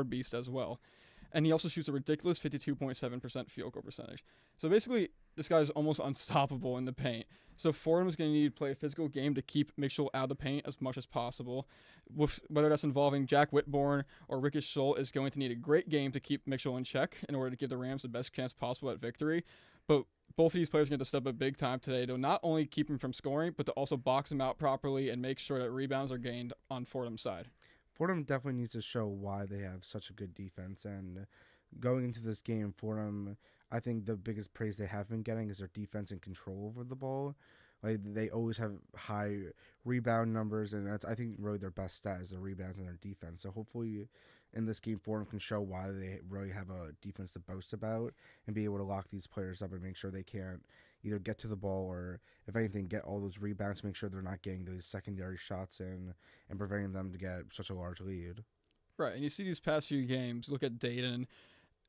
beast as well. And he also shoots a ridiculous 52.7% field goal percentage. So basically, this guy's almost unstoppable in the paint. So Fordham is going to need to play a physical game to keep Mitchell out of the paint as much as possible. Whether that's involving Jack Whitbourne or Ricky Scholl is going to need a great game to keep Mitchell in check in order to give the Rams the best chance possible at victory. But both of these players are going to step up big time today to not only keep him from scoring, but to also box him out properly and make sure that rebounds are gained on Fordham's side. Fordham definitely needs to show why they have such a good defense. And going into this game, Fordham, I think the biggest praise they have been getting is their defense and control over the ball. Like they always have high rebound numbers, and that's I think really their best stat is their rebounds and their defense. So hopefully, in this game, Fordham can show why they really have a defense to boast about and be able to lock these players up and make sure they can't either get to the ball or, if anything, get all those rebounds. Make sure they're not getting those secondary shots in and preventing them to get such a large lead. Right, and you see these past few games. Look at Dayton,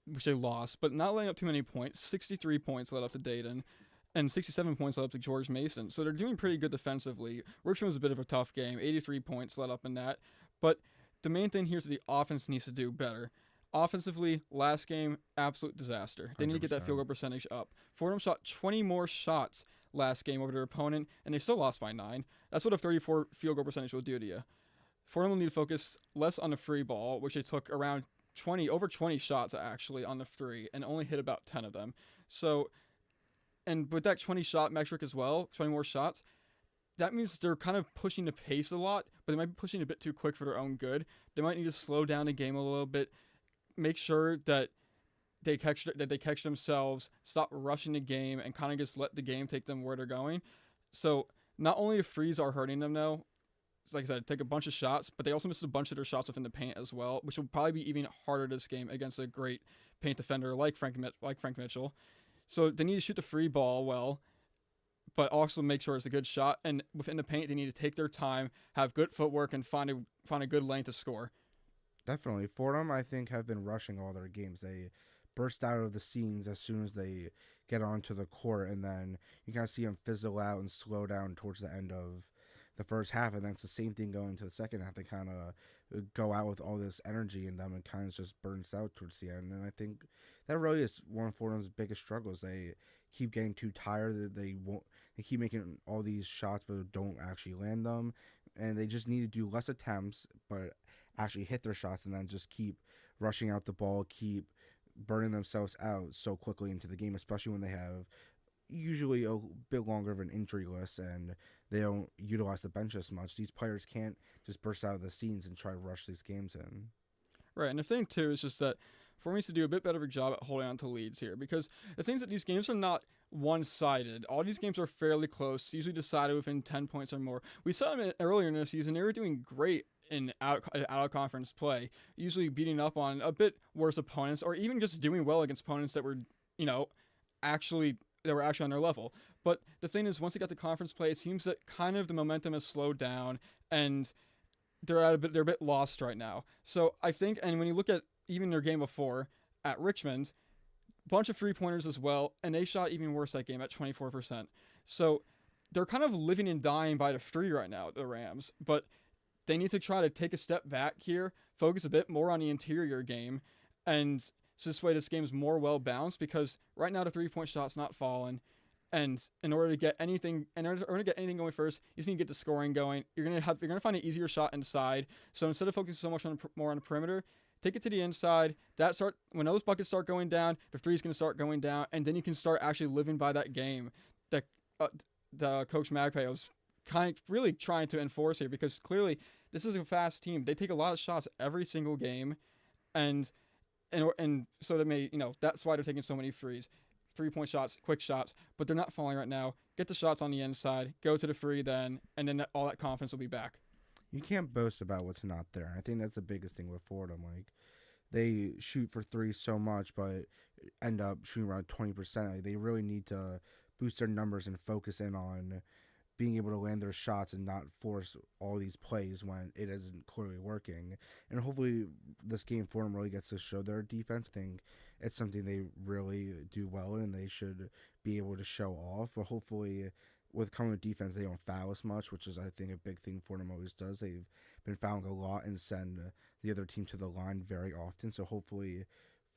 which they lost, but not letting up too many points. 63 points led up to Dayton, and 67 points led up to George Mason. So they're doing pretty good defensively. Richmond was a bit of a tough game. 83 points led up in that. But the main thing here is that the offense needs to do better. Offensively, last game, absolute disaster. They need to get that field goal percentage up. Fordham shot 20 more shots last game over their opponent, and they still lost by 9. That's what a 34 field goal percentage will do to you. Fordham will need to focus less on the free ball, which they took around over 20 shots actually on the free, and only hit about 10 of them. So, and with that 20 shot metric as well, 20 more shots, that means they're kind of pushing the pace a lot, but they might be pushing a bit too quick for their own good. They might need to slow down the game a little bit, make sure that they catch themselves, stop rushing the game, and kind of just let the game take them where they're going. So not only the frees are hurting them though, like I said, take a bunch of shots, but they also missed a bunch of their shots within the paint as well, which will probably be even harder this game against a great paint defender like Frank Mitchell. So they need to shoot the free ball well, but also make sure it's a good shot. And within the paint, they need to take their time, have good footwork, and find a good lane to score. Definitely. Fordham, I think, have been rushing all their games. They burst out of the scenes as soon as they get onto the court, and then you kind of see them fizzle out and slow down towards the end of the first half, and that's the same thing going to the second half. They kind of go out with all this energy in them and kind of just burns out towards the end. And I think that really is one of Fordham's biggest struggles. They keep getting too tired. They keep making all these shots but don't actually land them, and they just need to do less attempts but actually hit their shots, and then just keep rushing out the ball, keep burning themselves out so quickly into the game, especially when they have usually a bit longer of an injury list and they don't utilize the bench as much. These players can't just burst out of the scenes and try to rush these games in. Right, and the thing too is just that Fordham needs to do a bit better of a job at holding on to leads here, because the things that these games are not one-sided. All these games are fairly close, usually decided within 10 points or more. We saw them earlier in the season. They were doing great in out-of-conference play, usually beating up on a bit worse opponents, or even just doing well against opponents that were, actually on their level. But the thing is, once they got to conference play, it seems that kind of the momentum has slowed down, and they're a bit lost right now. So I think, and when you look at even their game before at Richmond, bunch of three-pointers as well, and they shot even worse that game at 24%. So they're kind of living and dying by the three right now, the Rams, but they need to try to take a step back here, focus a bit more on the interior game, and so this way this game's more well-balanced, because right now the three-point shot's not falling, and in order to get anything going first, you just need to get the scoring going. You're gonna find an easier shot inside. So instead of focusing so much more on the perimeter, take it to the inside. When those buckets start going down, the three's gonna start going down, and then you can start actually living by that game that the Coach Magpie was kind of really trying to enforce here, because clearly this is a fast team. They take a lot of shots every single game, and so that's why they're taking so many threes. 3-point shots, quick shots, but they're not falling right now. Get the shots on the inside, go to the free then, and then all that confidence will be back. You can't boast about what's not there. I think that's the biggest thing with Fordham. Like, they shoot for threes so much, but end up shooting around 20%. Like, they really need to boost their numbers and focus in on being able to land their shots and not force all these plays when it isn't clearly working. And hopefully this game Fordham really gets to show their defense. I think it's something they really do well in, and they should be able to show off. But hopefully with coming with defense, they don't foul as much, which is, I think, a big thing Fordham always does. They've been fouling a lot and send the other team to the line very often. So hopefully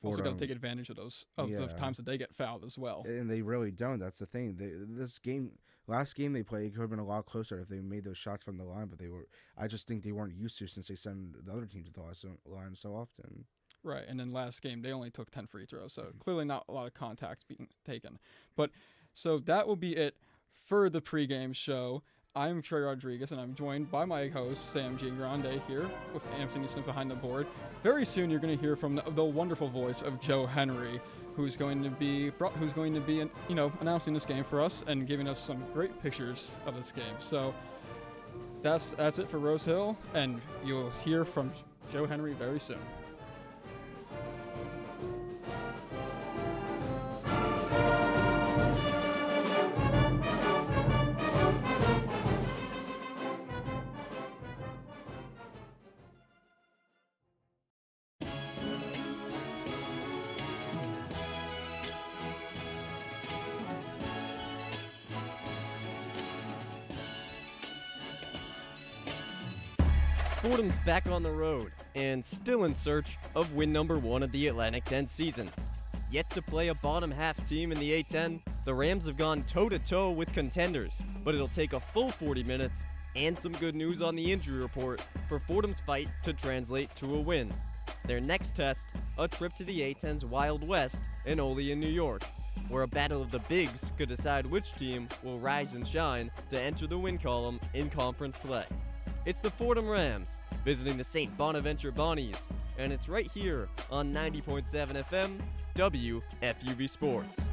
Also Fordham... got to take advantage of the times that they get fouled as well. And they really don't. That's the thing. Last game they played, it could have been a lot closer if they made those shots from the line, but I just think they weren't used to since they send the other team to the line so often. Right, and then last game they only took 10 free throws, so clearly not a lot of contact being taken. But so that will be it for the pregame show. I'm Trey Rodriguez, and I'm joined by my host Sam G. Grande here with Anthony Smith behind the board. Very soon you're going to hear from the wonderful voice of Joe Henry, who's going to be announcing this game for us and giving us some great pictures of this game. So that's it for Rose Hill, and you'll hear from Joe Henry very soon. Fordham's back on the road and still in search of win number 1 of the Atlantic 10 season. Yet to play a bottom half team in the A10, the Rams have gone toe-to-toe with contenders, but it'll take a full 40 minutes and some good news on the injury report for Fordham's fight to translate to a win. Their next test, a trip to the A10's Wild West in Olean, New York, where a battle of the bigs could decide which team will rise and shine to enter the win column in conference play. It's the Fordham Rams visiting the St. Bonaventure Bonnies, and it's right here on 90.7 FM, WFUV Sports.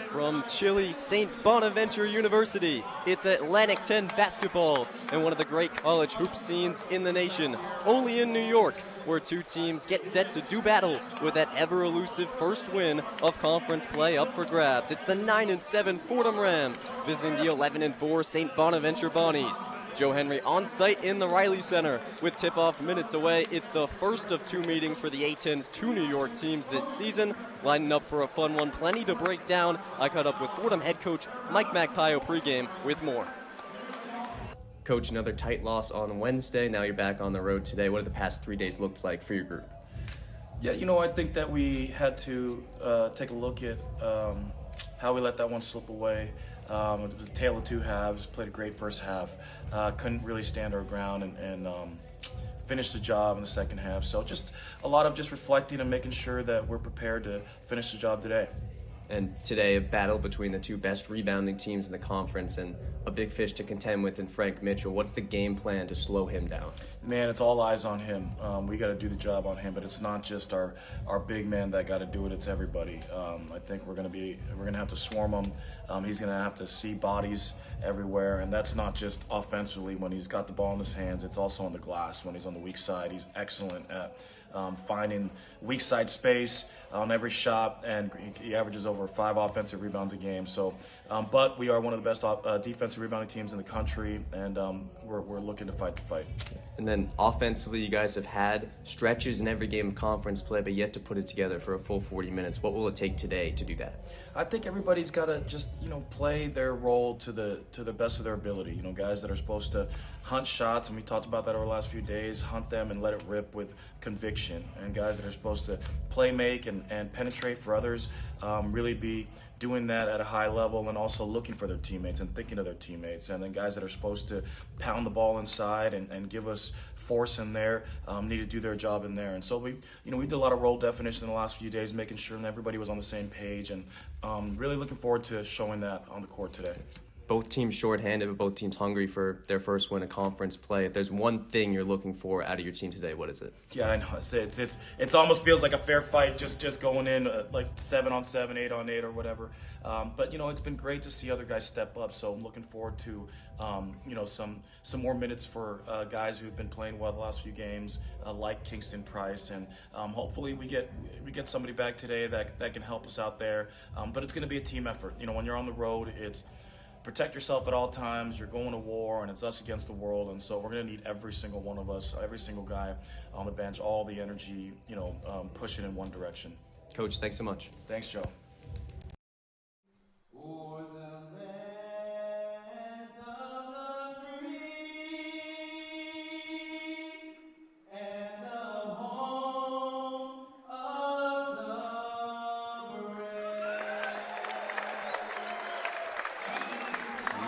From chilly St. Bonaventure University, it's Atlantic 10 basketball and one of the great college hoop scenes in the nation, Olean, New York, where two teams get set to do battle with that ever-elusive first win of conference play up for grabs. It's the 9-7 Fordham Rams visiting the 11-4 St. Bonaventure Bonnies. Joe Henry on site in the Reilly Center with tip-off minutes away. It's the first of two meetings for the A10's two New York teams this season, lining up for a fun one, plenty to break down. I caught up with Fordham head coach Mike Magpio pregame with more. Coach, another tight loss on Wednesday. Now you're back on the road today. What have the past 3 days looked like for your group? Yeah, I think that we had to take a look at how we let that one slip away. It was a tale of two halves. Played a great first half. Couldn't really stand our ground and finish the job in the second half. So just a lot of just reflecting and making sure that we're prepared to finish the job today. And today, a battle between the two best rebounding teams in the conference and a big fish to contend with in Frank Mitchell. What's the game plan to slow him down? Man, it's all eyes on him. We got to do the job on him, but it's not just our big man that got to do it. It's everybody. I think we're gonna have to swarm him. He's gonna have to see bodies everywhere, and that's not just offensively when he's got the ball in his hands. It's also on the glass when he's on the weak side. He's excellent at finding weak side space on every shot, and he averages over 5 offensive rebounds a game. So, but we are one of the best defensive rebounding teams in the country, and we're looking to fight the fight. And then offensively, you guys have had stretches in every game of conference play, but yet to put it together for a full 40 minutes. What will it take today to do that? I think everybody's got to just play their role to the best of their ability. Guys that are supposed to hunt shots, and we talked about that over the last few days, hunt them and let it rip with conviction. And guys that are supposed to play make and penetrate for others, really be doing that at a high level and also looking for their teammates and thinking of their teammates. And then guys that are supposed to pound the ball inside and give us force in there, need to do their job in there. And so we did a lot of role definition in the last few days, making sure that everybody was on the same page, and really looking forward to showing that on the court today. Both teams shorthanded, but both teams hungry for their first win of conference play. If there's one thing you're looking for out of your team today, what is it? Yeah, I know. It's almost feels like a fair fight just going in like 7-on-7, 8-on-8 or whatever. But it's been great to see other guys step up. So I'm looking forward to some more minutes for guys who've been playing well the last few games, like Kingston Price, and hopefully we get somebody back today that can help us out there. But it's going to be a team effort. When you're on the road, it's protect yourself at all times. You're going to war, and it's us against the world. And so we're going to need every single one of us, every single guy on the bench, all the energy, pushing in one direction. Coach, thanks so much. Thanks, Joe.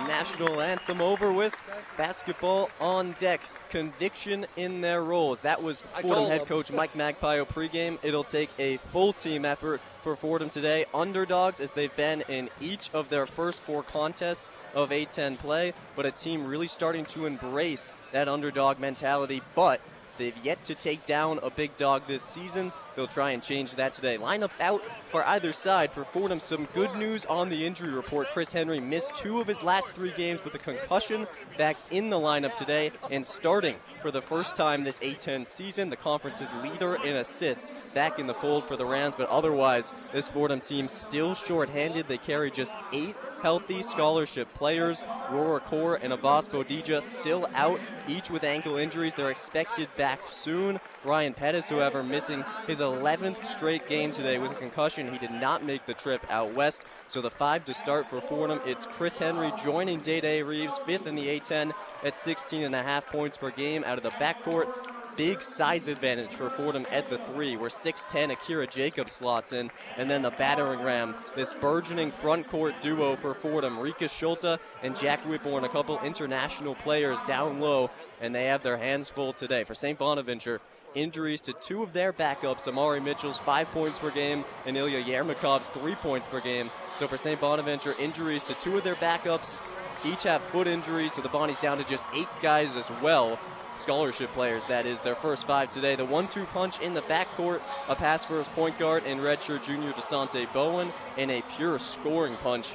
National anthem over with, basketball on deck, conviction in their roles. That was Fordham head coach Mike Magpio pregame. It'll take a full team effort for Fordham today. Underdogs as they've been in each of their first 4 contests of A10 play, but a team really starting to embrace that underdog mentality, but they've yet to take down a big dog this season. They'll try and change that today. Lineups out for either side. For Fordham, some good news on the injury report. Chris Henry missed 2 of his last 3 games with a concussion, back in the lineup today and starting for the first time this A10 season. The conference's leader in assists back in the fold for the Rams, but otherwise this Fordham team still shorthanded. They carry just 8 healthy scholarship players. Rora Kaur and Abbas Bodija still out, each with ankle injuries. They're expected back soon. Ryan Pettis, however, missing his 11th straight game today with a concussion. He did not make the trip out west. So the 5 to start for Fordham, it's Chris Henry joining Day-Day Reeves, 5th in the A10 at 16.5 points per game out of the backcourt. Big size advantage for Fordham at the 3, where 6'10" Akira Jacobs slots in. And then the battering ram, this burgeoning front court duo for Fordham, Rika Schulte and Jack Whitborn, a couple international players down low, and they have their hands full today. For St. Bonaventure, injuries to 2 of their backups, Amari Mitchell's 5 points per game and Ilya Yermakov's 3 points per game. So for St. Bonaventure, injuries to 2 of their backups, each have foot injuries, so the Bonnies down to just 8 guys as well. Scholarship players, that is, their first 5 today. The 1-2 punch in the backcourt, a pass for his point guard and redshirt junior DeSante Bowen, and a pure scoring punch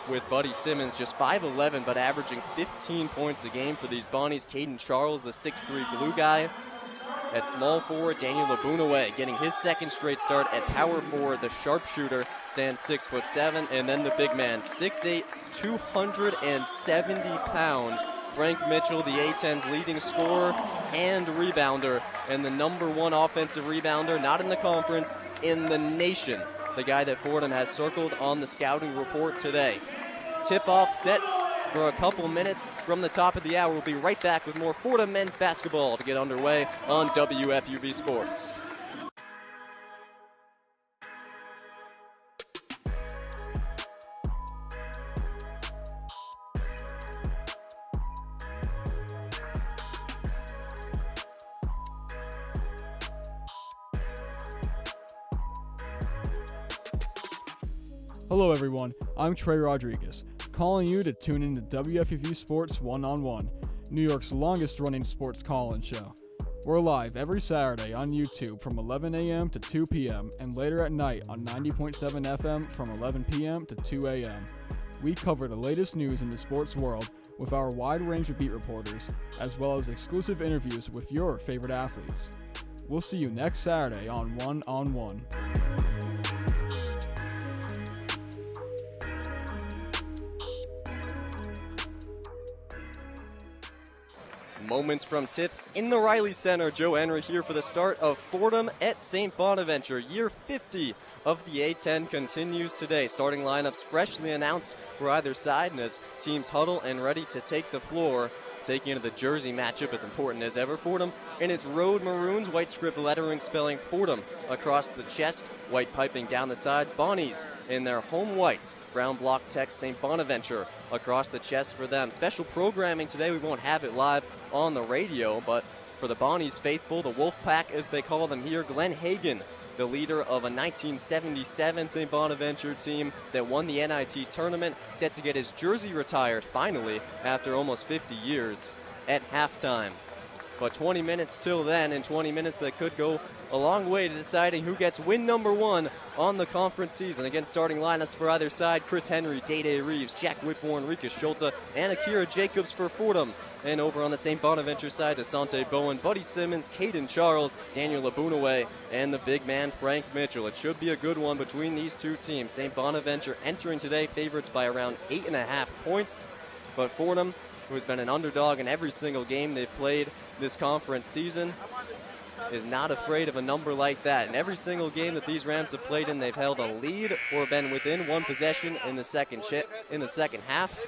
with Buddy Simmons, just 5'11", but averaging 15 points a game for these Bonnies. Caden Charles, the 6'3" glue guy. At small forward, Daniel Labunawe getting his second straight start. At power forward, the sharpshooter stands 6'7", and then the big man, 6'8", 270 pounds. Frank Mitchell, the A10's leading scorer and rebounder, and the #1 offensive rebounder, not in the conference, in the nation. The guy that Fordham has circled on the scouting report today. Tip-off set for a couple minutes from the top of the hour. We'll be right back with more Fordham men's basketball to get underway on WFUV Sports. Hello everyone, I'm Trey Rodriguez, calling you to tune in to WFUV Sports One-on-One, New York's longest running sports call-in show. We're live every Saturday on YouTube from 11 a.m. to 2 p.m. and later at night on 90.7 FM from 11 p.m. to 2 a.m. We cover the latest news in the sports world with our wide range of beat reporters, as well as exclusive interviews with your favorite athletes. We'll see you next Saturday on One-on-One. Moments from tip in the Reilly Center. Joe Henry here for the start of Fordham at St. Bonaventure. Year 50 of the A10 continues today. Starting lineups freshly announced for either side, and as teams huddle and ready to take the floor, taking into the jersey matchup as important as ever. Fordham in its road maroons, white script lettering spelling Fordham across the chest, white piping down the sides. Bonnies in their home whites, brown block text St. Bonaventure across the chest for them. Special programming today. We won't have it live on the radio, but for the Bonnies faithful, the Wolf Pack as they call them here, Glenn Hagan, the leader of a 1977 St. Bonaventure team that won the NIT tournament, set to get his jersey retired finally after almost 50 years at halftime. But 20 minutes till then, and 20 minutes that could go a long way to deciding who gets win number 1 on the conference season. Again, starting lineups for either side: Chris Henry, Day Reeves, Jack Whitbourne, Rika Schulte, and Akira Jacobs for Fordham. And over on the St. Bonaventure side, Desante Bowen, Buddy Simmons, Caden Charles, Daniel Abunaway, and the big man Frank Mitchell. It should be a good one between these two teams. St. Bonaventure entering today favorites by around 8.5 points. But Fordham, who has been an underdog in every single game they've played this conference season, is not afraid of a number like that. In every single game that these Rams have played in, they've held a lead or been within one possession in the second half.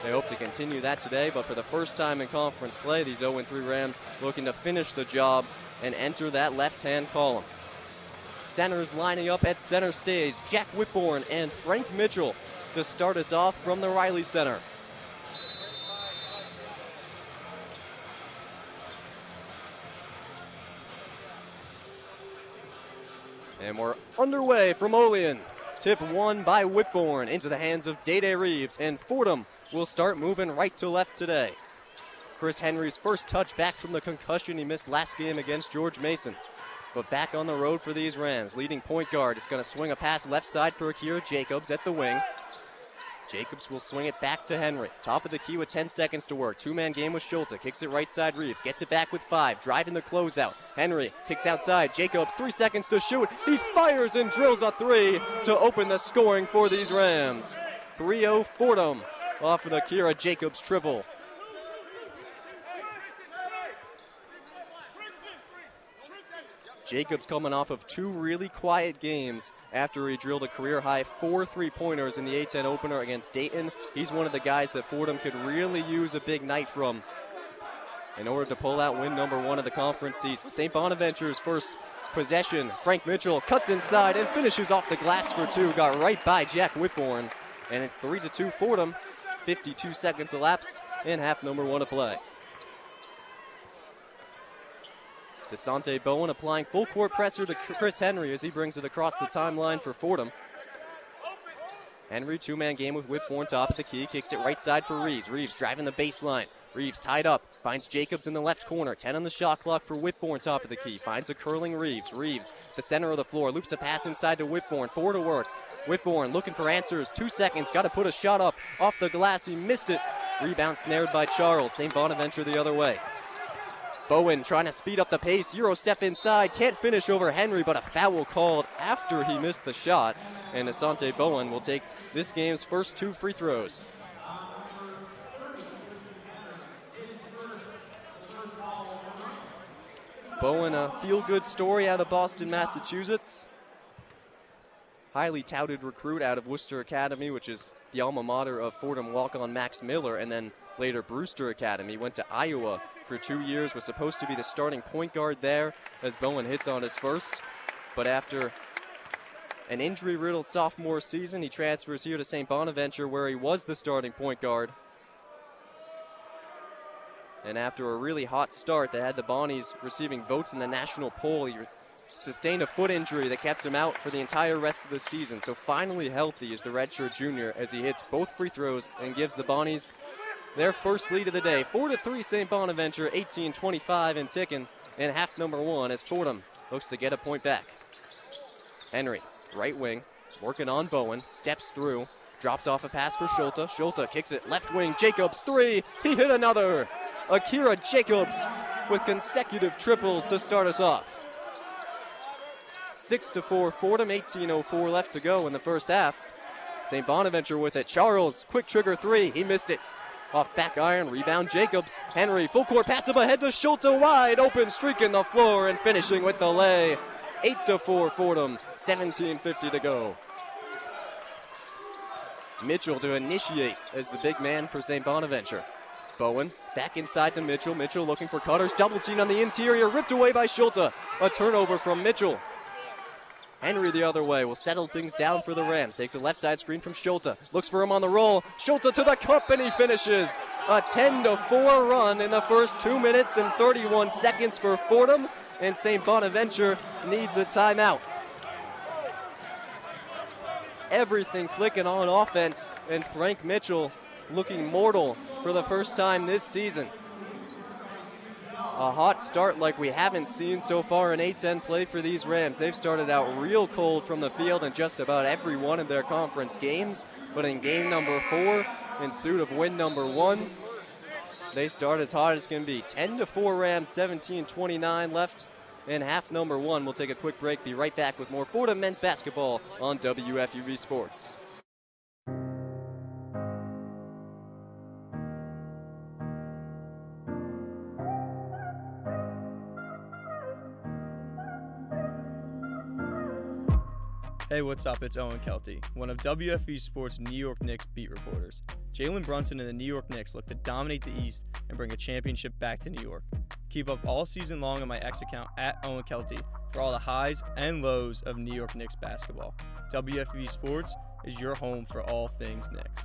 They hope to continue that today, but for the first time in conference play, these 0-3 Rams looking to finish the job and enter that left-hand column. Centers lining up at center stage: Jack Whitbourne and Frank Mitchell to start us off from the Reilly Center. And we're underway from Olean. Tip won by Whitbourne into the hands of Day Reeves, and Fordham will start moving right to left today. Chris Henry's first touch back from the concussion he missed last game against George Mason. But back on the road for these Rams. Leading point guard is going to swing a pass left side for Akira Jacobs at the wing. Jacobs will swing it back to Henry. Top of the key with 10 seconds to work. Two-man game with Schulte. Kicks it right side. Reeves gets it back with 5. Driving the closeout. Henry kicks outside. Jacobs, 3 seconds to shoot. He fires and drills a 3 to open the scoring for these Rams. 3-0 Fordham off of Akira Jacobs' triple. Jacobs coming off of 2 really quiet games after he drilled a career-high 4 3-pointers in the A-10 opener against Dayton. He's one of the guys that Fordham could really use a big night from in order to pull out win number 1 of the conference season. St. Bonaventure's first possession. Frank Mitchell cuts inside and finishes off the glass for 2. Got right by Jack Whitbourne. And it's 3-2 Fordham. 52 seconds elapsed in half number 1 of play. Desante Bowen applying full court pressure to Chris Henry as he brings it across the timeline for Fordham. Henry, two-man game with Whitbourne top of the key, kicks it right side for Reeves. Reeves driving the baseline. Reeves tied up, finds Jacobs in the left corner. 10 on the shot clock for Whitbourne top of the key. Finds a curling Reeves. Reeves, the center of the floor, loops a pass inside to Whitbourne. 4 to work. Whitbourne looking for answers. 2 seconds, got to put a shot up off the glass. He missed it. Rebound snared by Charles. St. Bonaventure the other way. Bowen trying to speed up the pace. Euro step inside. Can't finish over Henry, but a foul called after he missed the shot. And Desante Bowen will take this game's first 2 free throws. Bowen, a feel-good story out of Boston, Massachusetts. Highly touted recruit out of Worcester Academy, which is the alma mater of Fordham walk-on Max Miller, and then later Brewster Academy. Went to Iowa for 2 years, was supposed to be the starting point guard there as Bowen hits on his first. But after an injury-riddled sophomore season, he transfers here to St. Bonaventure, where he was the starting point guard. And after a really hot start that had the Bonnies receiving votes in the national poll, he sustained a foot injury that kept him out for the entire rest of the season. So finally healthy is the redshirt junior as he hits both free throws and gives the Bonnies their first lead of the day. 4-3 St. Bonaventure, 18-25 and ticking in half number 1 as Fordham looks to get a point back. Henry, right wing, working on Bowen, steps through, drops off a pass for Schulte. Schulte kicks it left wing, Jacobs 3, he hit another. Akira Jacobs with consecutive triples to start us off. 6-4 Fordham, 18:04 left to go in the first half. St. Bonaventure with it. Charles, quick trigger 3, he missed it. Off back iron, rebound Jacobs. Henry, full court pass up ahead to Schulte, wide open, streaking the floor and finishing with the lay. 8-4 Fordham, 17:50 to go. Mitchell to initiate as the big man for St. Bonaventure. Bowen back inside to Mitchell. Mitchell looking for cutters. Double team on the interior. Ripped away by Schulte. A turnover from Mitchell. Henry the other way will settle things down for the Rams. Takes a left side screen from Schulte. Looks for him on the roll. Schulte to the cup and he finishes. A 10-4 run in the first 2 minutes and 31 seconds for Fordham. And St. Bonaventure needs a timeout. everything clicking on offense, and Frank Mitchell looking mortal for the first time this season. A hot start like we haven't seen so far in A-10 play for these Rams. They've started out real cold from the field in just about every one of their conference games, but in game number 4, in suit of win number 1, they start as hot as can be. 10-4 Rams, 17:29 left in half number 1. We'll take a quick break, be right back with more Fordham men's basketball on WFUV Sports. Hey, what's up? It's Owen Kelty, one of WFUV Sports' New York Knicks beat reporters. Jalen Brunson and the New York Knicks look to dominate the East and bring a championship back to New York. Keep up all season long on my X account at Owen Kelty for all the highs and lows of New York Knicks basketball. WFUV Sports is your home for all things Knicks.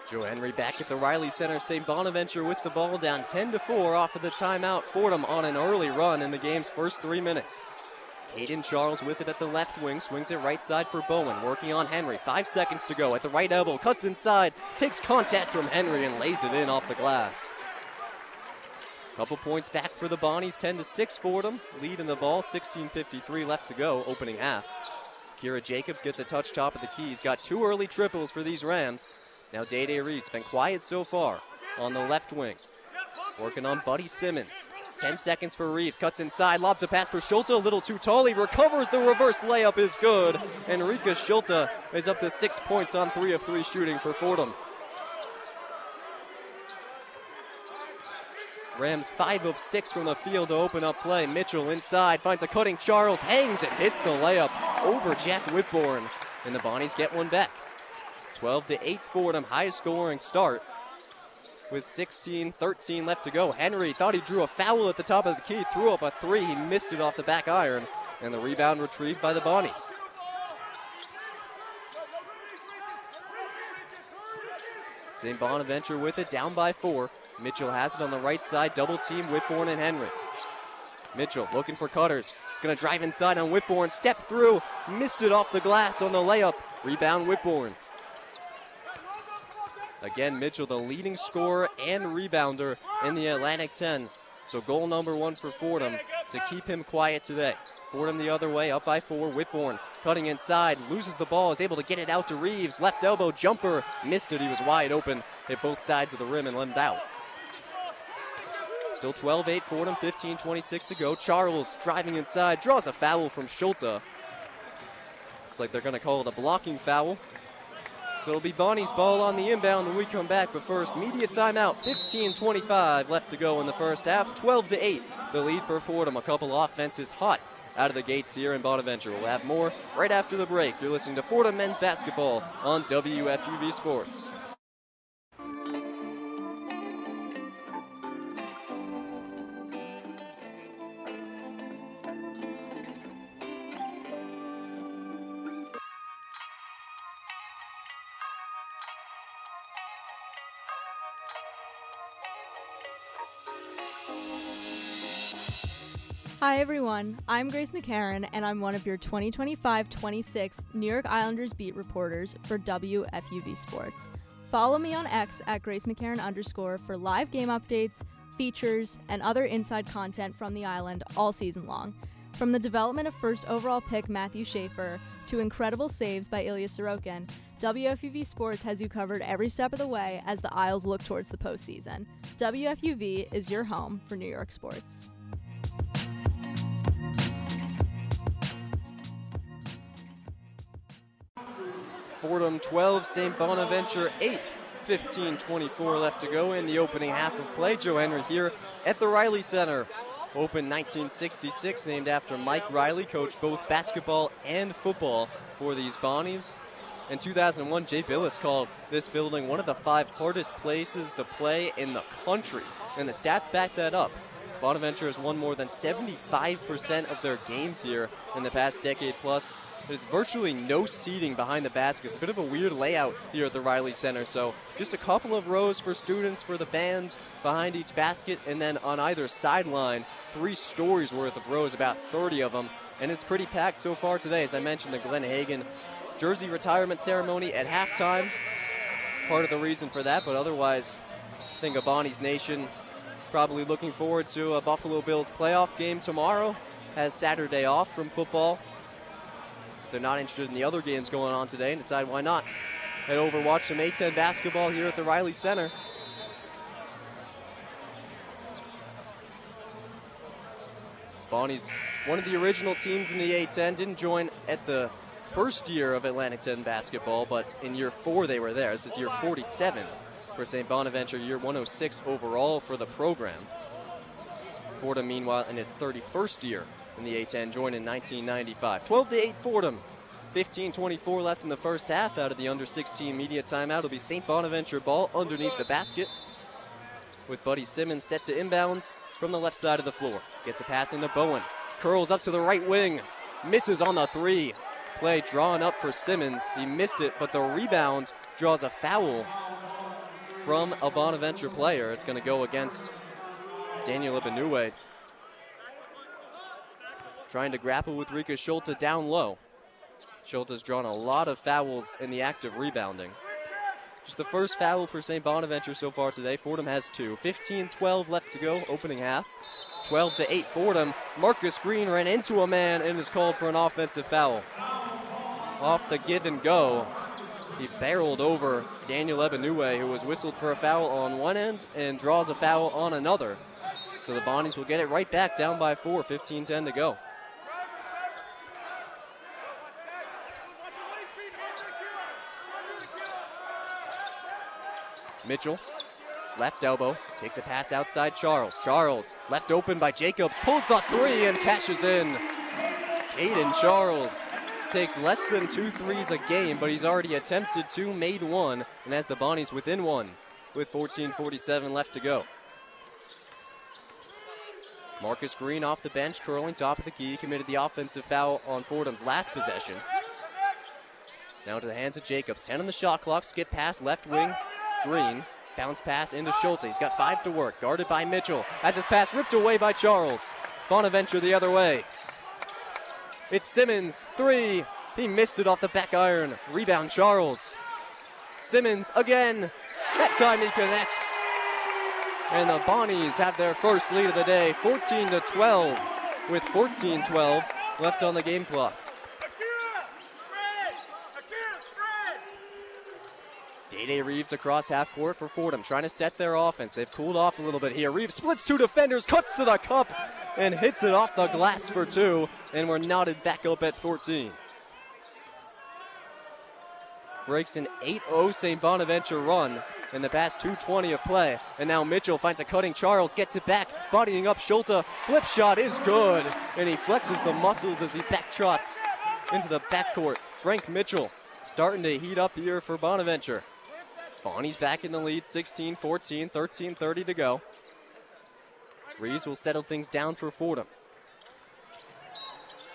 Joe Henry back at the Reilly Center. St. Bonaventure with the ball, down 10-4 off of the timeout. Fordham on an early run in the game's first 3 minutes. Caden Charles with it at the left wing, swings it right side for Bowen, working on Henry. 5 seconds to go at the right elbow, cuts inside, takes contact from Henry and lays it in off the glass. Couple points back for the Bonnies, 10-6 Fordham. Lead in the ball, 16:53 left to go, opening half. Kira Jacobs gets a touch top of the key. He's got 2 early triples for these Rams. Now Day Reed's been quiet so far on the left wing. Working on Buddy Simmons. 10 seconds for Reeves. Cuts inside, lobs a pass for Schulte. A little too tall. He recovers. The reverse layup is good. Enrique Schulte is up to 6 points on 3 of 3 shooting for Fordham. Rams 5 of 6 from the field to open up play. Mitchell inside, finds a cutting Charles, hangs and hits the layup over Jack Whitbourne. And the Bonnies get one back. 12-8 Fordham, highest scoring start with 16:13 left to go. Henry thought he drew a foul at the top of the key, threw up a 3. He missed it off the back iron, and the rebound retrieved by the Bonnies. St. Bonaventure with it, down by 4. Mitchell has it on the right side, double team Whitbourne and Henry. Mitchell looking for cutters. He's going to drive inside on Whitbourne, step through, missed it off the glass on the layup. Rebound Whitbourne. Again, Mitchell, the leading scorer and rebounder in the Atlantic 10. So goal number 1 for Fordham to keep him quiet today. Fordham the other way, up by 4. Whitbourne cutting inside, loses the ball, is able to get it out to Reeves. Left elbow jumper, missed it. He was wide open, hit both sides of the rim and limbed out. Still 12-8 Fordham, 15:26 to go. Charles driving inside, draws a foul from Schulte. Looks like they're going to call it a blocking foul. So it'll be Bonnie's ball on the inbound when we come back. But first, media timeout. 15:25 left to go in the first half. 12-8, the lead for Fordham. A couple offenses hot out of the gates here in Bonaventure. We'll have more right after the break. You're listening to Fordham men's basketball on WFUV Sports. Hi everyone, I'm Grace McCarran and I'm one of your 2025-26 New York Islanders beat reporters for WFUV Sports. Follow me on X at Grace McCarran_ for live game updates, features, and other inside content from the island all season long. From the development of first overall pick Matthew Schaefer to incredible saves by Ilya Sorokin, WFUV Sports has you covered every step of the way as the Isles look towards the postseason. WFUV is your home for New York sports. Fordham 12, St. Bonaventure 8. 15:24 left to go in the opening half of play. Joe Henry here at the Reilly Center. Opened 1966, named after Mike Reilly, coached both basketball and football for these Bonnies. In 2001, Jay Billis called this building one of the 5 hardest places to play in the country, and the stats back that up. Bonaventure has won more than 75% of their games here in the past decade plus. There's virtually no seating behind the basket. It's a bit of a weird layout here at the Reilly Center. So just a couple of rows for students for the band behind each basket, and then on either sideline, 3 stories worth of rows, about 30 of them, and it's pretty packed so far today. As I mentioned, the Glenn Hagan jersey retirement ceremony at halftime, part of the reason for that, but otherwise, I think a Bonnies Nation probably looking forward to a Buffalo Bills playoff game tomorrow, has Saturday off from football. If they're not interested in the other games going on today, and decide why not head over and watch some A-10 basketball here at the Reilly Center. Bonnies, one of the original teams in the A-10, didn't join at the first year of Atlantic 10 basketball, but in year 4 they were there. This is year 47 for St. Bonaventure, year 106 overall for the program. Fordham, meanwhile, in its 31st year in the A-10, joined in 1995. 12-8 Fordham. 15:24 left in the first half. Out of the under-16 media timeout, it'll be St. Bonaventure ball underneath the basket, with Buddy Simmons set to inbounds from the left side of the floor. Gets a pass into Bowen. Curls up to the right wing. Misses on the 3. Play drawn up for Simmons. He missed it, but the rebound draws a foul from a Bonaventure player. It's going to go against Daniel Ibanue. Trying to grapple with Rika Schulte down low. Schulte's drawn a lot of fouls in the act of rebounding. Just the first foul for St. Bonaventure so far today. Fordham has 2. 15-12 left to go, opening half. 12-8 Fordham. Marcus Green ran into a man and is called for an offensive foul. Off the give and go, he barreled over Daniel Ibanue, who was whistled for a foul on one end and draws a foul on another. So the Bonnies will get it right back down by 4, 15-10 to go. Mitchell, left elbow, takes a pass outside Charles. Charles, left open by Jacobs, pulls the 3 and cashes in. Aiden Charles takes less than 2 threes a game, but he's already attempted 2, made 1, and has the Bonnies within 1 with 14:47 left to go. Marcus Green off the bench, curling top of the key, committed the offensive foul on Fordham's last possession. Now to the hands of Jacobs, 10 on the shot clock, skip pass, left wing, Green, bounce pass into Schulte. He's got 5 to work, guarded by Mitchell. Has his pass ripped away by Charles. Bonaventure the other way. It's Simmons, 3. He missed it off the back iron. Rebound Charles. Simmons again. That time he connects. And the Bonnies have their first lead of the day, 14-12, with 14-12 left on the game clock. Day Reeves across half court for Fordham, trying to set their offense. They've cooled off a little bit here. Reeves splits 2 defenders, cuts to the cup, and hits it off the glass for 2, and we're knotted back up at 14. Breaks an 8-0 St. Bonaventure run in the past 2:20 of play, and now Mitchell finds a cutting Charles, gets it back, bodying up Schulte. Flip shot is good, and he flexes the muscles as he back trots into the backcourt. Frank Mitchell starting to heat up here for Bonaventure. Bonnie's back in the lead, 16-14, 13:30 to go. Reeves will settle things down for Fordham.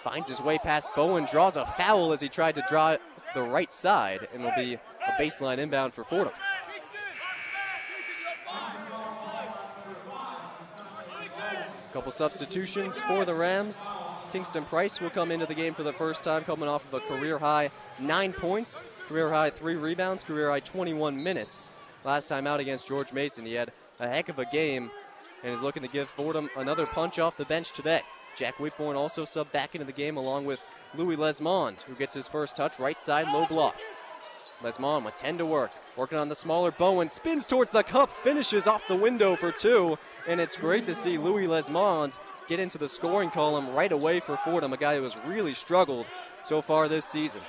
Finds his way past Bowen, draws a foul as he tried to draw the right side, and will be a baseline inbound for Fordham. Couple substitutions for the Rams. Kingston Price will come into the game for the first time, coming off of a career-high 9 points. Career-high 3 rebounds, career-high 21 minutes. Last time out against George Mason, he had a heck of a game and is looking to give Fordham another punch off the bench today. Jack Whitbourne also subbed back into the game along with Louis Lesmond, who gets his first touch, right side, low block. Lesmond with 10 to work, working on the smaller Bowen, spins towards the cup, finishes off the window for 2, and it's great to see Louis Lesmond get into the scoring column right away for Fordham, a guy who has really struggled so far this season.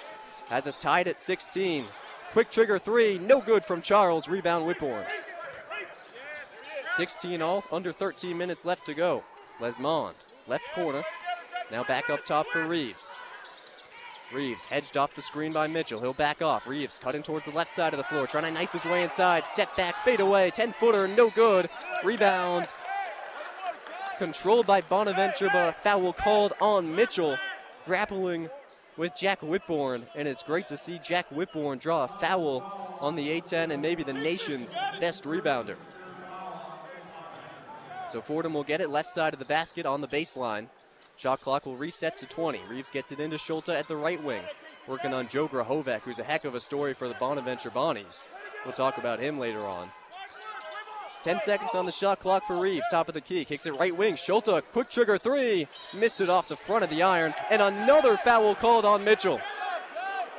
Has us tied at 16. Quick trigger 3, no good from Charles, rebound Whitbourne. 16 all, under 13 minutes left to go. Lesmond, left corner, now back up top for Reeves. Reeves hedged off the screen by Mitchell, he'll back off. Reeves cutting towards the left side of the floor, trying to knife his way inside, step back, fade away, 10-footer, no good. Rebound controlled by Bonaventure, but a foul called on Mitchell, grappling with Jack Whitbourne, and it's great to see Jack Whitbourne draw a foul on the A-10 and maybe the nation's best rebounder. So Fordham will get it left side of the basket on the baseline. Shot clock will reset to 20. Reeves gets it into Schulte at the right wing. Working on Joe Grahovec, who's a heck of a story for the Bonaventure Bonnies. We'll talk about him later on. 10 seconds on the shot clock for Reeves. Top of the key. Kicks it right wing. Schulte, quick trigger three. Missed it off the front of the iron. And another foul called on Mitchell.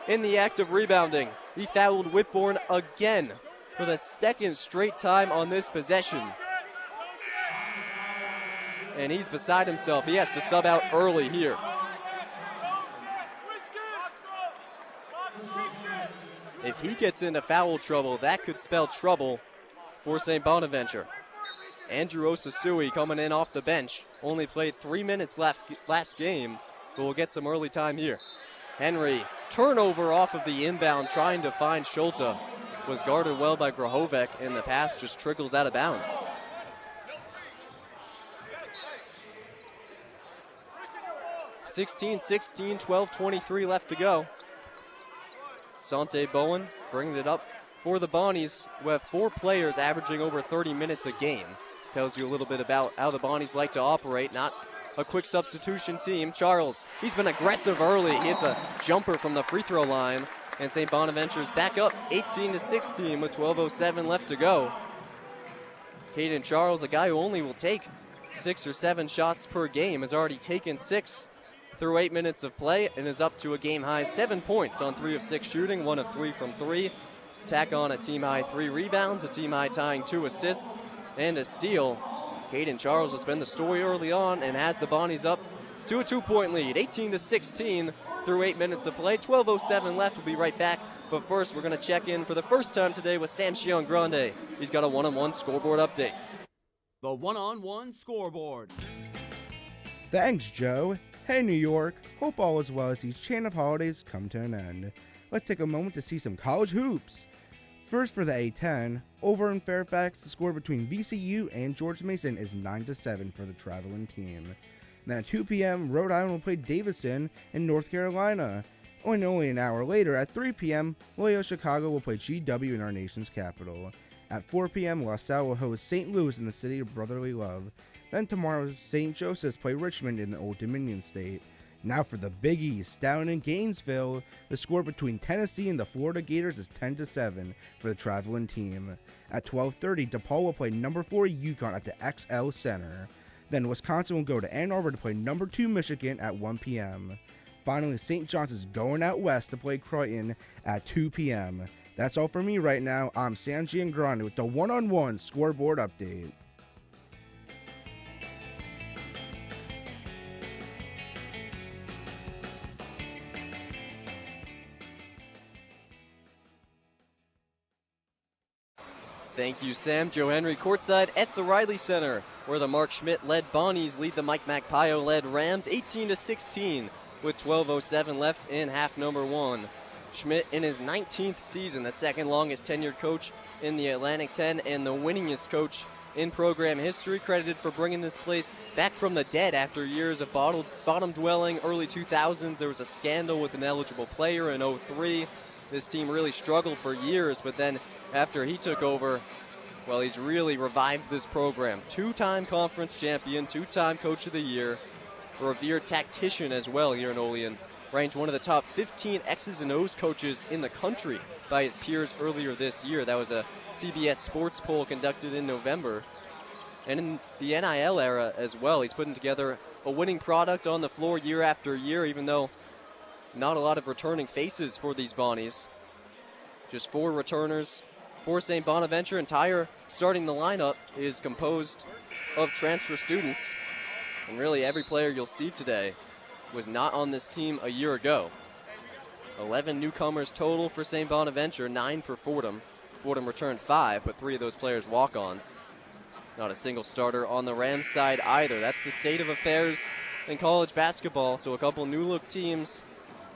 In the act of rebounding, he fouled Whitbourne again for the second straight time on this possession. And he's beside himself. He has to sub out early here. If he gets into foul trouble, that could spell trouble for St. Bonaventure. Andrew Osasui coming in off the bench. Only played 3 minutes last game, but we'll get some early time here. Henry, turnover off of the inbound, trying to find Schulte. Was guarded well by Grahovec, and the pass just trickles out of bounds. (16-16), 12:23 left to go. Sante Bowen bringing it up for the Bonnies, who have 4 players averaging over 30 minutes a game. Tells you a little bit about how the Bonnies like to operate, not a quick substitution team. Charles, he's been aggressive early. He hits a jumper from the free throw line, and St. Bonaventure's back up 18-16 with 12:07 left to go. Caden Charles, a guy who only will take 6 or 7 shots per game, has already taken 6 through 8 minutes of play and is up to a game-high 7 points on 3 of 6 shooting, 1 of 3 from 3. Tack on a team-high 3 rebounds, a team-high tying 2 assists, and a steal. Caden Charles has been the story early on and has the Bonnies up to a 2-point lead, 18-16 through 8 minutes of play. 12:07 left. We'll be right back. But first, we're going to check in for the first time today with Sam Chion-Grande. He's got a one-on-one scoreboard update. The one-on-one scoreboard. Thanks, Joe. Hey, New York. Hope all is well as these chain of holidays come to an end. Let's take a moment to see some college hoops. First for the A-10, over in Fairfax, the score between VCU and George Mason is 9-7 for the traveling team. Then at 2 p.m., Rhode Island will play Davidson in North Carolina. Only an hour later, at 3 p.m., Loyola Chicago will play GW in our nation's capital. At 4 p.m., LaSalle will host St. Louis in the city of brotherly love. Then tomorrow, St. Joseph's play Richmond in the Old Dominion State. Now for the Big East, down in Gainesville, the score between Tennessee and the Florida Gators is 10-7 for the traveling team. At 12:30, DePaul will play number 4 UConn at the XL Center. Then Wisconsin will go to Ann Arbor to play number 2 Michigan at 1 p.m. Finally, St. John's is going out west to play Creighton at 2 p.m. That's all for me right now. I'm Sam Giangrande with the one-on-one scoreboard update. Thank you, Sam. Joe Henry courtside at the Reilly Center, where the Mark Schmidt-led Bonnies lead the Mike Magpayo-led Rams 18-16 with 12:07 left in half number 1. Schmidt in his 19th season, the second longest tenured coach in the Atlantic 10 and the winningest coach in program history, credited for bringing this place back from the dead after years of bottom dwelling. Early 2000s, there was a scandal with an eligible player in 03. This team really struggled for years, but then after he took over, well, he's really revived this program. 2-time conference champion, 2-time coach of the year, a revered tactician as well here in Olean. Ranked one of the top 15 X's and O's coaches in the country by his peers earlier this year. That was a CBS Sports poll conducted in November. And in the NIL era as well, he's putting together a winning product on the floor year after year, even though not a lot of returning faces for these Bonnies. Just 4 returners for St. Bonaventure. Entire starting the lineup is composed of transfer students. And really every player you'll see today was not on this team a year ago. 11 newcomers total for St. Bonaventure, 9 for Fordham. Fordham returned 5, but 3 of those players walk-ons. Not a single starter on the Rams side either. That's the state of affairs in college basketball. So a couple new-look teams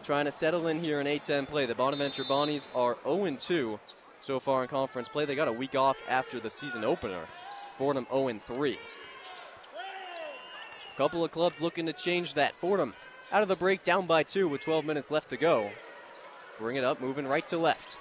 trying to settle in here in A-10 play. The Bonaventure Bonnies are 0-2 so far in conference play. They got a week off after the season opener. Fordham 0-3. Couple of clubs looking to change that. Fordham out of the break, down by 2 with 12 minutes left to go. Bring it up, moving right to left.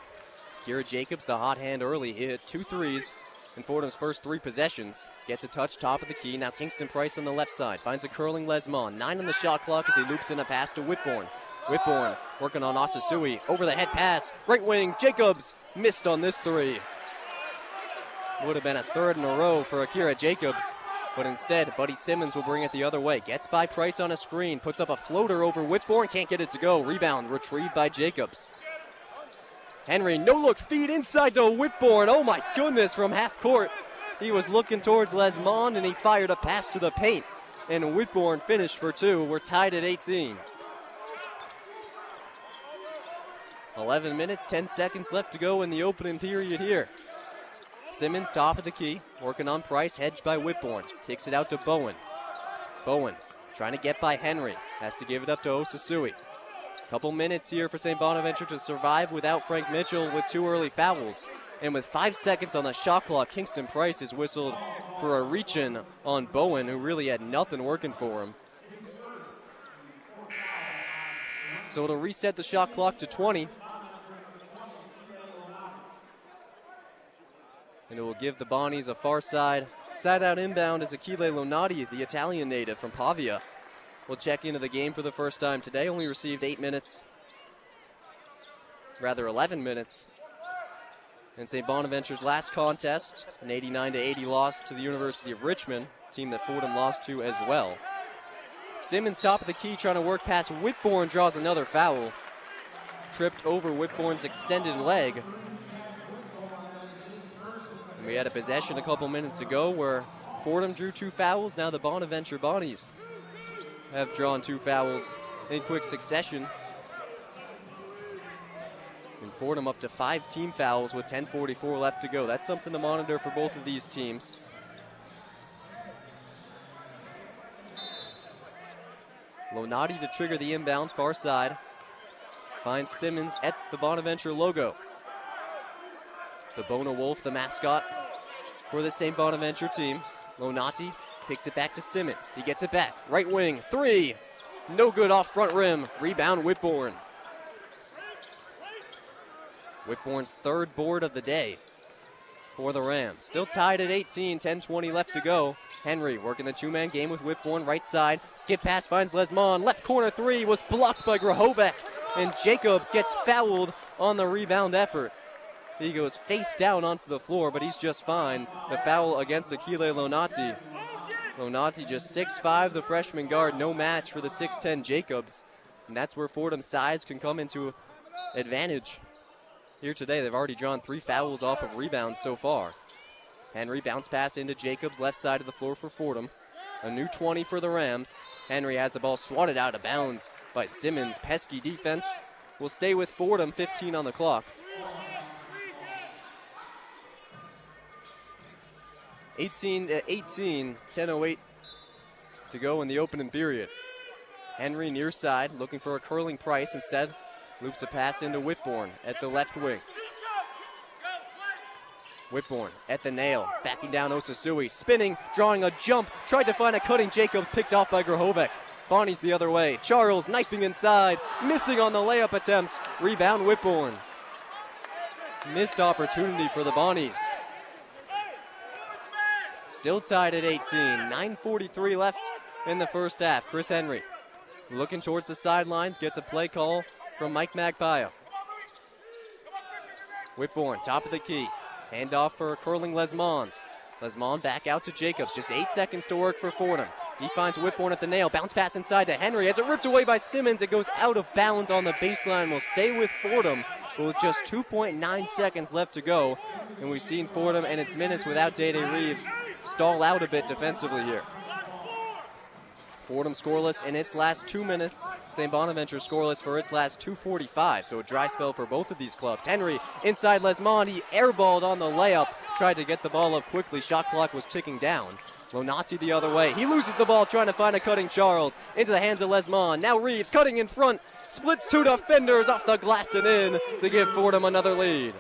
Kira Jacobs, the hot hand early, hit 2 threes. in Fordham's first 3 possessions. Gets a touch, top of the key. Now Kingston Price on the left side. Finds a curling Lesmond. 9 on the shot clock as he loops in a pass to Whitbourne. Whitbourne working on Osasui. Over the head pass. Right wing, Jacobs missed on this 3. Would have been a 3rd in a row for Akira Jacobs. But instead, Buddy Simmons will bring it the other way. Gets by Price on a screen. Puts up a floater over Whitbourne. Can't get it to go. Rebound retrieved by Jacobs. Henry, no-look feed inside to Whitbourne. Oh my goodness, from half court. He was looking towards Lesmond and he fired a pass to the paint. And Whitbourne finished for 2. We're tied at 18. 11 minutes, 10 seconds left to go in the opening period here. Simmons, top of the key, working on Price, hedged by Whitbourne. Kicks it out to Bowen. Bowen trying to get by Henry. Has to give it up to Osasui. Couple minutes here for St. Bonaventure to survive without Frank Mitchell with 2 early fouls. And with 5 seconds on the shot clock, Kingston Price is whistled for a reach-in on Bowen, who really had nothing working for him. So it'll reset the shot clock to 20. And it will give the Bonnies a far side. Side out inbound is Achille Lonati, the Italian native from Pavia. Will check into the game for the first time today. Only received 11 minutes. In St. Bonaventure's last contest, an 89-80 loss to the University of Richmond, team that Fordham lost to as well. Simmons, top of the key, trying to work past Whitbourne, draws another foul. Tripped over Whitbourne's extended leg. We had a possession a couple minutes ago where Fordham drew 2 fouls. Now the Bonaventure Bonnies have drawn 2 fouls in quick succession. And Fordham up to 5 team fouls with 10:44 left to go. That's something to monitor for both of these teams. Lonati to trigger the inbound, far side. Finds Simmons at the Bonaventure logo. The Bona Wolf, the mascot for the St. Bonaventure team. Lonati picks it back to Simmons. He gets it back. Right wing, 3. No good off front rim. Rebound Whitbourne. Whitbourne's 3rd board of the day for the Rams. Still tied at 18, 10:20 left to go. Henry working the 2-man game with Whitbourne, right side. Skip pass finds Lesmond. Left corner 3 was blocked by Grahovec. And Jacobs gets fouled on the rebound effort. He goes face down onto the floor, but he's just fine. The foul against Achille Lonati. Lonati just 6'5", the freshman guard, no match for the 6'10" Jacobs. And that's where Fordham's size can come into advantage. Here today, they've already drawn 3 fouls off of rebounds so far. Henry bounce pass into Jacobs, left side of the floor for Fordham. A new 20 for the Rams. Henry has the ball swatted out of bounds by Simmons. Pesky defense will stay with Fordham, 15 on the clock. 18-18, 10:08 to go in the opening period. Henry near side, looking for a curling Price. Instead, loops a pass into Whitbourne at the left wing. Whitbourne at the nail, backing down Osasui, spinning, drawing a jump, tried to find a cutting Jacobs, picked off by Grahovec. Bonnies the other way. Charles knifing inside, missing on the layup attempt. Rebound Whitbourne. Missed opportunity for the Bonnies. Still tied at 18, 9:43 left in the first half. Chris Henry looking towards the sidelines, gets a play call from Mike Magpio. Whitbourne, top of the key. Handoff for curling Lesmond. Lesmond back out to Jacobs. Just 8 seconds to work for Fordham. He finds Whitbourne at the nail. Bounce pass inside to Henry. As it ripped away by Simmons, it goes out of bounds on the baseline. Will stay with Fordham with just 2.9 seconds left to go. And we've seen Fordham and its minutes without Day-Day Reeves stall out a bit defensively here. Fordham scoreless in its last 2 minutes. St. Bonaventure scoreless for its last 2:45. So a dry spell for both of these clubs. Henry inside Lesmond. He airballed on the layup. Tried to get the ball up quickly. Shot clock was ticking down. Lonati the other way. He loses the ball trying to find a cutting Charles. Into the hands of Lesmond. Now Reeves cutting in front. Splits 2 defenders off the glass and in to give Fordham another lead.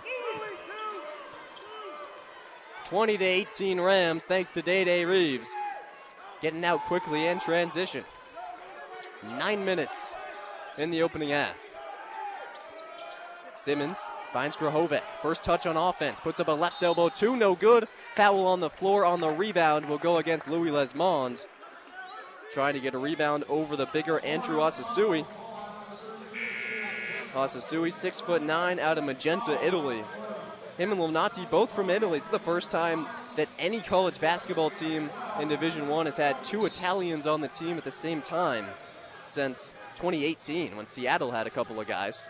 20-18 Rams thanks to Day-Day Reeves. Getting out quickly in transition. 9 minutes in the opening half. Simmons finds Grahovic. First touch on offense, puts up a left elbow, two, no good. Foul on the floor on the rebound will go against Louis Lesmond. Trying to get a rebound over the bigger Andrew Asasui. Asasui, 6'9", out of Magenta, Italy. Him and Lonati, both from Italy. It's the first time that any college basketball team in Division I has had two Italians on the team at the same time since 2018 when Seattle had a couple of guys.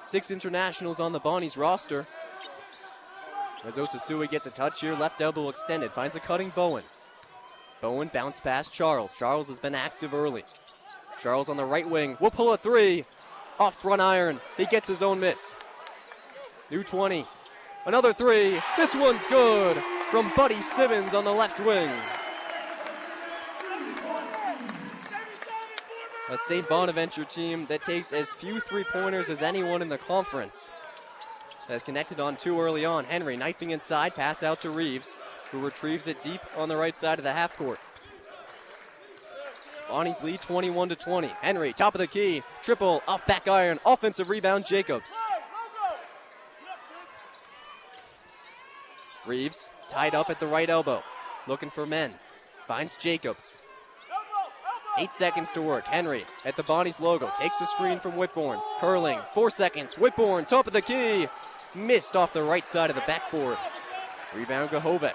6 internationals on the Bonnies roster. As Osasui gets a touch here, left elbow extended, finds a cutting Bowen. Bowen bounce past Charles. Charles has been active early. Charles on the right wing will pull a three. Off front iron. He gets his own miss. New 20. Another three. This one's good from Buddy Simmons on the left wing. A St. Bonaventure team that takes as few three-pointers as anyone in the conference. Has connected on two early on. Henry knifing inside, pass out to Reeves, who retrieves it deep on the right side of the half court. Bonnies lead 21-20. Henry, top of the key, triple off back iron, offensive rebound, Jacobs. Reeves tied up at the right elbow, looking for men. Finds Jacobs. 8 seconds to work. Henry at the Bonnies logo takes a screen from Whitbourne. Curling, 4 seconds. Whitbourne, top of the key. Missed off the right side of the backboard. Rebound Gahovic.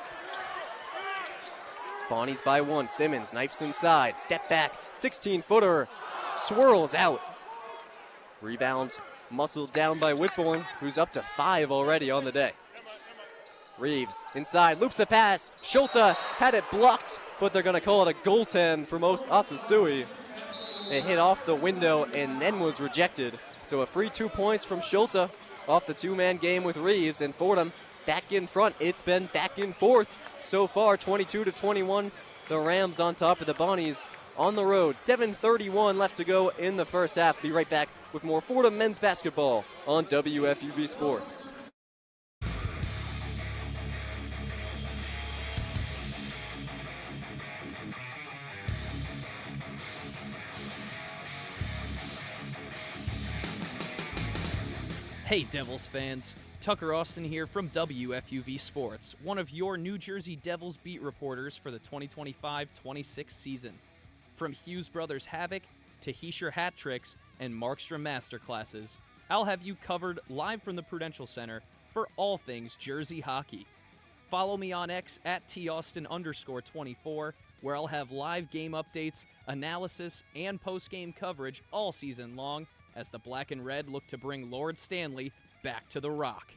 Bonnies by one. Simmons knifes inside. Step back. 16-footer. Swirls out. Rebound muscled down by Whitbourne, who's up to 5 already on the day. Reeves inside. Loops a pass. Schulta had it blocked, but they're going to call it a goaltend for Asasui. It hit off the window and then was rejected. So a free 2 points from Schulta off the two-man game with Reeves, and Fordham back in front. It's been back and forth so far, 22-21. The Rams on top of the Bonnies on the road. 7:31 left to go in the first half. Be right back with more Fordham men's basketball on WFUV Sports. Hey Devils fans, Tucker Austin here from WFUV Sports, one of your New Jersey Devils beat reporters for the 2025-26 season. From Hughes Brothers Havoc to Heischer hat tricks and Markstrom masterclasses, I'll have you covered live from the Prudential Center for all things Jersey hockey. Follow me on X at @T_Austin_24, where I'll have live game updates, analysis, and post-game coverage all season long as the Black and Red look to bring Lord Stanley back to the Rock.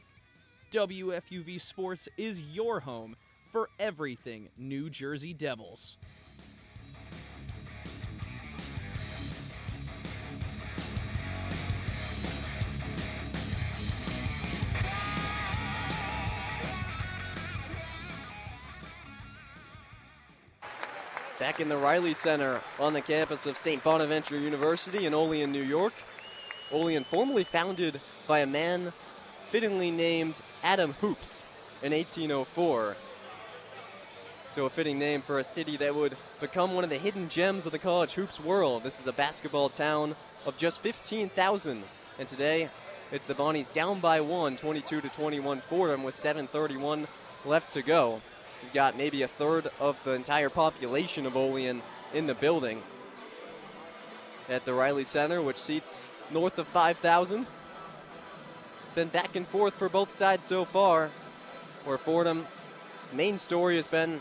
WFUV Sports is your home for everything New Jersey Devils. Back in the Reilly Center on the campus of St. Bonaventure University in Olean, New York. Olean, formerly founded by a man fittingly named Adam Hoops in 1804. So a fitting name for a city that would become one of the hidden gems of the college hoops world. This is a basketball town of just 15,000. And today, it's the Bonnies down by one, 22-21 Fordham with 7:31 left to go. You've got maybe a third of the entire population of Olean in the building at the Reilly Center, which seats north of 5,000. It's been back and forth for both sides so far, where Fordham, main story has been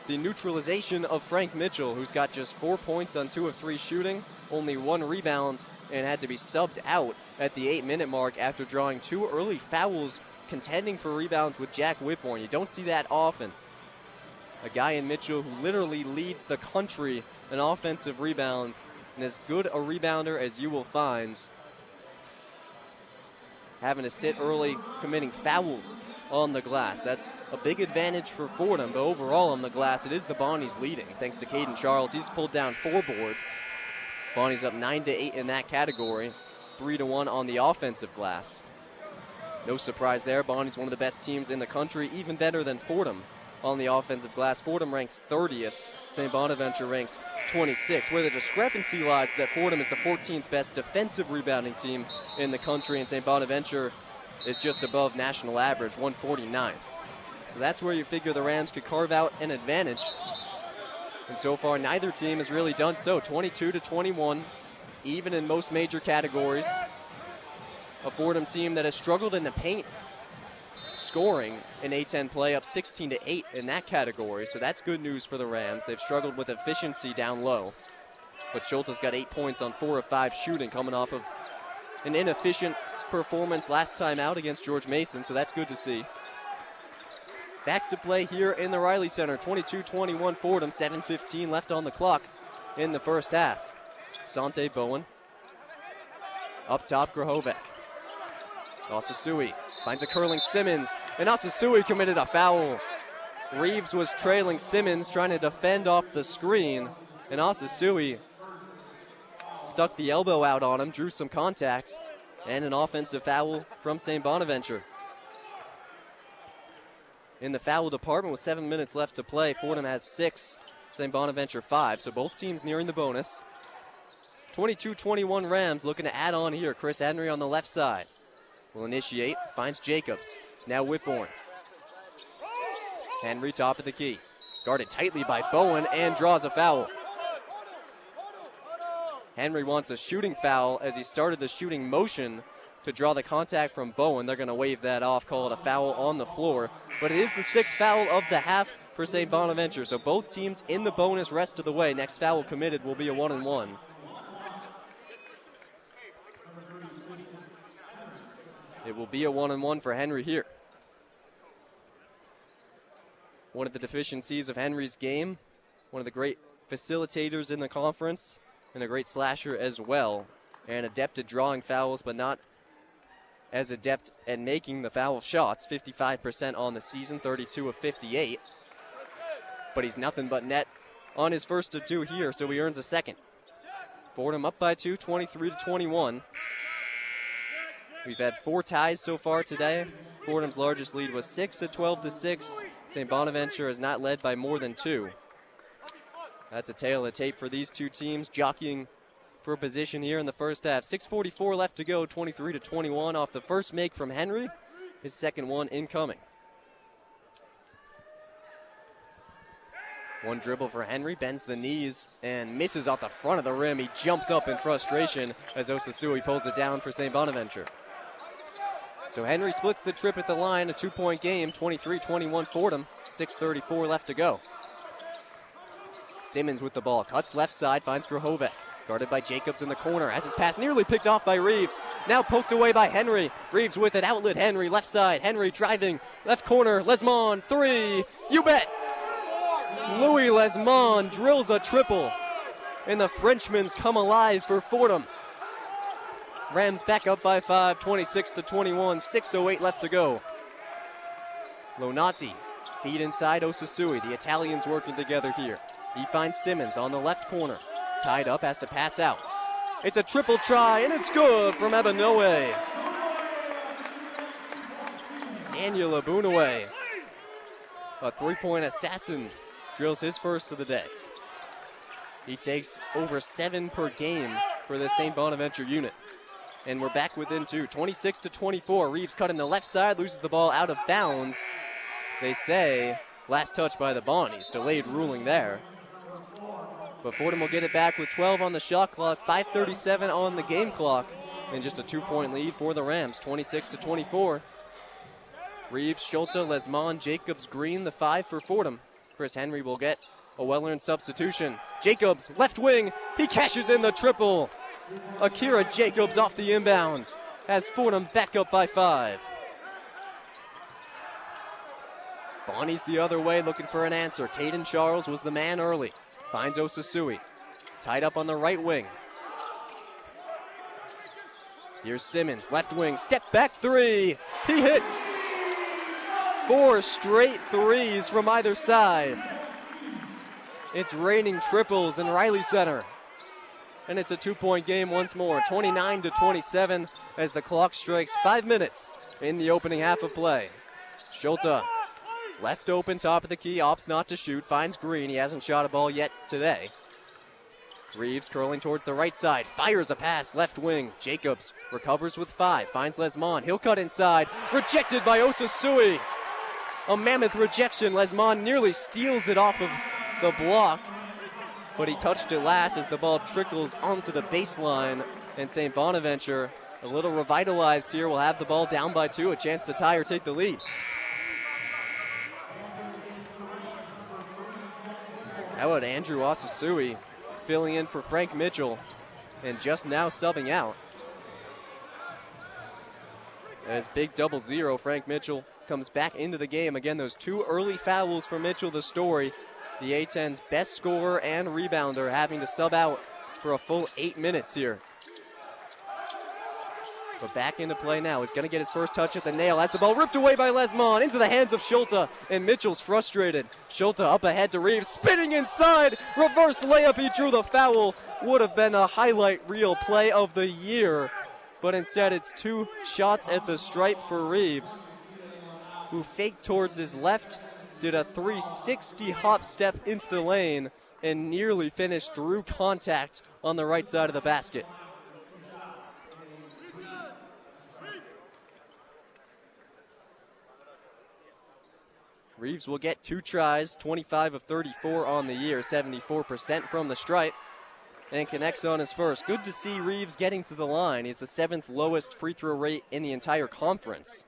the neutralization of Frank Mitchell, who's got just 4 points on 2 of 3 shooting, only 1 rebound, and had to be subbed out at the 8-minute mark after drawing 2 early fouls, contending for rebounds with Jack Whitbourne. You don't see that often. A guy in Mitchell who literally leads the country in offensive rebounds, and as good a rebounder as you will find. Having to sit early, committing fouls on the glass. That's a big advantage for Fordham, but overall on the glass, it is the Bonnies leading. Thanks to Caden Charles, he's pulled down 4 boards. Bonnies up 9-8 in that category, 3-1 on the offensive glass. No surprise there, Bonnies one of the best teams in the country, even better than Fordham on the offensive glass. Fordham ranks 30th St. Bonaventure ranks 26, where the discrepancy lies that Fordham is the 14th best defensive rebounding team in the country, and St. Bonaventure is just above national average, 149th. So that's where you figure the Rams could carve out an advantage. And so far, neither team has really done so. 22-21, even in most major categories. A Fordham team that has struggled in the paint, scoring in A-10 play, up 16-8 in that category. So that's good news for the Rams. They've struggled with efficiency down low. But Schulte's got 8 points on 4 of 5 shooting, coming off of an inefficient performance last time out against George Mason. So that's good to see. Back to play here in the Reilly Center. 22-21 Fordham, 7:15 left on the clock in the first half. Sante Bowen. Up top, Grahovec. Osasui finds a curling Simmons, and Osasui committed a foul. Reeves was trailing Simmons, trying to defend off the screen, and Osasui stuck the elbow out on him, drew some contact, and an offensive foul from St. Bonaventure. In the foul department with 7 minutes left to play, Fordham has 6, St. Bonaventure 5, so both teams nearing the bonus. 22-21 Rams looking to add on here. Chris Henry on the left side will initiate, finds Jacobs, now Whitbourne. Henry top of the key, guarded tightly by Bowen and draws a foul. Henry wants a shooting foul as he started the shooting motion to draw the contact from Bowen. They're going to wave that off, call it a foul on the floor. But it is the 6th foul of the half for St. Bonaventure. So both teams in the bonus rest of the way. Next foul committed will be a 1-and-1. It will be a 1-and-1 for Henry here. One of the deficiencies of Henry's game, one of the great facilitators in the conference, and a great slasher as well. And adept at drawing fouls, but not as adept at making the foul shots. 55% on the season, 32 of 58. But he's nothing but net on his first of 2 here, so he earns a second. Fordham up by 2, 23-21. We've had 4 ties so far today. Fordham's largest lead was 6 at 12-6. St. Bonaventure has not led by more than 2. That's a tale of the tape for these two teams, jockeying for a position here in the first half. 6:44 left to go, 23-21 off the first make from Henry. His second one incoming. One dribble for Henry, bends the knees and misses off the front of the rim. He jumps up in frustration as Osasui pulls it down for St. Bonaventure. So Henry splits the trip at the line, a 2-point game, 23-21 Fordham, 6:34 left to go. Simmons with the ball, cuts left side, finds Grahovec. Guarded by Jacobs in the corner, has his pass nearly picked off by Reeves. Now poked away by Henry. Reeves with it, outlet Henry, left side. Henry driving, left corner, Lesmond, 3, you bet! Louis Lesmond drills a triple, and the Frenchmen's come alive for Fordham. Rams back up by 5, 26-21, 6:08 left to go. Lonati, feed inside Osasui. The Italians working together here. He finds Simmons on the left corner. Tied up, has to pass out. It's a triple try, and it's good from Ebanoe. Daniel Abunaway, a 3-point assassin, drills his first of the day. He takes over 7 per game for the St. Bonaventure unit. And we're back within 2, 26-24. Reeves cutting the left side, loses the ball out of bounds. They say last touch by the Bonnies, delayed ruling there. But Fordham will get it back with 12 on the shot clock, 5:37 on the game clock, and just a 2-point lead for the Rams, 26-24. Reeves, Schulte, Lesmond, Jacobs, Green, the 5 for Fordham. Chris Henry will get a well-earned substitution. Jacobs, left wing, he cashes in the triple. Akira Jacobs off the inbound has Fordham back up by 5. Bonnie's the other way looking for an answer. Caden Charles was the man early. Finds Osasui. Tied up on the right wing. Here's Simmons, left wing, step back 3. He hits. 4 straight threes from either side. It's raining triples in Reilly Center. And it's a 2-point game once more, 29-27 as the clock strikes 5 minutes in the opening half of play. Schulte Left open, top of the key, opts not to shoot, finds Green. He hasn't shot a ball yet today. Reeves curling towards the right side, fires a pass, left wing. Jacobs recovers with 5, finds Lesmond. He'll cut inside, rejected by Osasui. A mammoth rejection. Lesmond nearly steals it off of the block, but he touched it last as the ball trickles onto the baseline. And St. Bonaventure, a little revitalized here, will have the ball down by 2, a chance to tie or take the lead. How about Andrew Osasui filling in for Frank Mitchell and just now subbing out? As big 0-0, Frank Mitchell comes back into the game. Again, those 2 early fouls for Mitchell, the story. The A-10's best scorer and rebounder having to sub out for a full 8 minutes here. But back into play now. He's going to get his first touch at the nail as the ball ripped away by Lesmond into the hands of Schulte, and Mitchell's frustrated. Schulte up ahead to Reeves, spinning inside, reverse layup. He drew the foul. Would have been a highlight reel play of the year, but instead it's 2 shots at the stripe for Reeves, who faked towards his left, did a 360 hop step into the lane, and nearly finished through contact on the right side of the basket. Reeves will get 2 tries, 25 of 34 on the year, 74% from the stripe, and connects on his first. Good to see Reeves getting to the line. He's the 7th lowest free throw rate in the entire conference,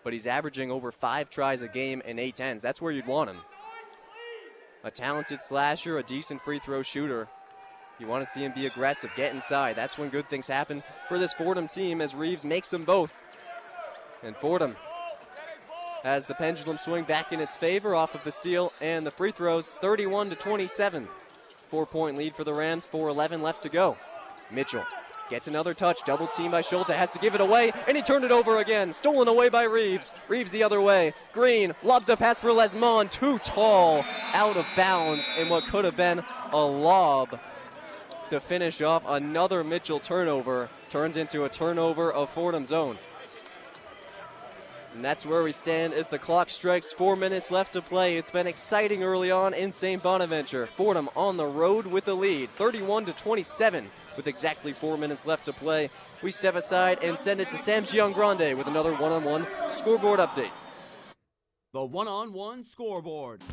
but he's averaging over 5 tries a game in A-10s. That's where you'd want him. A talented slasher, a decent free throw shooter. You want to see him be aggressive, get inside. That's when good things happen for this Fordham team, as Reeves makes them both. And Fordham has the pendulum swing back in its favor off of the steal and the free throws, 31-27. 4-point lead for the Rams, 4:11 left to go. Mitchell gets another touch, double team by Schulte, has to give it away, and he turned it over again. Stolen away by Reeves. Reeves the other way. Green lobs a pass for Lesmond, too tall, out of bounds, and what could have been a lob to finish off another Mitchell turnover. Turns into a turnover of Fordham's own. And that's where we stand as the clock strikes. 4 minutes left to play. It's been exciting early on in St. Bonaventure. Fordham on the road with the lead, 31-27, with exactly 4 minutes left to play. We step aside and send it to Sam Giangrande with another one-on-one scoreboard update. The one-on-one scoreboard.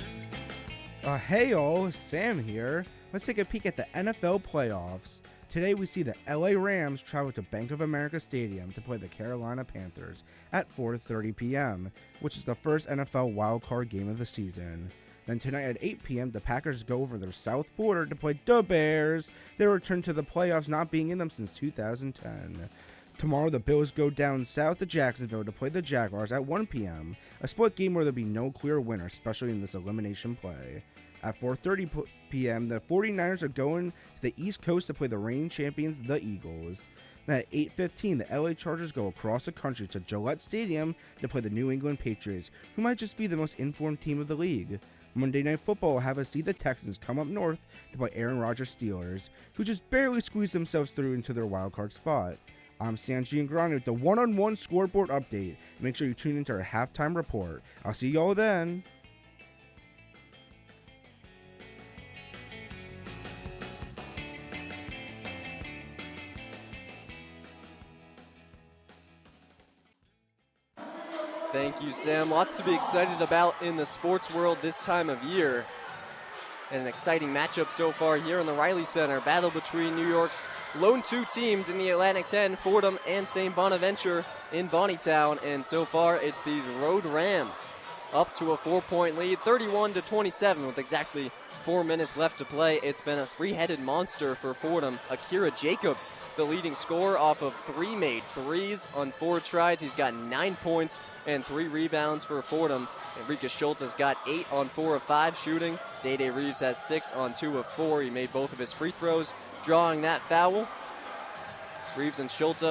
Hey all, Sam here. Let's take a peek at the NFL playoffs. Today we see the LA Rams travel to Bank of America Stadium to play the Carolina Panthers at 4:30 p.m., which is the first NFL wildcard game of the season. Then tonight at 8 p.m., the Packers go over their south border to play the Bears. They return to the playoffs, not being in them since 2010. Tomorrow, the Bills go down south to Jacksonville to play the Jaguars at 1 p.m., a split game where there'll be no clear winner, especially in this elimination play. At 4:30 p.m., the 49ers are going to the East Coast to play the reigning champions, the Eagles. Then at 8:15, the LA Chargers go across the country to Gillette Stadium to play the New England Patriots, who might just be the most informed team of the league. Monday Night Football will have us see the Texans come up north to play Aaron Rodgers' Steelers, who just barely squeezed themselves through into their wildcard spot. I'm Sam Giangrande with the one-on-one scoreboard update. Make sure you tune into our halftime report. I'll see y'all then. Thank you, Sam. Lots to be excited about in the sports world this time of year. And an exciting matchup so far here in the Reilly Center. Battle between New York's lone 2 teams in the Atlantic 10, Fordham and St. Bonaventure in Bonnytown. And so far, it's these road Rams up to a 4-point lead, 31-27, with exactly 4 minutes left to play. It's been a 3-headed monster for Fordham. Akira Jacobs, the leading scorer, off of 3 made threes on 4 tries. He's got 9 points and 3 rebounds for Fordham. Enrique Schultz has got 8 on 4 of 5 shooting. Day Reeves has 6 on 2 of 4. He made both of his free throws, drawing that foul. Reeves and Schultz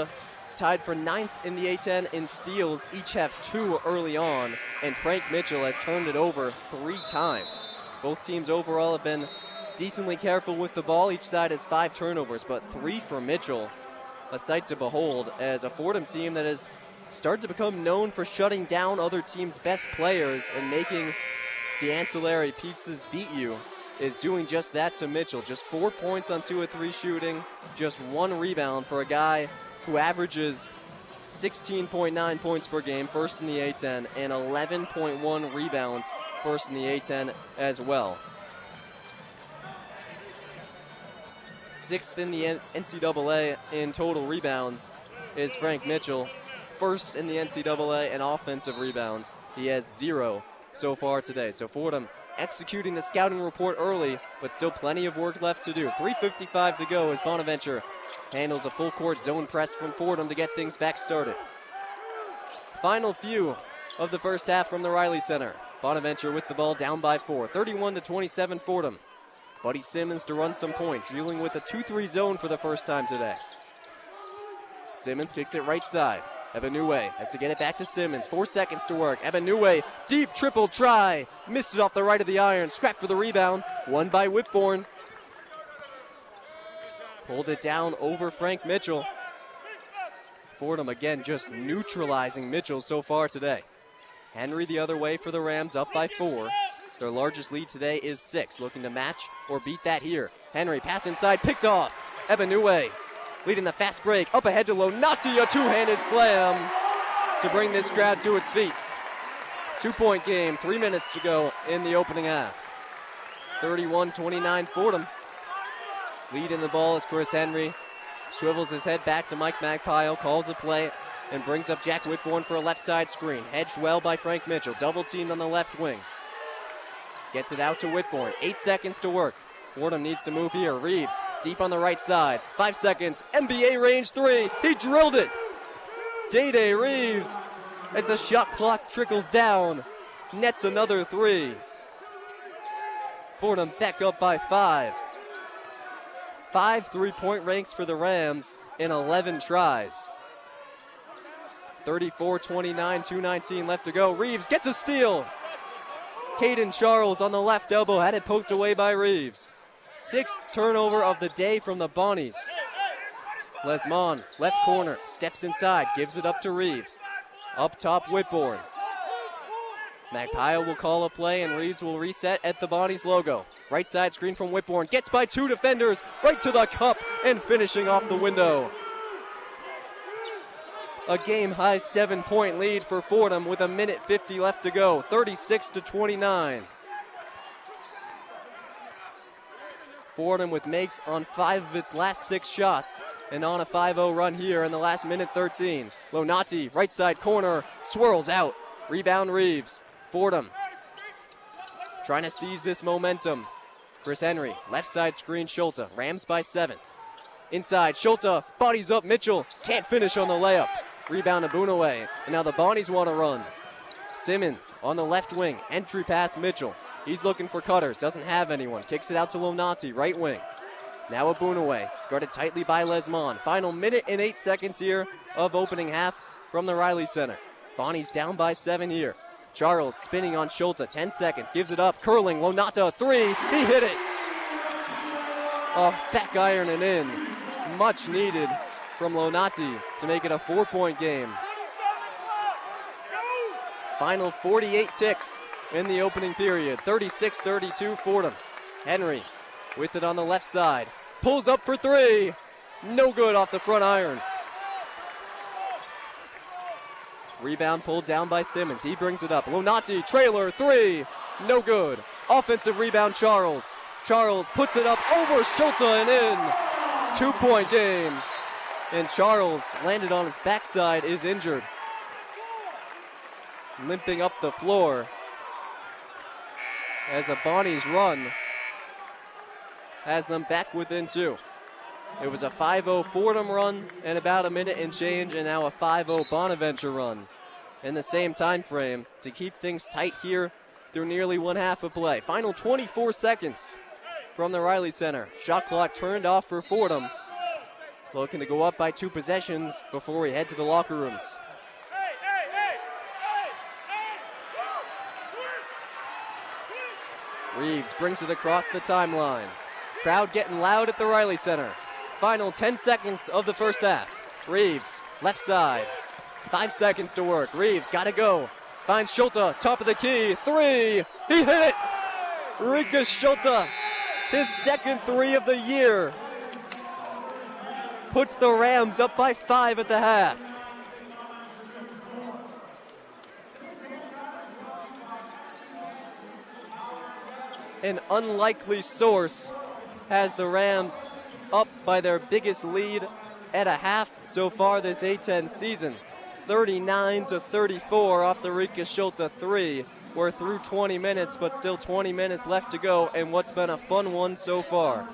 tied for 9th in the A-10 in steals. Each have 2 early on, and Frank Mitchell has turned it over 3 times. Both teams overall have been decently careful with the ball. Each side has 5 turnovers, but 3 for Mitchell. A sight to behold as a Fordham team that has started to become known for shutting down other teams' best players and making the ancillary pieces beat you, is doing just that to Mitchell. Just 4 points on 2 of 3 shooting, just 1 rebound for a guy who averages 16.9 points per game, first in the A-10, and 11.1 rebounds, first in the A-10 as well. 6th in the NCAA in total rebounds is Frank Mitchell. First in the NCAA in offensive rebounds. He has 0 so far today. So Fordham executing the scouting report early, but still plenty of work left to do. 3:55 to go as Bonaventure handles a full court zone press from Fordham to get things back started. Final few of the first half from the Reilly Center. Bonaventure with the ball down by 4. 31-27 Fordham. Buddy Simmons to run some point, dealing with a 2-3 zone for the first time today. Simmons kicks it right side. Ebenue has to get it back to Simmons. 4 seconds to work. Ebenue, deep triple try. Missed it off the right of the iron. Scrap for the rebound. Won by Whitbourne. Pulled it down over Frank Mitchell. Fordham again just neutralizing Mitchell so far today. Henry the other way for the Rams, up by 4. Their largest lead today is 6. Looking to match or beat that here. Henry, pass inside, picked off. Ebenue leading the fast break. Up ahead to Lonati, a 2-handed slam to bring this crowd to its feet. 2-point game, 3 minutes to go in the opening half. 31-29 Fordham. Leading the ball is Chris Henry. Swivels his head back to Mike Magpile, calls a play, and brings up Jack Whitbourne for a left side screen. Hedged well by Frank Mitchell, double teamed on the left wing. Gets it out to Whitbourne, 8 seconds to work. Fordham needs to move here. Reeves, deep on the right side. 5 seconds, NBA range 3. He drilled it. Day-Day Reeves, as the shot clock trickles down, nets another 3. Fordham back up by 5. 5 3-point ranks for the Rams in 11 tries. 34-29, 2:19 left to go. Reeves gets a steal. Caden Charles on the left elbow, had it poked away by Reeves. 6th turnover of the day from the Bonnies. Lesmond, left corner, steps inside, gives it up to Reeves. Up top, Whitbourne. Magpile will call a play, and Reeves will reset at the Bonnies logo. Right side screen from Whitbourne, gets by 2 defenders, right to the cup, and finishing off the window. A game-high 7-point lead for Fordham with 1:50 left to go, 36-29. Fordham with makes on 5 of its last 6 shots and on a 5-0 run here in the last minute 13. Lonati, right side corner, swirls out. Rebound Reeves. Fordham trying to seize this momentum. Chris Henry, left side screen, Schulte. Rams by 7. Inside, Schulte bodies up Mitchell. Can't finish on the layup. Rebound Abunaway, and now the Bonnies want to run. Simmons on the left wing, entry pass Mitchell. He's looking for cutters, doesn't have anyone. Kicks it out to Lonati, right wing. Now Abunaway, guarded tightly by Lesmond. Final minute and 8 seconds here of opening half from the Reilly Center. Bonnies down by 7 here. Charles spinning on Schulte, 10 seconds, gives it up, curling, Lonata, 3, he hit it. Off back iron and in. Much needed from Lonati to make it a 4-point game. Final 48 ticks in the opening period. 36-32 Fordham. Henry with it on the left side. Pulls up for 3. No good off the front iron. Rebound pulled down by Simmons. He brings it up. Lonati, trailer, 3. No good. Offensive rebound, Charles. Charles puts it up over Schulte and in. 2-point game. And Charles landed on his backside, is injured. Limping up the floor as a Bonnies run has them back within 2. It was a 5-0 Fordham run and about a minute and change, and now a 5-0 Bonaventure run in the same time frame to keep things tight here through nearly 1 half of play. Final 24 seconds from the Reilly Center. Shot clock turned off for Fordham. Looking to go up by 2 possessions before we head to the locker rooms. Reeves brings it across the timeline. Crowd getting loud at the Reilly Center. Final 10 seconds of the first half. Reeves, left side. 5 seconds to work. Reeves got to go. Finds Schulte, top of the key. 3. He hit it. Rikus Schulte, his second 3 of the year. Puts the Rams up by 5 at the half. An unlikely source has the Rams up by their biggest lead at a half so far this A-10 season. 39-34 off the Rikus Schulte 3. We're through 20 minutes, but still 20 minutes left to go, and what's been a fun one so far.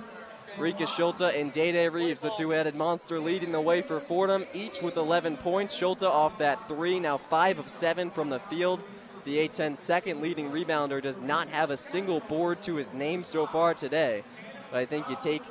Rikus Schulte and Day Reeves, the two-headed monster, leading the way for Fordham, each with 11 points. Schulte off that 3, now 5 of 7 from the field. The A-10 second leading rebounder does not have a single board to his name so far today. But I think you take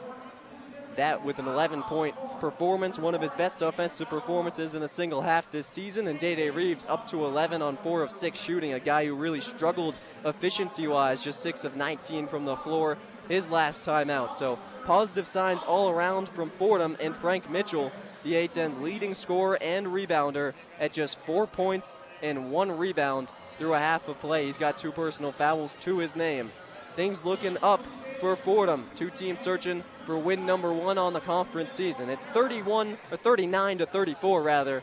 that with an 11-point performance, one of his best offensive performances in a single half this season, and Day Reeves up to 11 on 4 of 6 shooting, a guy who really struggled efficiency-wise, just 6 of 19 from the floor his last time out. So positive signs all around from Fordham, and Frank Mitchell, the A-10's leading scorer and rebounder, at just 4 points and 1 rebound through a half of play. He's got 2 personal fouls to his name. Things looking up for Fordham. 2 teams searching for win number 1 on the conference season. It's 39-34 rather.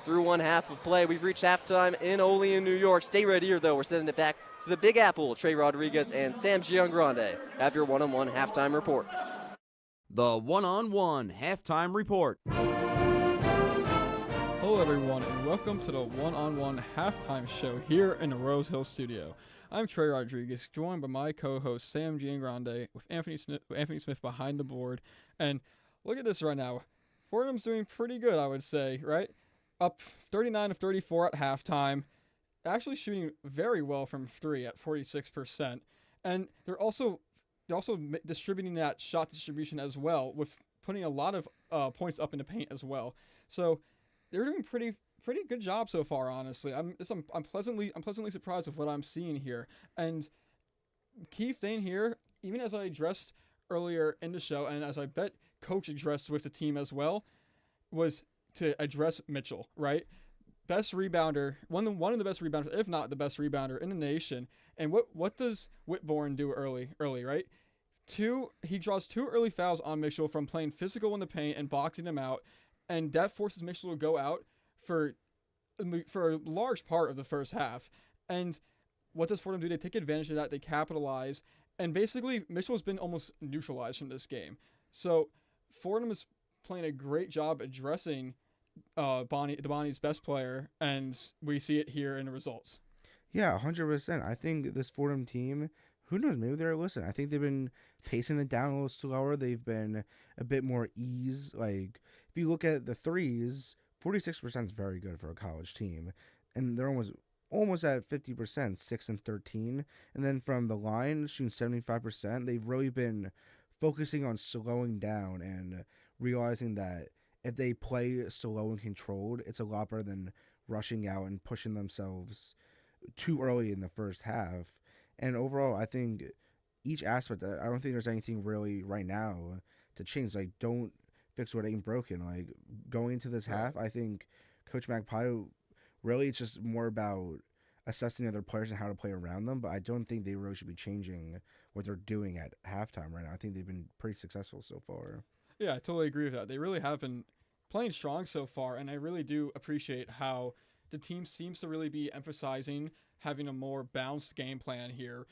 Through 1 half of play, we've reached halftime in Olean, New York. Stay right here, though. We're sending it back to the Big Apple. Trey Rodriguez and Sam Giangrande have your one-on-one halftime report. The one-on-one halftime report. Hello, everyone, and welcome to the one-on-one halftime show here in the Rose Hill studio. I'm Trey Rodriguez, joined by my co-host Sam Giangrande with Anthony Smith behind the board. And look at this right now. Fordham's doing pretty good, I would say, right? Up 39 of 34 at halftime, actually shooting very well from 3 at 46%. And they're also distributing that shot distribution as well, with putting a lot of points up in the paint as well. So they're doing pretty good job so far, honestly. I'm pleasantly surprised with what I'm seeing here. And key thing here, even as I addressed earlier in the show, and as I bet Coach addressed with the team as well, was to address Mitchell, right? Best rebounder, one of the best rebounders, if not the best rebounder in the nation. And what does Whitbourne do early, right? He draws 2 early fouls on Mitchell from playing physical in the paint and boxing him out, and that forces Mitchell to go out for a large part of the first half. And what does Fordham do? They take advantage of that. They capitalize. And basically, Mitchell's been almost neutralized from this game. So Fordham is playing a great job addressing the Bonnies' best player, and we see it here in the results. Yeah, 100%. I think this Fordham team, who knows, maybe they're listening. I think they've been pacing it down a little slower. They've been a bit more ease. Like, if you look at the threes, 46% is very good for a college team. And they're almost at 50%, 6 and 13. And then from the line, shooting 75%, they've really been focusing on slowing down and realizing that if they play slow and controlled, it's a lot better than rushing out and pushing themselves too early in the first half. And overall, I think each aspect, I don't think there's anything really right now to change. Like, don't fix what ain't broken. Like, going into this half, I think Coach Magpie, really it's just more about assessing other players and how to play around them, but I don't think they really should be changing what they're doing at halftime right now. I think they've been pretty successful so far. Yeah, I totally agree with that. They really have been playing strong so far, and I really do appreciate how the team seems to really be emphasizing having a more balanced game plan here,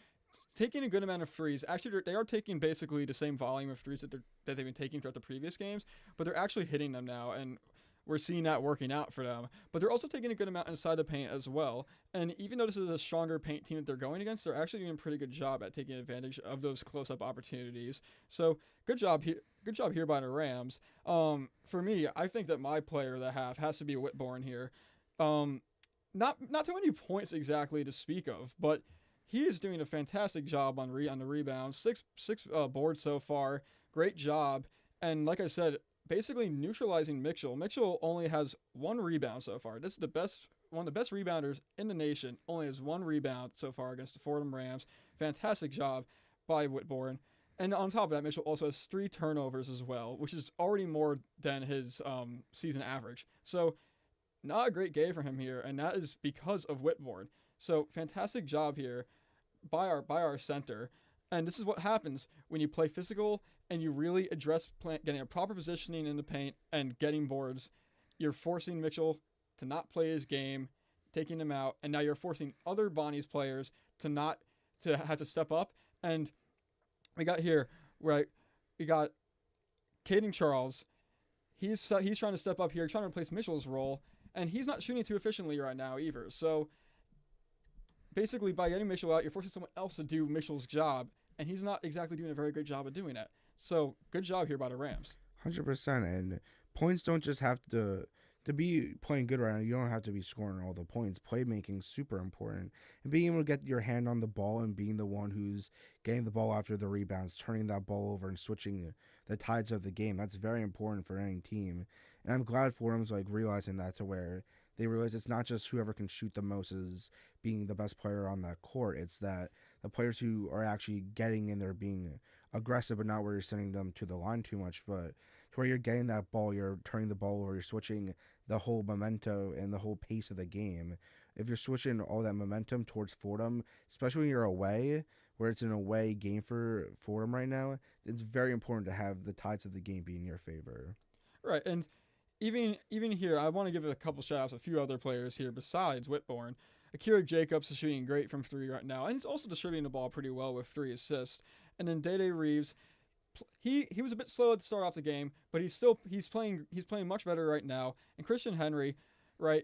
taking a good amount of threes. Actually, they are taking basically the same volume of threes that they've been taking throughout the previous games, but they're actually hitting them now, and we're seeing that working out for them. But they're also taking a good amount inside the paint as well. And even though this is a stronger paint team that they're going against, they're actually doing a pretty good job at taking advantage of those close-up opportunities. So good job here by the Rams. For me, I think that my player of the half has to be Whitbourne here. Not too many points exactly to speak of, but he is doing a fantastic job on the rebounds. Six boards so far. Great job. And like I said, basically neutralizing Mitchell. Mitchell only has 1 rebound so far. This is one of the best rebounders in the nation. Only has 1 rebound so far against the Fordham Rams. Fantastic job by Whitbourne. And on top of that, Mitchell also has 3 turnovers as well, which is already more than his season average. So not a great game for him here, and that is because of Whitbourne. So fantastic job here by our center. And this is what happens when you play physical and you really address getting a proper positioning in the paint and getting boards. You're forcing Mitchell to not play his game, taking him out, and now you're forcing other Bonnies players to have to step up. And we got here, right? We got Caden Charles. He's trying to step up here, trying to replace Mitchell's role, and he's not shooting too efficiently right now either. So basically, by getting Mitchell out, you're forcing someone else to do Mitchell's job, and he's not exactly doing a very great job of doing that. So good job here by the Rams. 100%. And points don't just have to be playing good right now. You don't have to be scoring all the points. Playmaking is super important. And being able to get your hand on the ball and being the one who's getting the ball after the rebounds, turning that ball over and switching the tides of the game, that's very important for any team. And I'm glad Fordham's realizing that, to where they realize it's not just whoever can shoot the most is being the best player on that court. It's that the players who are actually getting in there being aggressive, but not where you're sending them to the line too much, but to where you're getting that ball, you're turning the ball over, you're switching the whole memento and the whole pace of the game. If you're switching all that momentum towards Fordham, especially when you're away, where it's an away game for Fordham right now, it's very important to have the tides of the game be in your favor. Right, and even here, I want to give a couple shout-outs to a few other players here besides Whitbourne. Akira Jacobs is shooting great from three right now, and he's also distributing the ball pretty well with 3 assists. And then Day Reeves, he was a bit slow to start off the game, but he's playing much better right now. And Christian Henry, right,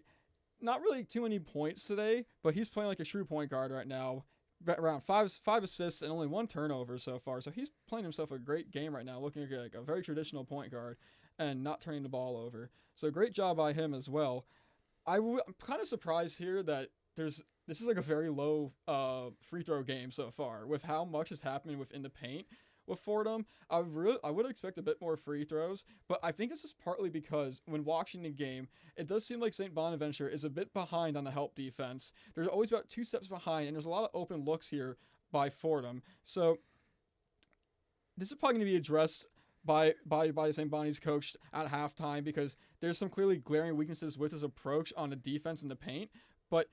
not really too many points today, but he's playing like a true point guard right now. Around five assists and only 1 turnover so far, so he's playing himself a great game right now, looking like a very traditional point guard and not turning the ball over. So great job by him as well. I'm kind of surprised here that this is like a very low free throw game so far with how much is happening within the paint with Fordham. I would expect a bit more free throws, but I think this is partly because when watching the game, it does seem like St. Bonaventure is a bit behind on the help defense. There's always about 2 steps behind, and there's a lot of open looks here by Fordham. So this is probably going to be addressed by the St. Bonnie's coach at halftime, because there's some clearly glaring weaknesses with his approach on the defense in the paint, but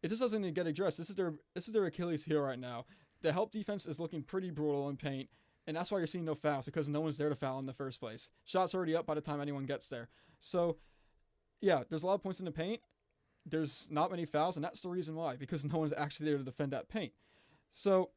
it just doesn't get addressed. This is their Achilles heel right now. The help defense is looking pretty brutal in paint, and that's why you're seeing no fouls, because no one's there to foul in the first place. Shot's already up by the time anyone gets there. So, yeah, there's a lot of points in the paint. There's not many fouls, and that's the reason why, because no one's actually there to defend that paint. So,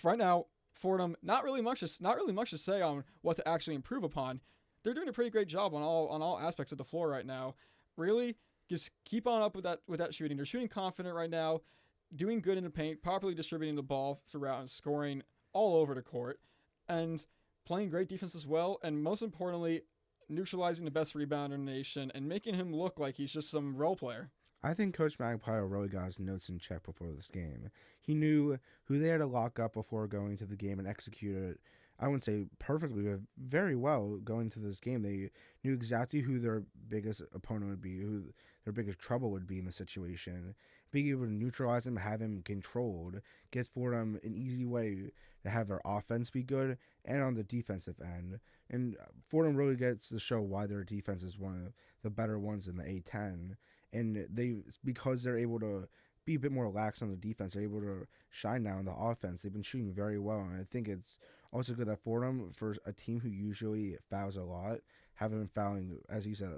right now, Fordham, not really much to say on what to actually improve upon. They're doing a pretty great job on all aspects of the floor right now. Really, just keep on up with that shooting. They're shooting confident right now, doing good in the paint, properly distributing the ball throughout and scoring all over the court, and playing great defense as well, and most importantly, neutralizing the best rebounder in the nation and making him look like he's just some role player. I think Coach Magpie really got his notes in check before this game. He knew who they had to lock up before going to the game and execute it, I wouldn't say perfectly, but very well going to this game. They knew exactly who their biggest opponent would be, who their biggest trouble would be in the situation. Being able to neutralize him, have him controlled, gets Fordham an easy way to have their offense be good and on the defensive end. And Fordham really gets to show why their defense is one of the better ones in the A-10. And because they're able to be a bit more lax on the defense, they're able to shine now on the offense. They've been shooting very well, and I think it's also good that Fordham, for a team who usually fouls a lot, haven't been fouling, as you said,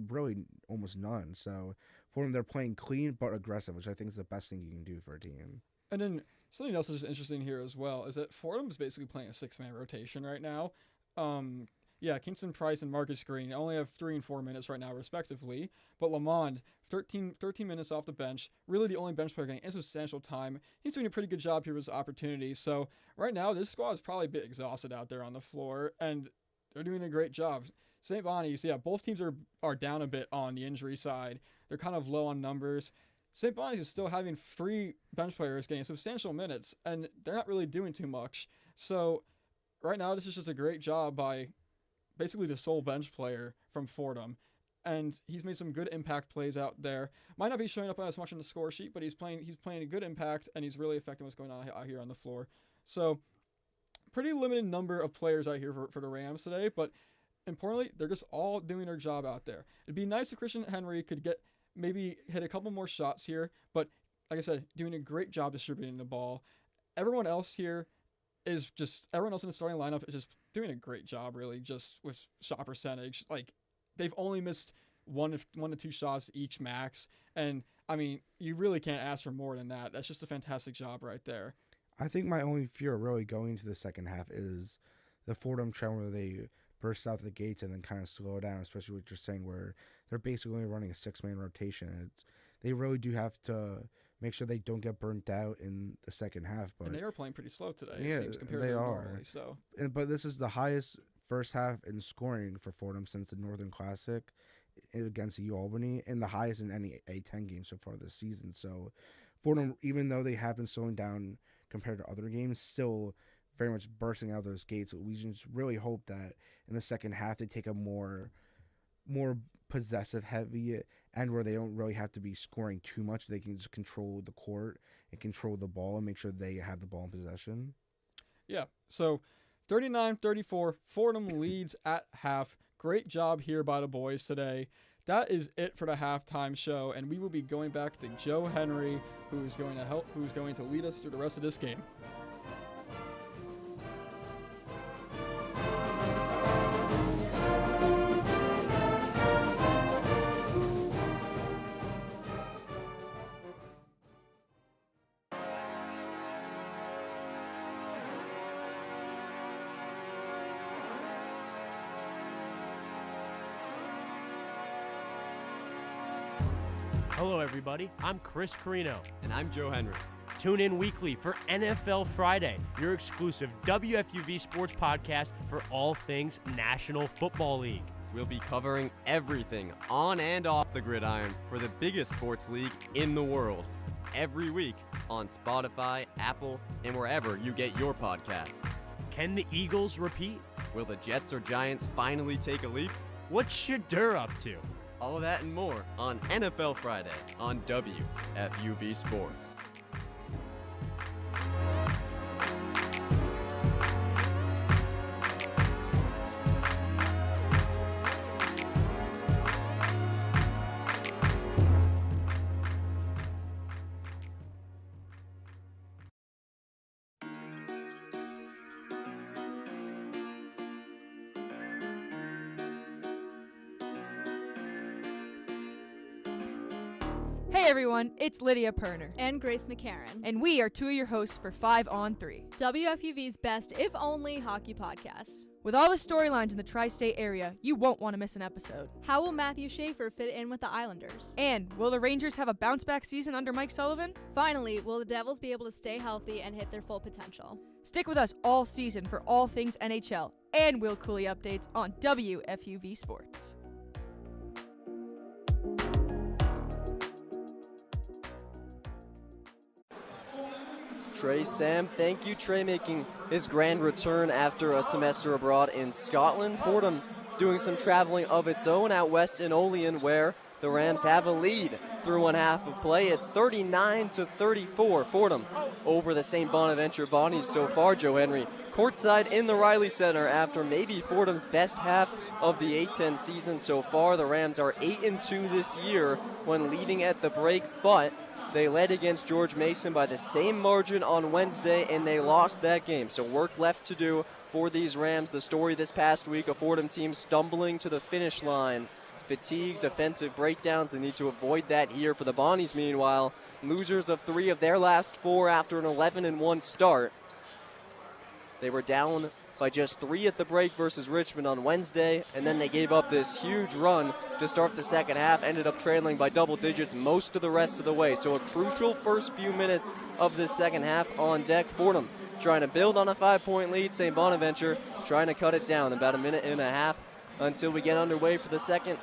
really almost none. So Fordham, they're playing clean but aggressive, which I think is the best thing you can do for a team. And then something else that's interesting here as well is that Fordham is basically playing a 6-man rotation right now. Kingston Price and Marcus Green only have 3 and 4 minutes right now, respectively. But Lamond, 13 minutes off the bench, really the only bench player getting insubstantial time. He's doing a pretty good job here with his opportunity. So right now, this squad is probably a bit exhausted out there on the floor, and they're doing a great job. St. Bonnie's, both teams are down a bit on the injury side. They're kind of low on numbers. St. Bonnie's is still having 3 bench players getting substantial minutes, and they're not really doing too much. So right now, this is just a great job by basically the sole bench player from Fordham, and he's made some good impact plays out there. Might not be showing up as much on the score sheet, but he's playing a good impact, and he's really affecting what's going on out here on the floor. So pretty limited number of players out here for the Rams today, but importantly, they're just all doing their job out there. It'd be nice if Christian Henry could maybe hit a couple more shots here, but like I said, doing a great job distributing the ball. Everyone else here everyone else in the starting lineup is just doing a great job, really, just with shot percentage. Like, they've only missed one to two shots each max, and I mean, you really can't ask for more than that. That's just a fantastic job right there. I think my only fear really going into the second half is the Fordham trend where they burst out the gates and then kind of slow down, especially what you're saying, where they're basically running a 6-man rotation. They really do have to make sure they don't get burnt out in the second half. But and they are playing pretty slow today, yeah, it seems, compared they to are. normally. So, but this is the highest first half in scoring for Fordham since the Northern Classic against U Albany, and the highest in any A10 game so far this season. So Fordham, even though they have been slowing down compared to other games, still very much bursting out those gates. We just really hope that in the second half they take a more possessive heavy end where they don't really have to be scoring too much. They can just control the court and control the ball and make sure they have the ball in possession. Yeah, so 39-34, Fordham leads at half. Great job here by the boys today. That is it for the halftime show, and we will be going back to Joe Henry, who's going to lead us through the rest of this game. Hello, everybody. I'm Chris Carino. And I'm Joe Henry. Tune in weekly for NFL Friday, your exclusive WFUV sports podcast for all things National Football League. We'll be covering everything on and off the gridiron for the biggest sports league in the world. Every week on Spotify, Apple, and wherever you get your podcast. Can the Eagles repeat? Will the Jets or Giants finally take a leap? What's Shadur up to? All of that and more on NFL Friday on WFUV Sports. Hey everyone, it's Lydia Perner. And Grace McCarran. And we are two of your hosts for 5 on 3. WFUV's best, if only, hockey podcast. With all the storylines in the tri-state area, you won't want to miss an episode. How will Matthew Schaefer fit in with the Islanders? And will the Rangers have a bounce-back season under Mike Sullivan? Finally, will the Devils be able to stay healthy and hit their full potential? Stick with us all season for all things NHL and Will Cooley updates on WFUV Sports. Trey Sam, thank you. Trey making his grand return after a semester abroad in Scotland. Fordham doing some traveling of its own out west in Olean, where the Rams have a lead through one half of play. It's 39-34. Fordham over the St. Bonaventure Bonnies so far, Joe Henry. Courtside in the Reilly Center after maybe Fordham's best half of the A10 season so far. The Rams are 8-2 this year when leading at the break, but they led against George Mason by the same margin on Wednesday, and they lost that game. So work left to do for these Rams. The story this past week, a Fordham team stumbling to the finish line. Fatigue, defensive breakdowns. They need to avoid that here for the Bonnies, meanwhile. Losers of 3 of their last 4 after an 11-1 start. They were down by just 3 at the break versus Richmond on Wednesday, and then they gave up this huge run to start the second half, ended up trailing by double digits most of the rest of the way. So a crucial first few minutes of this second half on deck. Fordham trying to build on a 5-point lead. St. Bonaventure trying to cut it down. About a minute and a half until we get underway for the second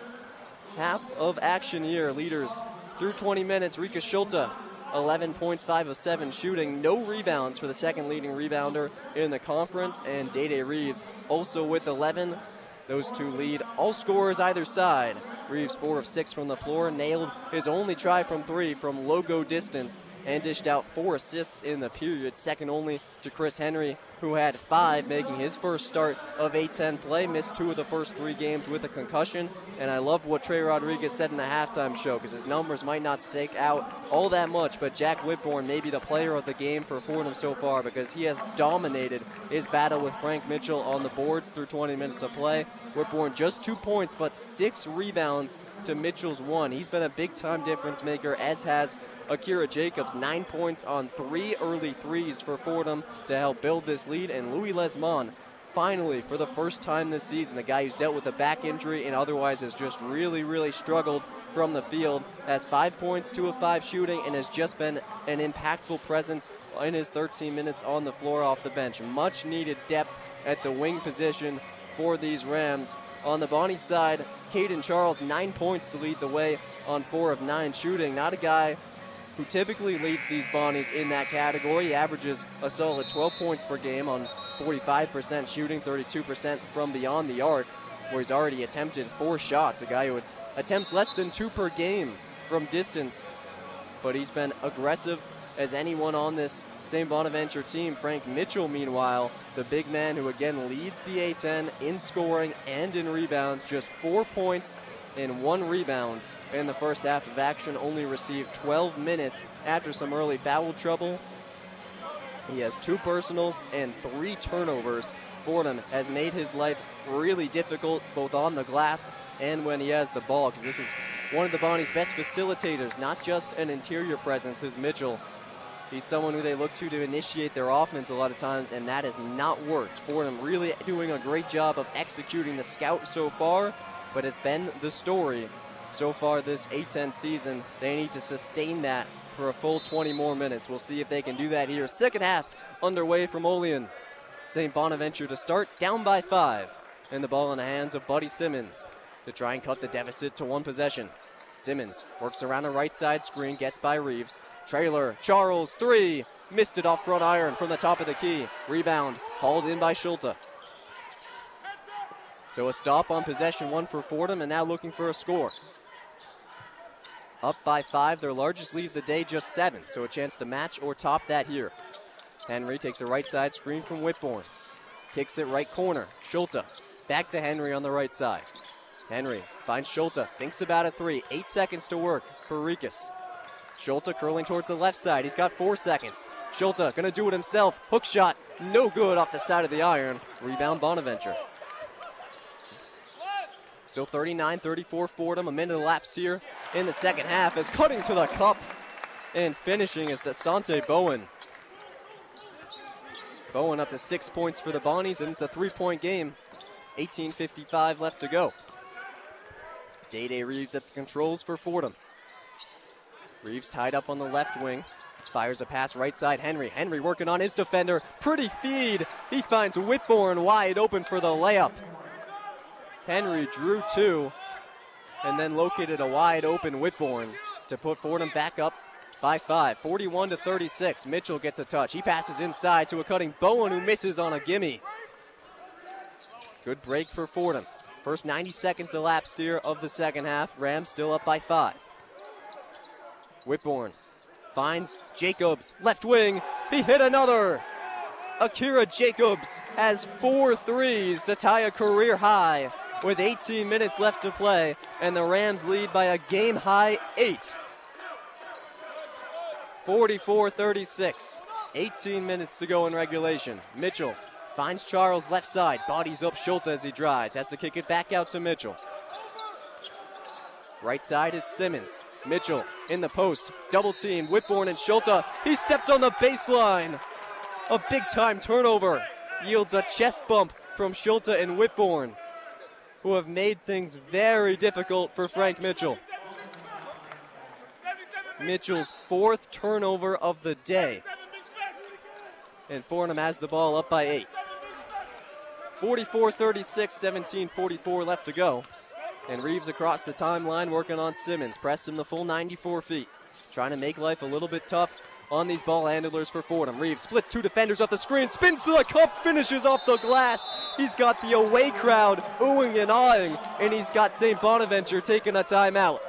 half of action here. Leaders through 20 minutes. Rika Schulte, 11 points, 5 of 7 shooting. No rebounds for the second leading rebounder in the conference. And Dede Reeves also with 11. Those two lead all scorers either side. Reeves 4 of 6 from the floor. Nailed his only try from 3 from logo distance and dished out 4 assists in the period. Second only to to Chris Henry, who had 5, making his first start of A10 play, missed 2 of the first 3 games with a concussion. And I love what Trey Rodriguez said in the halftime show, because his numbers might not stake out all that much, but Jack Whitbourne may be the player of the game for Fordham so far, because he has dominated his battle with Frank Mitchell on the boards through 20 minutes of play. Whitbourne just 2 points, but 6 rebounds to Mitchell's 1. He's been a big-time difference maker, as has Akira Jacobs. 9 points on 3 early threes for Fordham to help build this lead. And Louis Lesmond, finally, for the first time this season, a guy who's dealt with a back injury and otherwise has just really struggled from the field, has 5 points, 2 of 5 shooting, and has just been an impactful presence in his 13 minutes on the floor off the bench. Much needed depth at the wing position for these Rams. On the Bonnie side, Caden Charles, 9 points to lead the way on 4 of 9 shooting. Not a guy who typically leads these Bonnies in that category. He averages a solid 12 points per game on 45% shooting, 32% from beyond the arc, where he's already attempted 4 shots. A guy who attempts less than 2 per game from distance, but he's been aggressive as anyone on this same Bonaventure team. Frank Mitchell, meanwhile, the big man who again leads the A10 in scoring and in rebounds, just 4 points and 1 rebound in the first half of action, only received 12 minutes after some early foul trouble. He has 2 personals and 3 turnovers. Fordham has made his life really difficult, both on the glass and when he has the ball, because this is one of the Bonnies' best facilitators, not just an interior presence, is Mitchell. He's someone who they look to initiate their offense a lot of times, and that has not worked. Fordham really doing a great job of executing the scout so far, but it's been the story so far this A10 season. They need to sustain that for a full 20 more minutes. We'll see if they can do that here. Second half underway from Olean. St. Bonaventure to start, down by 5. And the ball in the hands of Buddy Simmons to try and cut the deficit to 1 possession. Simmons works around the right side screen, gets by Reeves. Trailer, Charles, 3. Missed it off front iron from the top of the key. Rebound, hauled in by Schulte. So a stop on possession 1 for Fordham, and now looking for a score. Up by 5, their largest lead of the day, just 7. So a chance to match or top that here. Henry takes a right side screen from Whitbourne. Kicks it right corner. Schulte back to Henry on the right side. Henry finds Schulte, thinks about a 3. 8 seconds to work for Rikas. Schulte curling towards the left side. He's got 4 seconds. Schulte gonna do it himself. Hook shot, no good off the side of the iron. Rebound Bonaventure. So 39-34 Fordham. A minute elapsed here in the second half, as cutting to the cup and finishing is Desante Bowen. Bowen up to 6 points for the Bonnies, and it's a 3-point game. 18:55 left to go. Day-Day Reeves at the controls for Fordham. Reeves tied up on the left wing. Fires a pass right side. Henry working on his defender. Pretty feed. He finds Whitbourne wide open for the layup. Henry drew 2 and then located a wide open Whitbourne to put Fordham back up by 5. 41-36. Mitchell gets a touch. He passes inside to a cutting Bowen, who misses on a gimme. Good break for Fordham. First 90 seconds elapsed here of the second half. Rams still up by 5. Whitbourne finds Jacobs, left wing. He hit another. Akira Jacobs has 4 threes to tie a career high with 18 minutes left to play, and the Rams lead by a game-high 8. 44-36. 18 minutes to go in regulation. Mitchell finds Charles left side, bodies up Schulte as he drives, has to kick it back out to Mitchell. Right side, it's Simmons. Mitchell in the post, double team, Whitbourne and Schulte. He stepped on the baseline. A big-time turnover yields a chest bump from Schulte and Whitbourne, who have made things very difficult for Frank Mitchell. Mitchell's 4th turnover of the day. And Fordham has the ball up by 8. 44-36, 17:44 left to go. And Reeves across the timeline working on Simmons. Pressed him the full 94 feet. Trying to make life a little bit tough on these ball handlers for Fordham. Reeves splits 2 defenders off the screen, spins to the cup, finishes off the glass. He's got the away crowd oohing and awing, and he's got St. Bonaventure taking a timeout.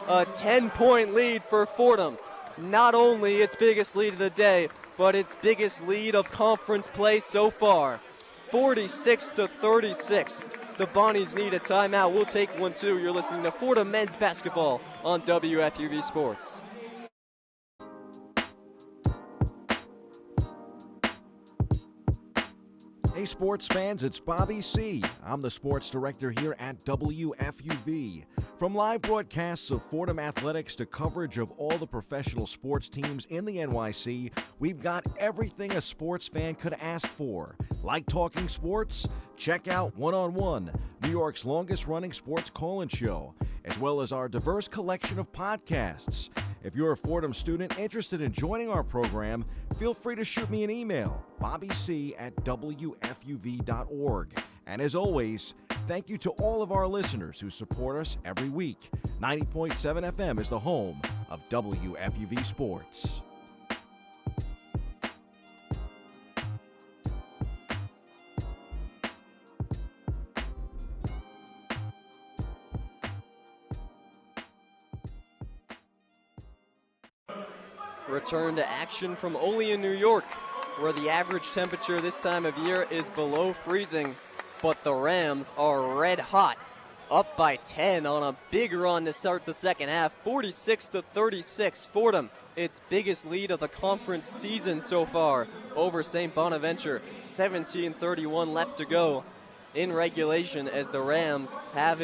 A 10-point lead for Fordham. Not only its biggest lead of the day, but its biggest lead of conference play so far, 46-36. The Bonnies need a timeout. We'll take one too. You're listening to Fordham men's basketball on WFUV Sports. Hey sports fans, it's Bobby C. I'm the sports director here at WFUV. From live broadcasts of Fordham athletics to coverage of all the professional sports teams in the NYC, we've got everything a sports fan could ask for. Like talking sports? Check out One on One, New York's longest running sports call-in show, as well as our diverse collection of podcasts. If you're a Fordham student interested in joining our program, feel free to shoot me an email, bobbyc@wfuv.org. And as always, thank you to all of our listeners who support us every week. 90.7 FM is the home of WFUV Sports. Return to action from Olean, New York, where the average temperature this time of year is below freezing, but the Rams are red hot, up by 10 on a big run to start the second half, 46-36. Fordham, its biggest lead of the conference season so far over St. Bonaventure. 17:31 left to go in regulation as the Rams have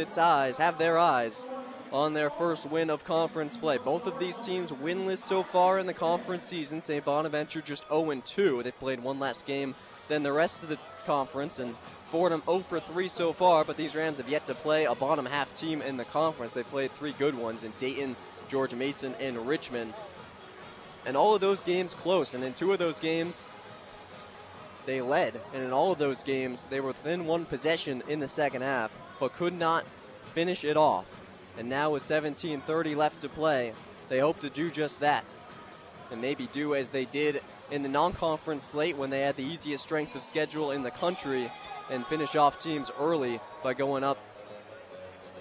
their eyes on their first win of conference play. Both of these teams winless so far in the conference season. St. Bonaventure just 0-2. They played one last game than the rest of the conference, and Fordham 0-3 so far, but these Rams have yet to play a bottom half team in the conference. They played 3 good ones in Dayton, George Mason, and Richmond. And all of those games close, and in 2 of those games, they led. And in all of those games, they were within 1 possession in the second half, but could not finish it off. And now with 17:30 left to play, they hope to do just that. And maybe do as they did in the non-conference slate when they had the easiest strength of schedule in the country and finish off teams early by going up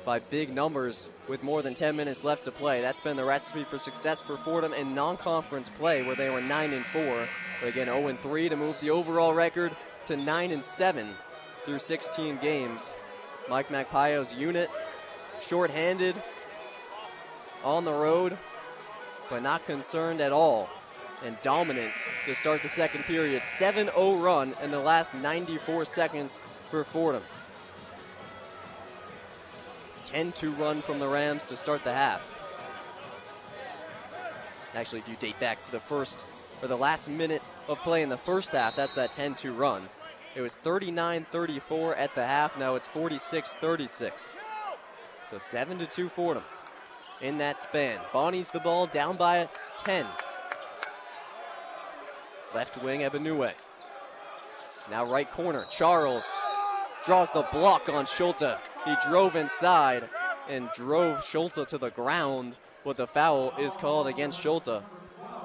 by big numbers with more than 10 minutes left to play. That's been the recipe for success for Fordham in non-conference play, where they were 9-4. But again, 0-3 to move the overall record to 9-7 through 16 games. Mike Magpaio's unit short-handed on the road, but not concerned at all, and dominant to start the second period. 7-0 run in the last 94 seconds for Fordham. 10-2 run from the Rams to start the half. Actually, if you date back to the last minute of play in the first half, that's that 10-2 run. It was 39-34 at the half. Now it's 46-36. So 7-2 Fordham in that span. Bonnies the ball down by 10. Left wing Ebenue. Now right corner. Charles draws the block on Schulte. He drove inside and drove Schulte to the ground, but the foul is called against Schulte.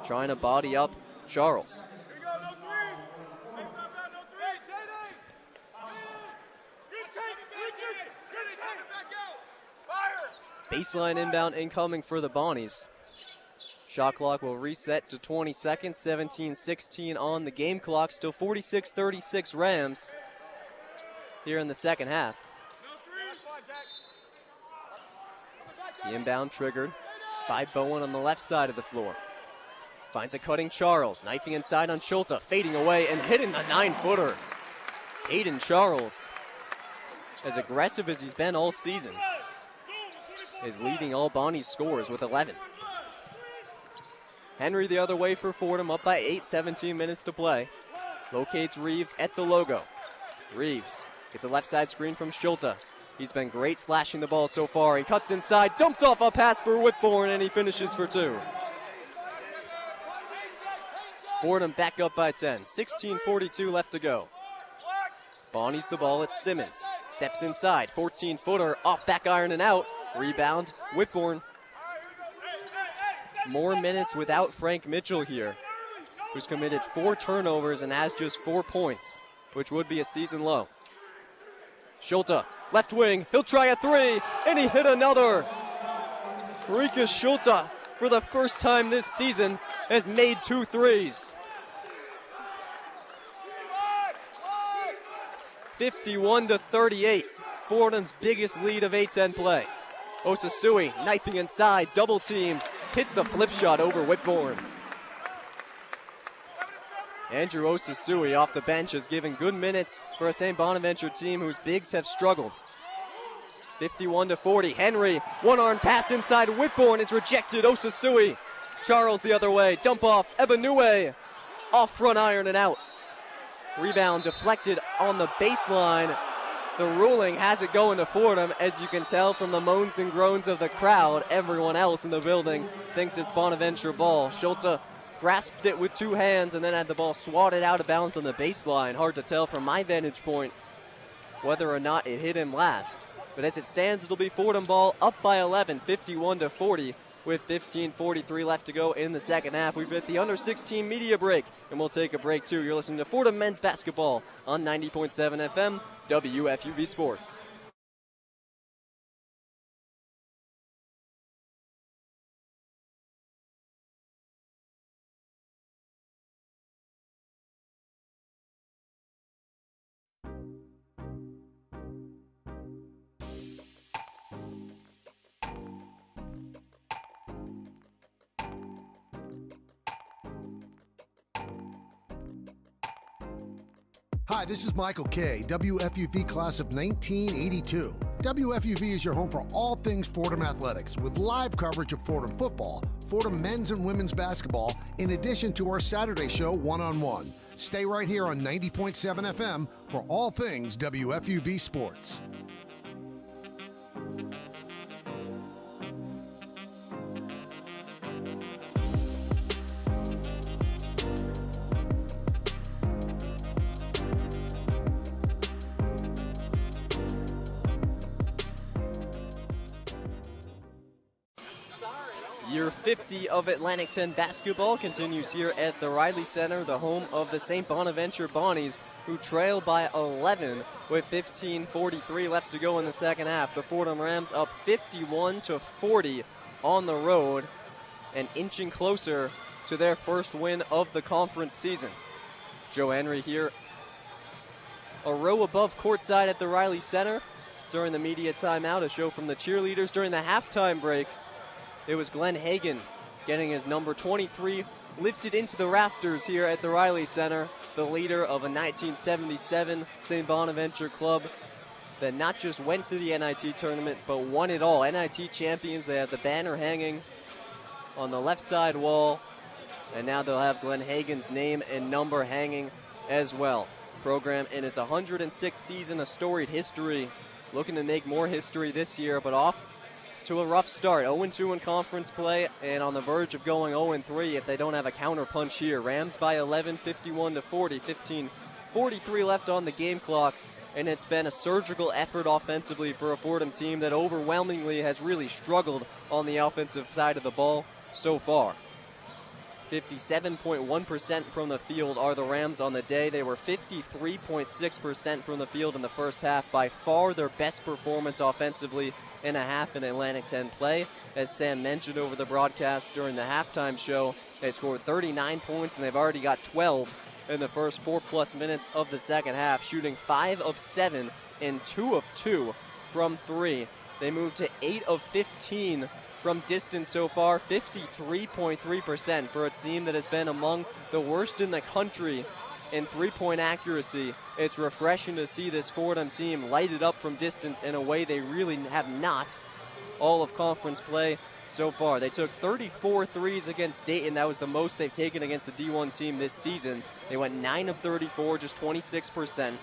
Trying to body up Charles. Baseline inbound incoming for the Bonnies. Shot clock will reset to 20 seconds, 17-16 on the game clock. Still 46-36 Rams here in the second half. The inbound triggered by Bowen on the left side of the floor. Finds a cutting Charles, knifing inside on Schulte, fading away and hitting the 9-footer. Aiden Charles, as aggressive as he's been all season, is leading all Bonnies scores with 11. Henry the other way for Fordham, up by 8, 17 minutes to play. Locates Reeves at the logo. Reeves gets a left side screen from Schulte. He's been great slashing the ball so far. He cuts inside, dumps off a pass for Whitbourne, and he finishes for 2. Fordham back up by 10. 16:42 left to go. Bonnies the ball at Simmons. Steps inside, 14-footer, off back iron and out. Rebound, Whitbourne. More minutes without Frank Mitchell here, who's committed 4 turnovers and has just 4 points, which would be a season low. Schulte, left wing, he'll try a 3, and he hit another. Rikus Schulte, for the first time this season, has made 2 threes. 51-38. Fordham's biggest lead of A10 play. Osasui knifing inside, double team, hits the flip shot over Whitbourne. Andrew Osasui off the bench has given good minutes for a St. Bonaventure team whose bigs have struggled. 51-40. Henry, one-arm pass inside. Whitbourne is rejected. Osasui. Charles the other way. Dump off. Ebanue. Off front iron and out. Rebound deflected on the baseline. The ruling has it going to Fordham. As you can tell from the moans and groans of the crowd, everyone else in the building thinks it's Bonaventure ball. Schulte grasped it with two hands and then had the ball swatted out of bounds on the baseline. Hard to tell from my vantage point whether or not it hit him last. But as it stands, it'll be Fordham ball up by 11, 51-40, with 15:43 left to go in the second half. We've hit the under-16 media break, and we'll take a break too. You're listening to Fordham men's basketball on 90.7 FM, WFUV Sports. Hi, this is Michael Kay, WFUV class of 1982. WFUV is your home for all things Fordham athletics, with live coverage of Fordham football, Fordham men's and women's basketball, in addition to our Saturday show, One on One. Stay right here on 90.7 FM for all things WFUV sports. Year 50 of Atlantic 10 basketball continues here at the Reilly Center, the home of the St. Bonaventure Bonnies, who trail by 11 with 15:43 left to go in the second half. The Fordham Rams up 51-40 on the road and inching closer to their first win of the conference season. Joe Henry here, a row above courtside at the Reilly Center during the media timeout, a show from the cheerleaders during the halftime break. It was Glenn Hagan getting his number 23 lifted into the rafters here at the Reilly Center, the leader of a 1977 St. Bonaventure club that not just went to the NIT tournament, but won it all. NIT champions. They have the banner hanging on the left side wall, and now they'll have Glenn Hagan's name and number hanging as well. Program in its 106th season, a storied history, looking to make more history this year, but off to a rough start. 0-2 in conference play and on the verge of going 0-3 if they don't have a counter punch here. Rams by 11, 51-40, 15:43 left on the game clock, and it's been a surgical effort offensively for a Fordham team that overwhelmingly has really struggled on the offensive side of the ball so far. 57.1% from the field are the Rams on the day. They were 53.6% from the field in the first half, by far their best performance offensively in a half in Atlantic 10 play. As Sam mentioned over the broadcast during the halftime show, they scored 39 points, and they've already got 12 in the first 4+ minutes of the second half, shooting 5 of 7 and 2 of 2 from 3. They moved to 8 of 15 from distance so far, 53.3% for a team that has been among the worst in the country in three-point accuracy. It's refreshing to see this Fordham team light it up from distance in a way they really have not all of conference play so far. They took 34 threes against Dayton. That was the most they've taken against a D1 team this season. They went 9 of 34, just 26%.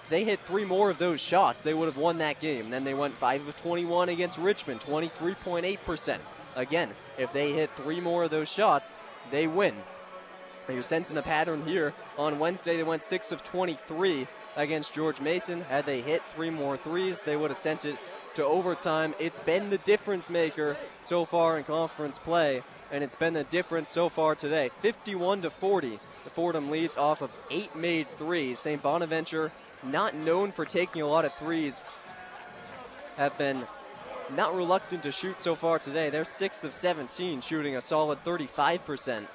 They hit 3 more of those shots, they would have won that game. Then they went 5 of 21 against Richmond, 23.8%. Again, if they hit 3 more of those shots, they win. You're sensing a pattern here. On Wednesday, they went 6 of 23 against George Mason. Had they hit 3 more threes, they would have sent it to overtime. It's been the difference maker so far in conference play, and it's been the difference so far today. 51-40. The Fordham leads off of 8 made threes. St. Bonaventure, not known for taking a lot of threes, have been not reluctant to shoot so far today. They're 6 of 17, shooting a solid 35%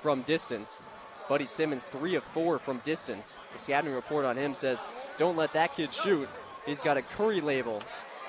from distance. Buddy Simmons, 3 of 4 from distance. The scouting report on him says, don't let that kid shoot. He's got a Curry label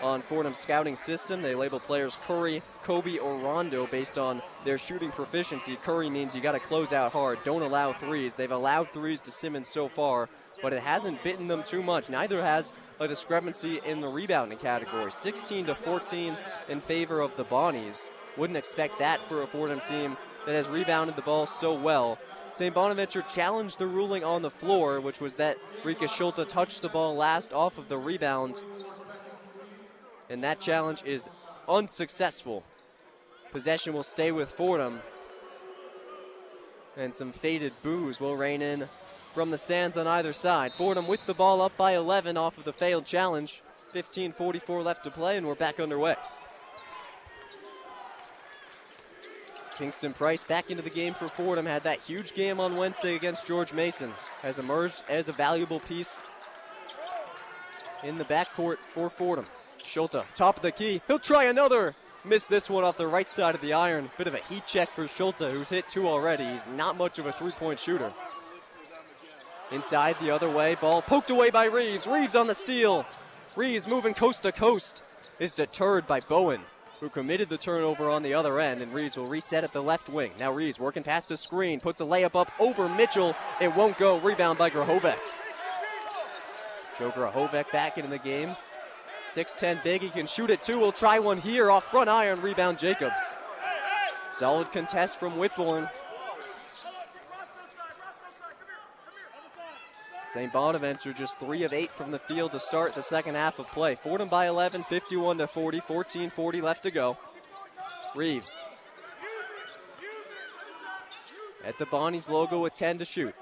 on Fordham's scouting system. They label players Curry, Kobe, or Rondo based on their shooting proficiency. Curry means you got to close out hard. Don't allow threes. They've allowed threes to Simmons so far, but it hasn't bitten them too much. Neither has a discrepancy in the rebounding category. 16 to 14 in favor of the Bonnies. Wouldn't expect that for a Fordham team that has rebounded the ball so well. St. Bonaventure challenged the ruling on the floor, which was that Rika Schulte touched the ball last off of the rebound. And that challenge is unsuccessful. Possession will stay with Fordham. And some faded boos will rain in from the stands on either side. Fordham with the ball up by 11 off of the failed challenge. 15:44 left to play, and we're back underway. Kingston Price back into the game for Fordham. Had that huge game on Wednesday against George Mason. Has emerged as a valuable piece in the backcourt for Fordham. Schulte, top of the key. He'll try another. Missed this one off the right side of the iron. Bit of a heat check for Schulte, who's hit 2 already. He's not much of a three-point shooter. Inside the other way. Ball poked away by Reeves. Reeves on the steal. Reeves moving coast to coast. Is deterred by Bowen, who committed the turnover on the other end, and Reeves will reset at the left wing. Now Reeves working past the screen. Puts a layup up over Mitchell. It won't go. Rebound by Grahovec. Joe Grahovec back into the game. 6'10" big, he can shoot it too. We'll try one here off front iron, rebound Jacobs. Solid contest from Whitbourne. St. Bonaventure just 3 of 8 from the field to start the second half of play. Fordham by 11, 51-40, 14:40 left to go. Reeves. At the Bonnies logo with 10 to shoot.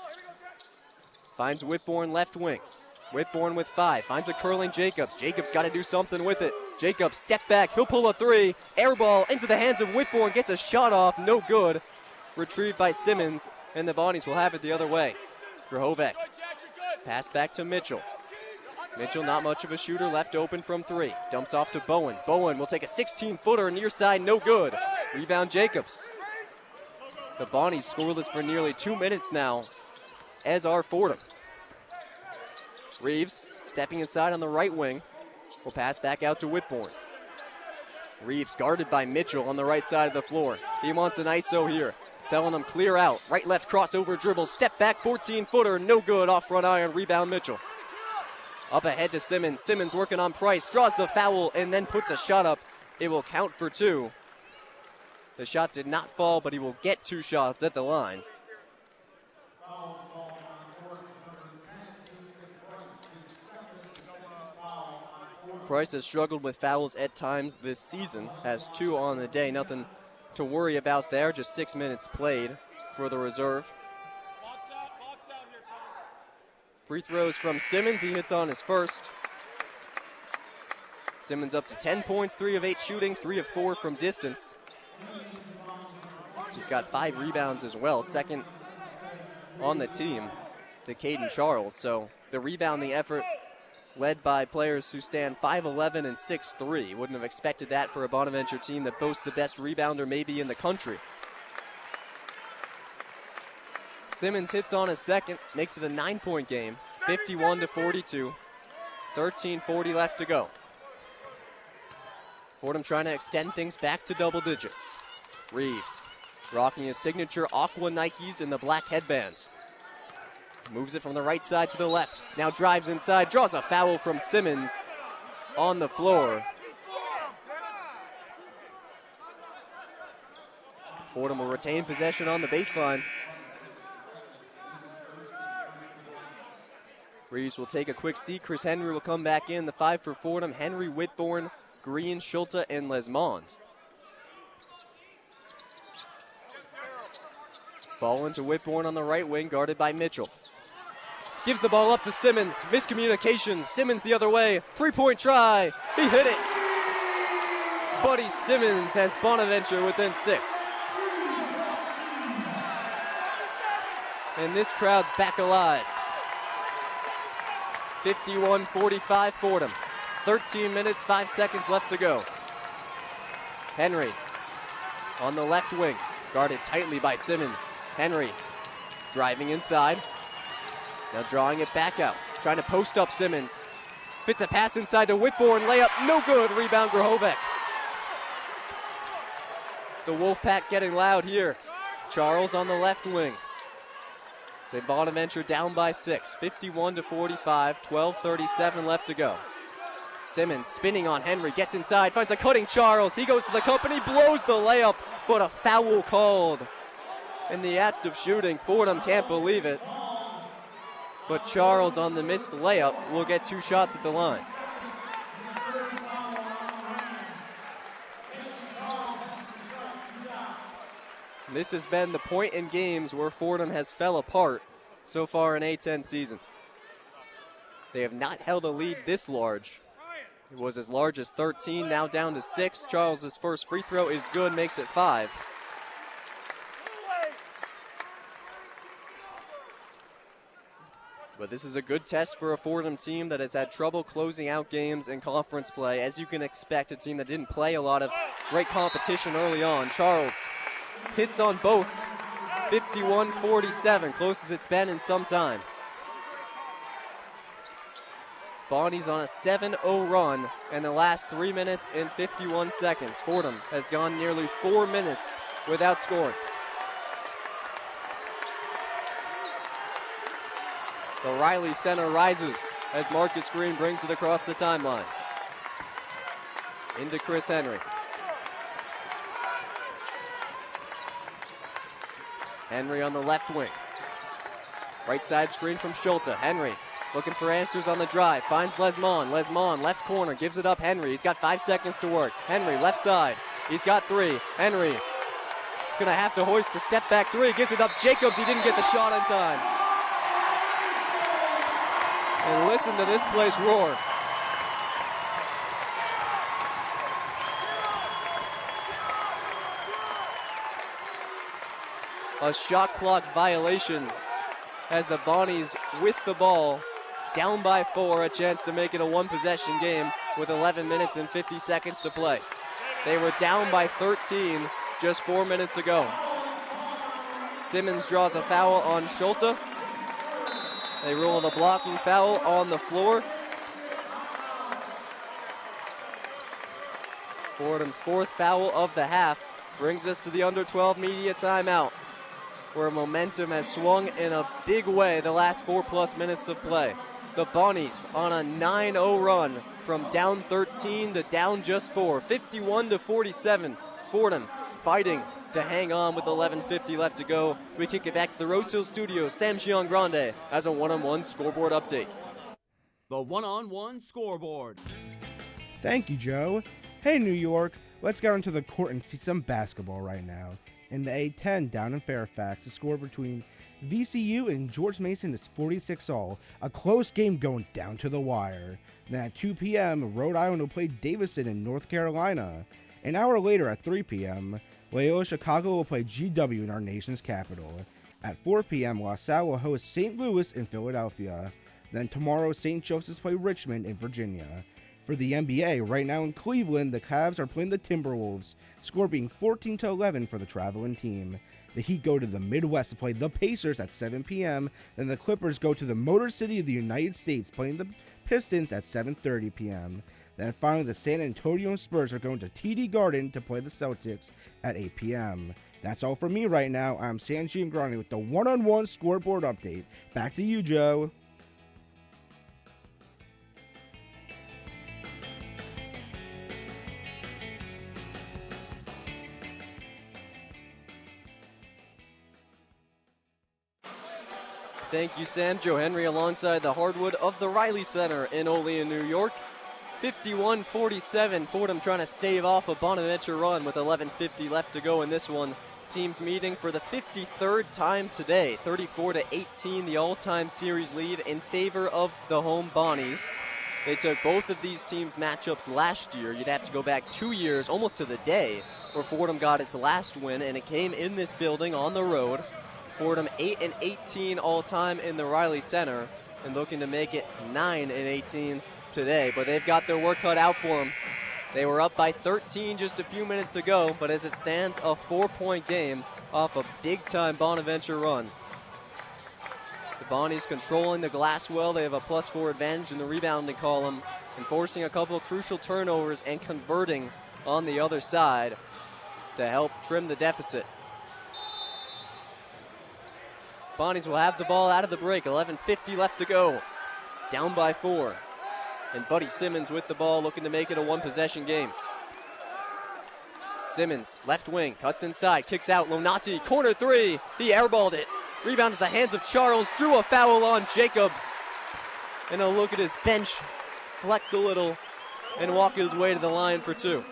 Finds Whitbourne left wing. Whitbourne with 5, finds a curling Jacobs. Jacobs got to do something with it. Jacobs, step back, he'll pull a 3. Air ball into the hands of Whitbourne, gets a shot off, no good. Retrieved by Simmons, and the Bonnies will have it the other way. Grahovec, pass back to Mitchell. Mitchell, not much of a shooter, left open from 3. Dumps off to Bowen. Bowen will take a 16-footer near side, no good. Rebound Jacobs. The Bonnies scoreless for nearly 2 minutes now, as are Fordham. Reeves stepping inside on the right wing. Will pass back out to Whitbourne. Reeves guarded by Mitchell on the right side of the floor. He wants an ISO here. Telling him clear out. Right left crossover dribble. Step back 14-footer. No good off front iron. Rebound Mitchell. Up ahead to Simmons. Simmons working on Price. Draws the foul and then puts a shot up. It will count for 2. The shot did not fall, but he will get 2 shots at the line. Price has struggled with fouls at times this season, has 2 on the day. Nothing to worry about there, just 6 minutes played for the reserve. Free throws from Simmons, he hits on his first. Simmons up to 10 points, 3 of 8 shooting, 3 of 4 from distance. He's got 5 rebounds as well, second on the team to Caden Charles. So the rebounding effort led by players who stand 5'11 and 6'3. Wouldn't have expected that for a Bonaventure team that boasts the best rebounder maybe in the country. Simmons hits on his second, makes it a 9-point game, 51-42, 13:40 left to go. Fordham trying to extend things back to double digits. Reeves rocking his signature aqua Nikes in the black headbands. Moves it from the right side to the left. Now drives inside, draws a foul from Simmons on the floor. Fordham will retain possession on the baseline. Reeves will take a quick seat. Chris Henry will come back in. The 5 for Fordham. Henry, Whitbourne, Green, Schulte, and Lesmond. Ball into Whitbourne on the right wing, guarded by Mitchell. Gives the ball up to Simmons. Miscommunication. Simmons the other way. 3-point try. He hit it. Buddy Simmons has Bonaventure within 6. And this crowd's back alive. 51-45 Fordham. 13 minutes, 5 seconds left to go. Henry on the left wing. Guarded tightly by Simmons. Henry Driving inside. Now drawing it back out. Trying to post up Simmons. Fits a pass inside to Whitbourne. Layup, no good. Rebound, Grahovec. The Wolfpack getting loud here. Charles on the left wing. St. Bonaventure down by 6. 51-45. 12:37 left to go. Simmons spinning on Henry. Gets inside. Finds a cutting Charles. He goes to the company. Blows the layup. But a foul called. In the act of shooting, Fordham can't believe it. But Charles on the missed layup will get 2 shots at the line. This has been the point in games where Fordham has fell apart so far in A10 season. They have not held a lead this large. It was as large as 13, now down to 6. Charles' first free throw is good, makes it 5. But this is a good test for a Fordham team that has had trouble closing out games in conference play. As you can expect, a team that didn't play a lot of great competition early on. Charles hits on both. 51-47, closest it's been in some time. Bonnies on a 7-0 run in the last 3 minutes and 51 seconds. Fordham has gone nearly 4 minutes without scoring. The Reilly Center rises as Marcus Green brings it across the timeline. Into Chris Henry. Henry on the left wing. Right side screen from Schulte. Henry looking for answers on the drive. Finds Lesmond. Lesmond, left corner, gives it up Henry. He's got 5 seconds to work. Henry, left side. He's got 3. Henry is going to have to hoist a step back 3. Gives it up Jacobs. He didn't get the shot in time. And listen to this place roar. A shot clock violation as the Bonnies with the ball, down by 4, a chance to make it a 1-possession game with 11 minutes and 50 seconds to play. They were down by 13 just 4 minutes ago. Simmons draws a foul on Schulte. They rule the blocking foul on the floor. Fordham's 4th foul of the half brings us to the under 12 media timeout, where momentum has swung in a big way the last 4+ minutes of play. The Bonnies on a 9-0 run from down 13 to down just 4. 51-47. Fordham fighting to hang on with 11:50 left to go. We kick it back to the Rhodes Hill Studios. Sam Giangrande has a one-on-one scoreboard update. The one-on-one scoreboard. Thank you, Joe. Hey, New York. Let's get onto the court and see some basketball right now. In the A10 down in Fairfax, the score between VCU and George Mason is 46-all. A close game going down to the wire. Then at 2 p.m., Rhode Island will play Davidson in North Carolina. An hour later at 3 p.m., Loyola Chicago will play GW in our nation's capital. At 4 p.m., LaSalle will host St. Louis in Philadelphia. Then tomorrow, St. Joseph's play Richmond in Virginia. For the NBA, right now in Cleveland, the Cavs are playing the Timberwolves, score being 14-11 for the traveling team. The Heat go to the Midwest to play the Pacers at 7 p.m. Then the Clippers go to the Motor City of the United States, playing the Pistons at 7:30 p.m. Then finally, the San Antonio Spurs are going to TD Garden to play the Celtics at 8 p.m. That's all from me right now. I'm Sam Giangrande with the one-on-one scoreboard update. Back to you, Joe. Thank you, Sam. Joe Henry alongside the hardwood of the Reilly Center in Olean, New York. 51-47, Fordham trying to stave off a Bonaventure run with 11:50 left to go in this one. Teams meeting for the 53rd time today. 34-18, the all-time series lead in favor of the home Bonnies. They took both of these teams' matchups last year. You'd have to go back 2 years, almost to the day, where Fordham got its last win, and it came in this building on the road. Fordham 8-18 all-time in the Reilly Center, and looking to make it 9-18 today. But they've got their work cut out for them. They were up by 13 just a few minutes ago, but as it stands, a 4-point game off a big-time Bonaventure run. Bonnies controlling the glass well. They have a +4 advantage in the rebounding column and forcing a couple of crucial turnovers and converting on the other side to help trim the deficit. Bonnies will have the ball out of the break. 11:50 left to go. Down by 4. And Buddy Simmons with the ball, looking to make it a one-possession game. Simmons, left wing, cuts inside, kicks out. Lonati, corner 3. He airballed it. Rebound to the hands of Charles. Drew a foul on Jacobs. And a look at his bench, flex a little, and walk his way to the line for 2.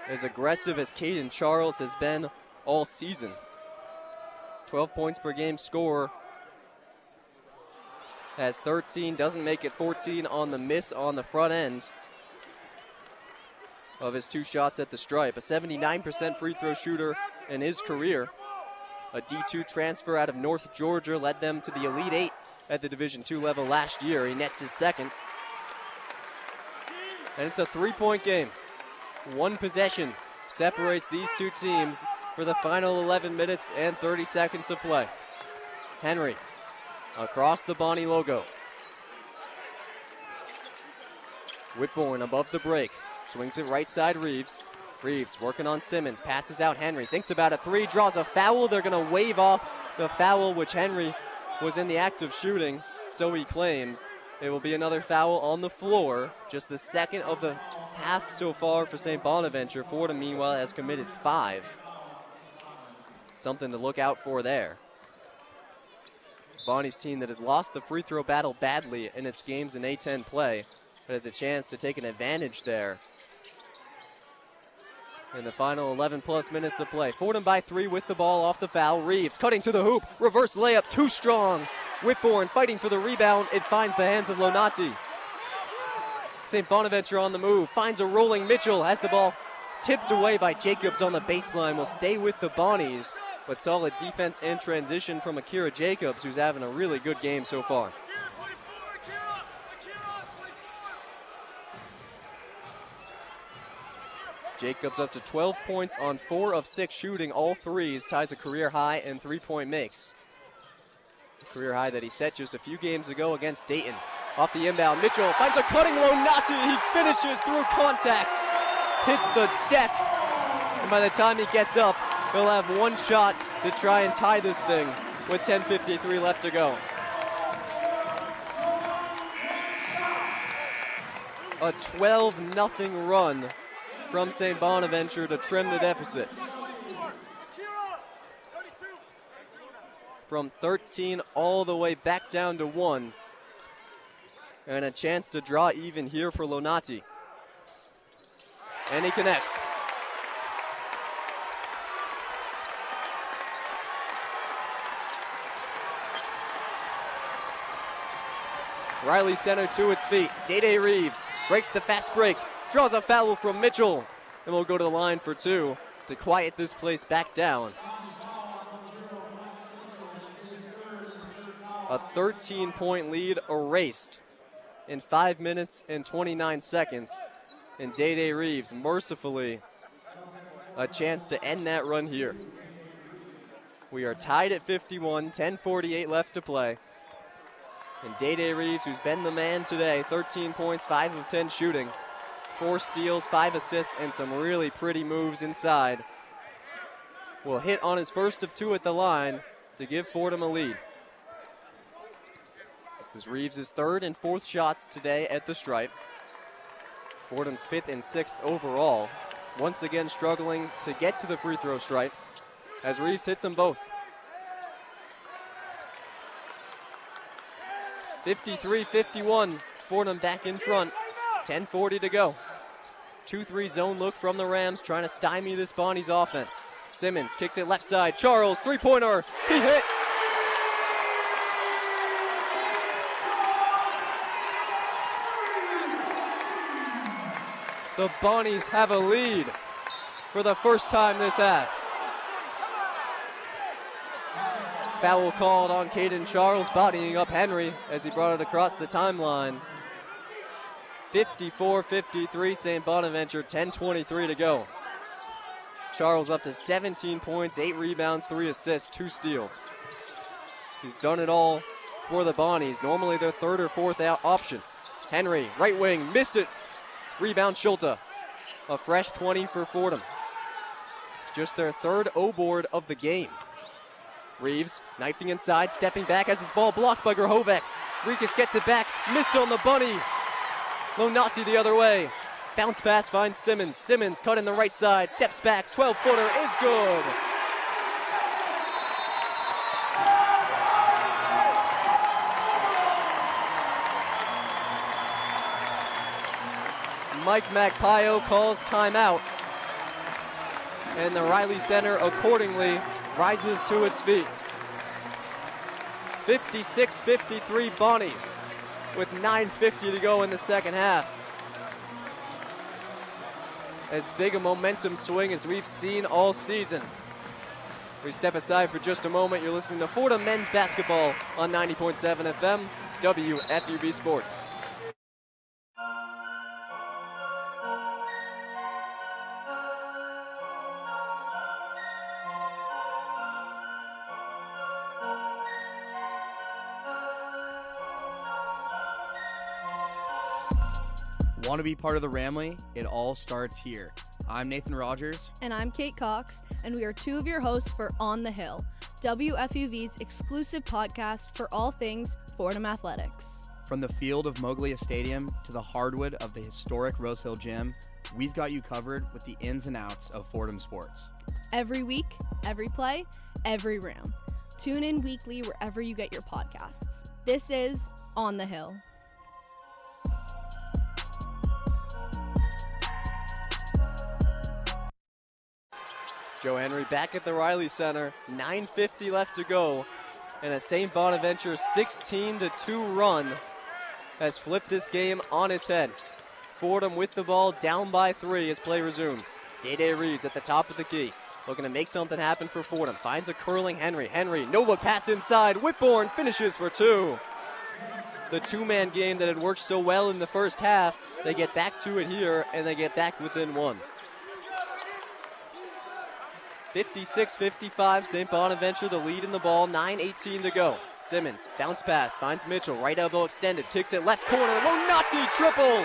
As aggressive as Caden Charles has been all season. 12 points per game scorer. Has 13, doesn't make it 14 on the miss on the front end of his 2 shots at the stripe. A 79% free throw shooter in his career. A D2 transfer out of North Georgia led them to the Elite 8 at the Division II level last year. He nets his 2nd. And it's a 3-point game. 1 possession separates these 2 teams for the final 11 minutes and 30 seconds of play. Henry across the Bonnie logo. Whitbourne above the break. Swings it right side Reeves. Reeves working on Simmons. Passes out Henry. Thinks about a 3. Draws a foul. They're going to wave off the foul, which Henry was in the act of shooting. So he claims. It will be another foul on the floor. Just the 2nd of the half so far for St. Bonaventure. Fordham, meanwhile, has committed 5. Something to look out for there. Bonnie's team that has lost the free throw battle badly in its games in A10 play, but has a chance to take an advantage there in the final 11-plus minutes of play. Fordham by 3 with the ball off the foul. Reeves cutting to the hoop. Reverse layup, too strong. Whitbourne fighting for the rebound. It finds the hands of Lonati. St. Bonaventure on the move. Finds a rolling Mitchell. Has the ball tipped away by Jacobs on the baseline. Will stay with the Bonnies, but solid defense and transition from Akira Jacobs, who's having a really good game so far. Jacobs up to 12 points on 4 of 6 shooting, all threes, ties a career high in 3-point makes. A career high that he set just a few games ago against Dayton. Off the inbound, Mitchell finds a cutting Lonati. He finishes through contact, hits the deck, and by the time he gets up, he'll have 1 shot to try and tie this thing with 10:53 left to go. A 12-0 run from St. Bonaventure to trim the deficit. From 13 all the way back down to 1. And a chance to draw even here for Lonati. And he connects. Reilly Center to its feet. Day Reeves breaks the fast break. Draws a foul from Mitchell. And we'll go to the line for 2 to quiet this place back down. A 13-point lead erased in 5 minutes and 29 seconds. And Day Reeves, mercifully, a chance to end that run here. We are tied at 51, 10:48 left to play. And Day Reeves, who's been the man today, 13 points, 5 of 10 shooting, 4 steals, 5 assists, and some really pretty moves inside, will hit on his first of 2 at the line to give Fordham a lead. This is Reeves' 3rd and 4th shots today at the stripe. Fordham's 5th and 6th overall. Once again struggling to get to the free throw stripe as Reeves hits them both. 53-51, Fordham back in front, 10:40 to go. 2-3 zone look from the Rams, trying to stymie this Bonnies offense. Simmons kicks it left side, Charles, 3-pointer, he hit. The Bonnies have a lead for the first time this half. Foul called on Caden Charles, bodying up Henry as he brought it across the timeline. 54-53, St. Bonaventure, 10:23 to go. Charles up to 17 points, 8 rebounds, 3 assists, 2 steals. He's done it all for the Bonnies, normally their third or fourth out option. Henry, right wing, missed it. Rebound Schulte. A fresh 20 for Fordham. Just their third O-board of the game. Reeves, knifing inside, stepping back as his ball blocked by Grahovec. Rikas gets it back, missed on the bunny. Lonati the other way. Bounce pass finds Simmons. Simmons cut in the right side, steps back, 12-footer is good. Mike Magpaio calls timeout. And the Reilly Center accordingly rises to its feet. 56-53 Bonnies with 9:50 to go in the second half. As big a momentum swing as we've seen all season. We step aside for just a moment. You're listening to Fordham men's basketball on 90.7 FM, WFUV Sports. Want to be part of the Ramley? It all starts here. I'm Nathan Rogers. And I'm Kate Cox, and we are two of your hosts for On the Hill, WFUV's exclusive podcast for all things Fordham athletics. From the field of Moglia Stadium to the hardwood of the historic Rose Hill Gym, we've got you covered with the ins and outs of Fordham sports. Every week, every play, every round. Tune in weekly wherever you get your podcasts. This is On the Hill. Joe Henry back at the Reilly Center, 9:50 left to go, and a St. Bonaventure 16-2 run has flipped this game on its head. Fordham with the ball, down by 3 as play resumes. Day Reeves at the top of the key, looking to make something happen for Fordham. Finds a curling Henry. Henry, no look pass inside. Whitbourne finishes for 2. The two-man game that had worked so well in the first half, they get back to it here, and they get back within 1. 56-55, St. Bonaventure the lead in the ball, 9:18 to go. Simmons, bounce pass, finds Mitchell, right elbow extended, kicks it left corner, Lonati triple!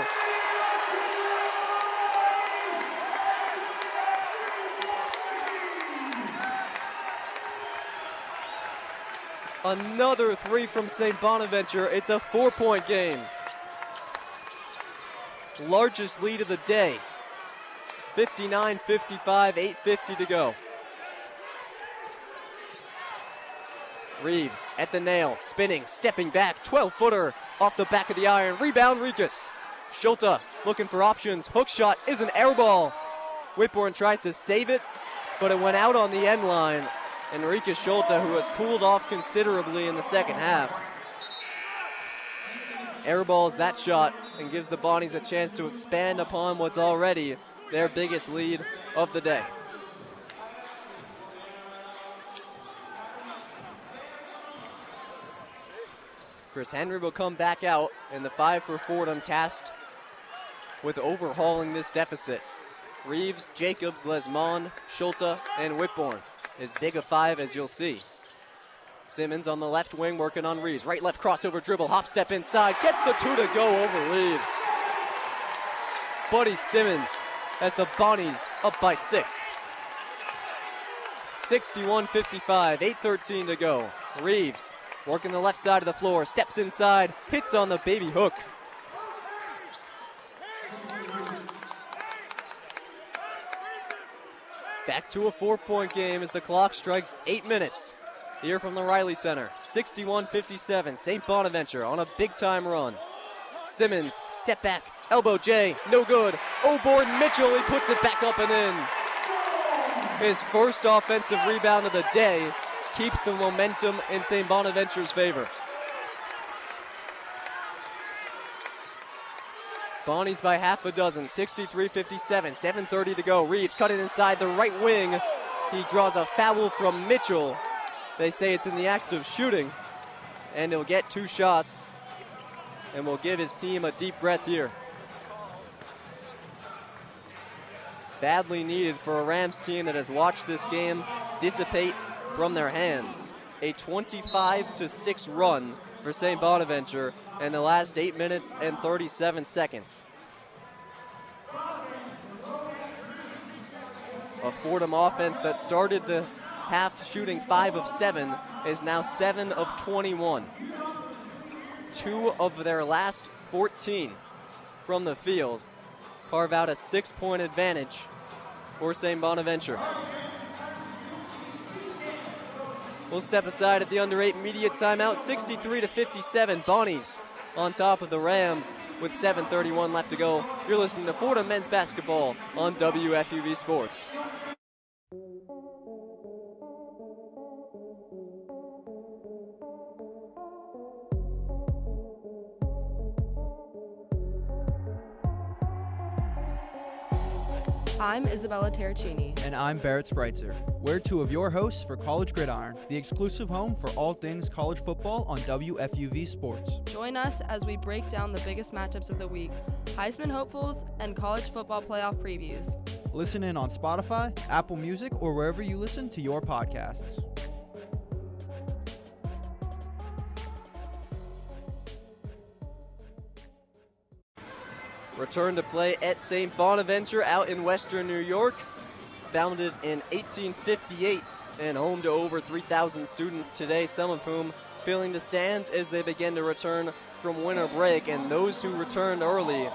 Another 3 from St. Bonaventure, it's a 4-point game. Largest lead of the day. 59-55, 8:50 to go. Reeves at the nail, spinning, stepping back, 12-footer off the back of the iron. Rebound, Rikas. Schulte looking for options. Hook shot is an air ball. Whitbourne tries to save it, but it went out on the end line. And Rikas Schulte, who has cooled off considerably in the second half, airballs that shot and gives the Bonnies a chance to expand upon what's already their biggest lead of the day. Chris Henry will come back out, and the 5 for Fordham tasked with overhauling this deficit. Reeves, Jacobs, Lesmond, Schulte, and Whitbourne. As big a 5 as you'll see. Simmons on the left wing working on Reeves. Right-left crossover dribble, hop step inside, gets the 2 to go over Reeves. Buddy Simmons as the Bonnies up by 6. 61-55, 8:13 to go. Reeves working the left side of the floor, steps inside, hits on the baby hook. Back to a 4-point game as the clock strikes 8 minutes. Here from the Reilly Center, 61-57, St. Bonaventure on a big-time run. Simmons, step back, elbow J, no good. O'Board Mitchell, he puts it back up and in. His first offensive rebound of the day keeps the momentum in St. Bonaventure's favor. Bonnies by half a dozen, 63-57, 7:30 to go. Reeves cut it inside the right wing. He draws a foul from Mitchell. They say it's in the act of shooting, and he'll get 2 shots and will give his team a deep breath here. Badly needed for a Rams team that has watched this game dissipate from their hands. A 25-6 run for St. Bonaventure in the last 8 minutes and 37 seconds. A Fordham offense that started the half shooting 5 of 7 is now 7 of 21. 2 of their last 14 from the field carve out a 6-point advantage for St. Bonaventure. We'll step aside at the under 8 media timeout. 63-57, Bonnies on top of the Rams with 7:31 left to go. You're listening to Fordham men's basketball on WFUV Sports. I'm Isabella Terracini. And I'm Barrett Spreitzer. We're two of your hosts for College Gridiron, the exclusive home for all things college football on WFUV Sports. Join us as we break down the biggest matchups of the week, Heisman hopefuls, and college football playoff previews. Listen in on Spotify, Apple Music, or wherever you listen to your podcasts. Return to play at St. Bonaventure out in western New York. Founded in 1858 and home to over 3,000 students today, some of whom filling the stands as they begin to return from winter break. And those who returned early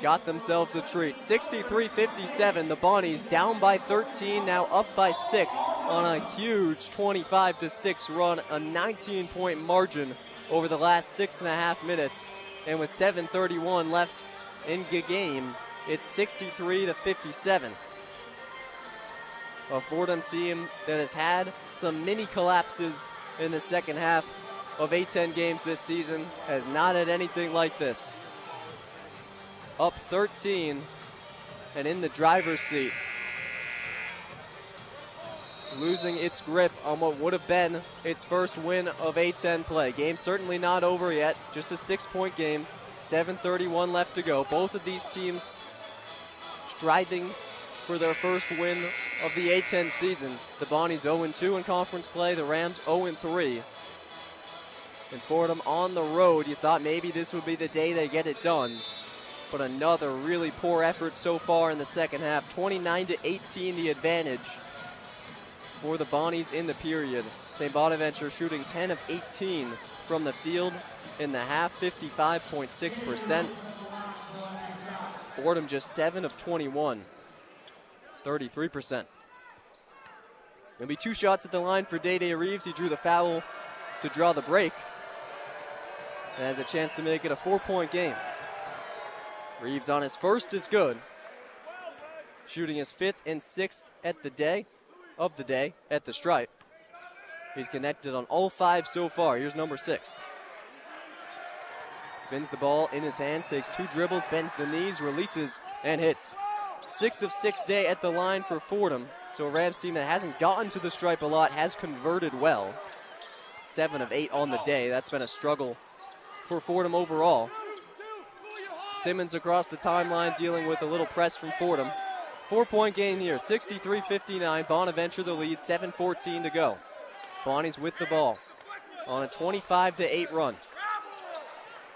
got themselves a treat. 63-57, the Bonnies down by 13, now up by 6 on a huge 25-6 run, a 19-point margin over the last 6.5 minutes. And with 7:31 left in the game, it's 63-57. A Fordham team that has had some mini collapses in the second half of A-10 games this season has not had anything like this. Up 13 and in the driver's seat. Losing its grip on what would have been its first win of A-10 play. Game certainly not over yet, just a 6-point game. 7:31 left to go. Both of these teams striving for their first win of the A-10 season. The Bonnies 0-2 in conference play, the Rams 0-3. And Fordham on the road, you thought maybe this would be the day they get it done. But another really poor effort so far in the second half. 29-18 the advantage for the Bonnies in the period. St. Bonaventure shooting 10 of 18 from the field in the half, 55.6%. Fordham just 7 of 21, 33%. There'll be 2 shots at the line for Day-Day Reeves. He drew the foul to draw the break and has a chance to make it a 4-point game. Reeves on his first is good. Shooting his 5th and 6th at the day at the stripe. He's connected on all 5 so far. Here's number 6. Spins the ball in his hands, takes 2 dribbles, bends the knees, releases, and hits. 6 of 6 day at the line for Fordham. So a Rams team that hasn't gotten to the stripe a lot has converted well. 7 of 8 on the day. That's been a struggle for Fordham overall. Simmons across the timeline dealing with a little press from Fordham. 4-point game here, 63-59. Bonaventure the lead, 7:14 to go. Bonnies with the ball on a 25-8 run.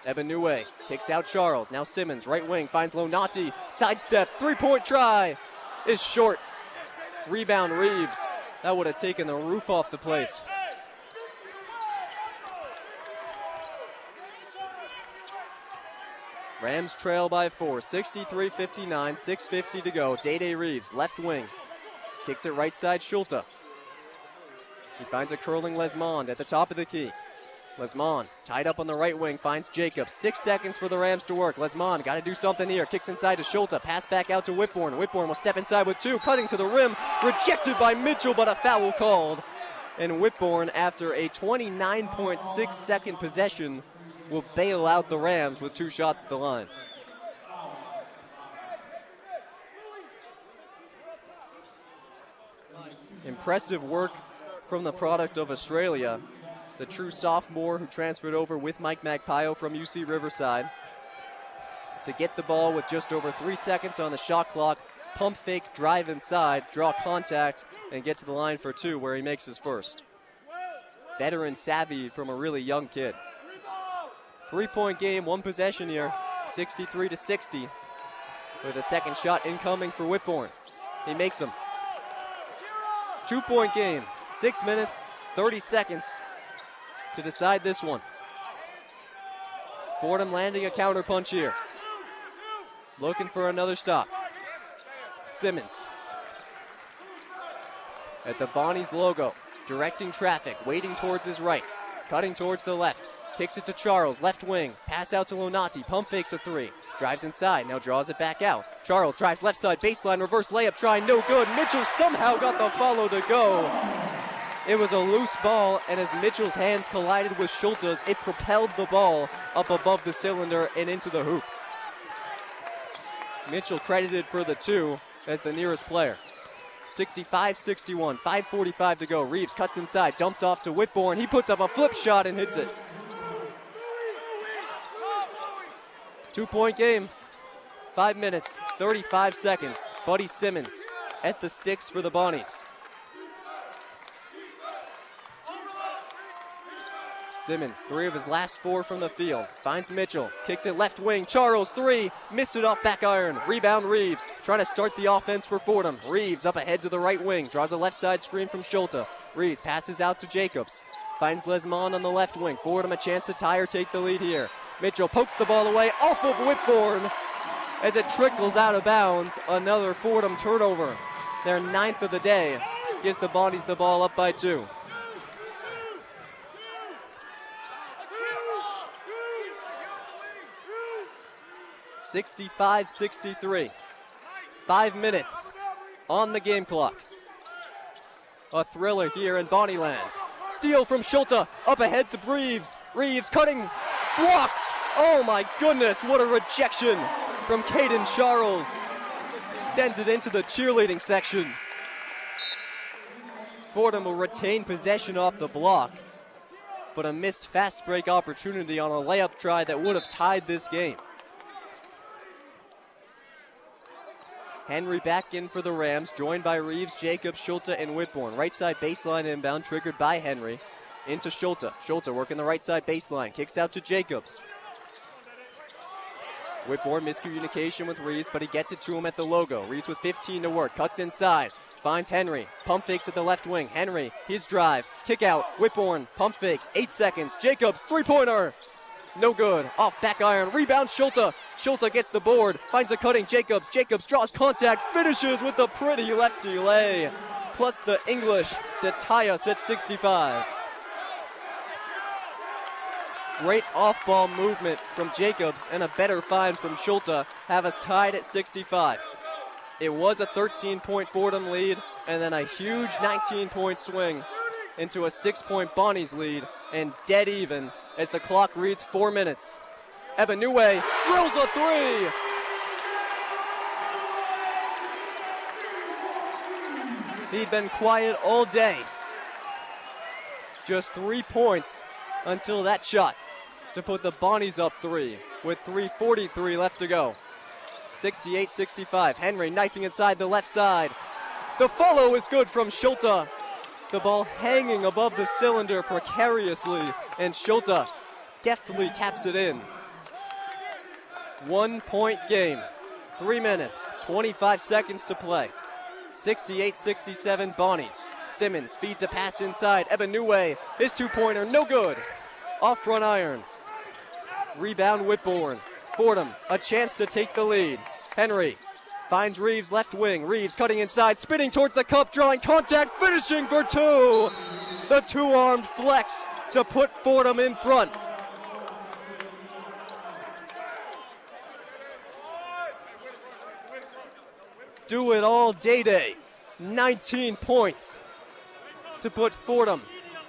Ebenue kicks out Charles. Now Simmons, right wing, finds Lonati. Sidestep, 3-point try is short. Rebound Reeves. That would have taken the roof off the place. Rams trail by 4, 63-59, 6:50 to go. Day-Day Reeves, left wing. Kicks it right side, Schulte. He finds a curling Lesmond at the top of the key. Lesmond, tied up on the right wing, finds Jacobs. 6 seconds for the Rams to work. Lesmond, got to do something here. Kicks inside to Schulte. Pass back out to Whitbourne. Whitbourne will step inside with 2. Cutting to the rim. Rejected by Mitchell, but a foul called. And Whitbourne, after a 29.6 second possession, will bail out the Rams with 2 shots at the line. Impressive work from the product of Australia, the true sophomore who transferred over with Mike Magpio from UC Riverside to get the ball with just over 3 seconds on the shot clock, pump fake, drive inside, draw contact, and get to the line for 2 where he makes his first. Veteran savvy from a really young kid. 3-point game, 1 possession here, 63-60. With a second shot incoming for Whitbourne. He makes them. 2-point game, 6 minutes, 30 seconds to decide this one. Fordham landing a counterpunch here. Looking for another stop. Simmons. At the Bonnies logo, directing traffic, waiting towards his right, cutting towards the left. Kicks it to Charles, left wing. Pass out to Lonati, pump fakes a 3. Drives inside, now draws it back out. Charles drives left side, baseline, reverse layup try, no good. Mitchell somehow got the follow to go. It was a loose ball, and as Mitchell's hands collided with Schulte's, it propelled the ball up above the cylinder and into the hoop. Mitchell credited for the 2 as the nearest player. 65-61, 5:45 to go. Reeves cuts inside, dumps off to Whitbourne. He puts up a flip shot and hits it. 2-point game, 5 minutes, 35 seconds. Buddy Simmons at the sticks for the Bonnies. Simmons, 3 of his last 4 from the field. Finds Mitchell, kicks it left wing. Charles, 3, missed it off back iron. Rebound Reeves, trying to start the offense for Fordham. Reeves up ahead to the right wing, draws a left side screen from Schulte. Reeves passes out to Jacobs. Finds Lesmond on the left wing. Fordham a chance to tie or take the lead here. Mitchell pokes the ball away off of Whitbourne as it trickles out of bounds. Another Fordham turnover. Their 9th of the day gives the Bonnies the ball up by 2. (65-63). 5 minutes on the game clock. A thriller here in Bonnieland. Steal from Schulte, up ahead to Reeves. Reeves cutting, blocked. Oh my goodness, what a rejection from Caden Charles. Sends it into the cheerleading section. Fordham will retain possession off the block, but a missed fast break opportunity on a layup try that would have tied this game. Henry back in for the Rams, joined by Reeves, Jacobs, Schulte, and Whitbourne. Right side baseline inbound, triggered by Henry. Into Schulte. Schulte working the right side baseline, kicks out to Jacobs. Whitbourne miscommunication with Reeves, but he gets it to him at the logo. Reeves with 15 to work, cuts inside, finds Henry. Pump fakes at the left wing. Henry, his drive, kick out. Whitbourne, pump fake, 8 seconds. Jacobs, 3-pointer. No good. Off back iron. Rebound Schulte. Schulte gets the board. Finds a cutting Jacobs. Jacobs draws contact. Finishes with the pretty lefty lay. Plus the English to tie us at 65. Great off-ball movement from Jacobs and a better find from Schulte have us tied at 65. It was a 13-point Fordham lead and then a huge 19-point swing into a 6-point Bonnies lead and dead even as the clock reads 4 minutes. Ebenue drills a 3. He'd been quiet all day. Just 3 points until that shot to put the Bonnies up 3 with 3:43 left to go. 68-65. Henry knifing inside the left side. The follow is good from Schulte. The ball hanging above the cylinder precariously, and Schulte deftly taps it in. 1-point game. 3 minutes, 25 seconds to play. 68-67 Bonnies. Simmons feeds a pass inside. Ebenue, his 2-pointer, no good. Off front iron. Rebound Whitbourne. Fordham, a chance to take the lead. Henry finds Reeves left wing. Reeves cutting inside, spinning towards the cup, drawing contact, finishing for 2. The 2-armed flex to put Fordham in front. Do it all Day. 19 points to put Fordham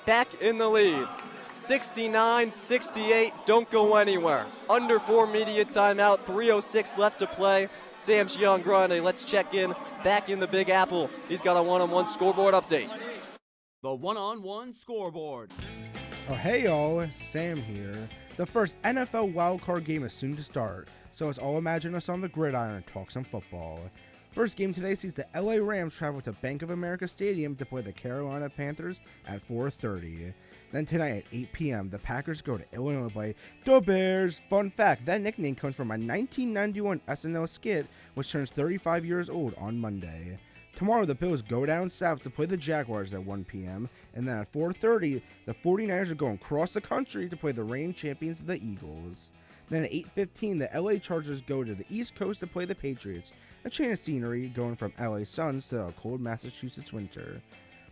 back in the lead. 69-68, don't go anywhere. Under 4 media timeout, 3:06 left to play. Sam Giangrande, let's check in back in the Big Apple. He's got a one-on-one scoreboard update. The one-on-one scoreboard. Oh, hey y'all, Sam here. The first NFL wildcard game is soon to start, so let's all imagine us on the gridiron and talk some football. First game today sees the LA Rams travel to Bank of America Stadium to play the Carolina Panthers at 4:30. Then tonight at 8 p.m., the Packers go to Illinois to play the Bears. Fun fact, that nickname comes from a 1991 SNL skit, which turns 35 years old on Monday. Tomorrow, the Bills go down south to play the Jaguars at 1 p.m., and then at 4:30, the 49ers are going across the country to play the reigning champions, the Eagles. Then at 8:15, the LA Chargers go to the East Coast to play the Patriots, a change of scenery going from LA Suns to a cold Massachusetts winter.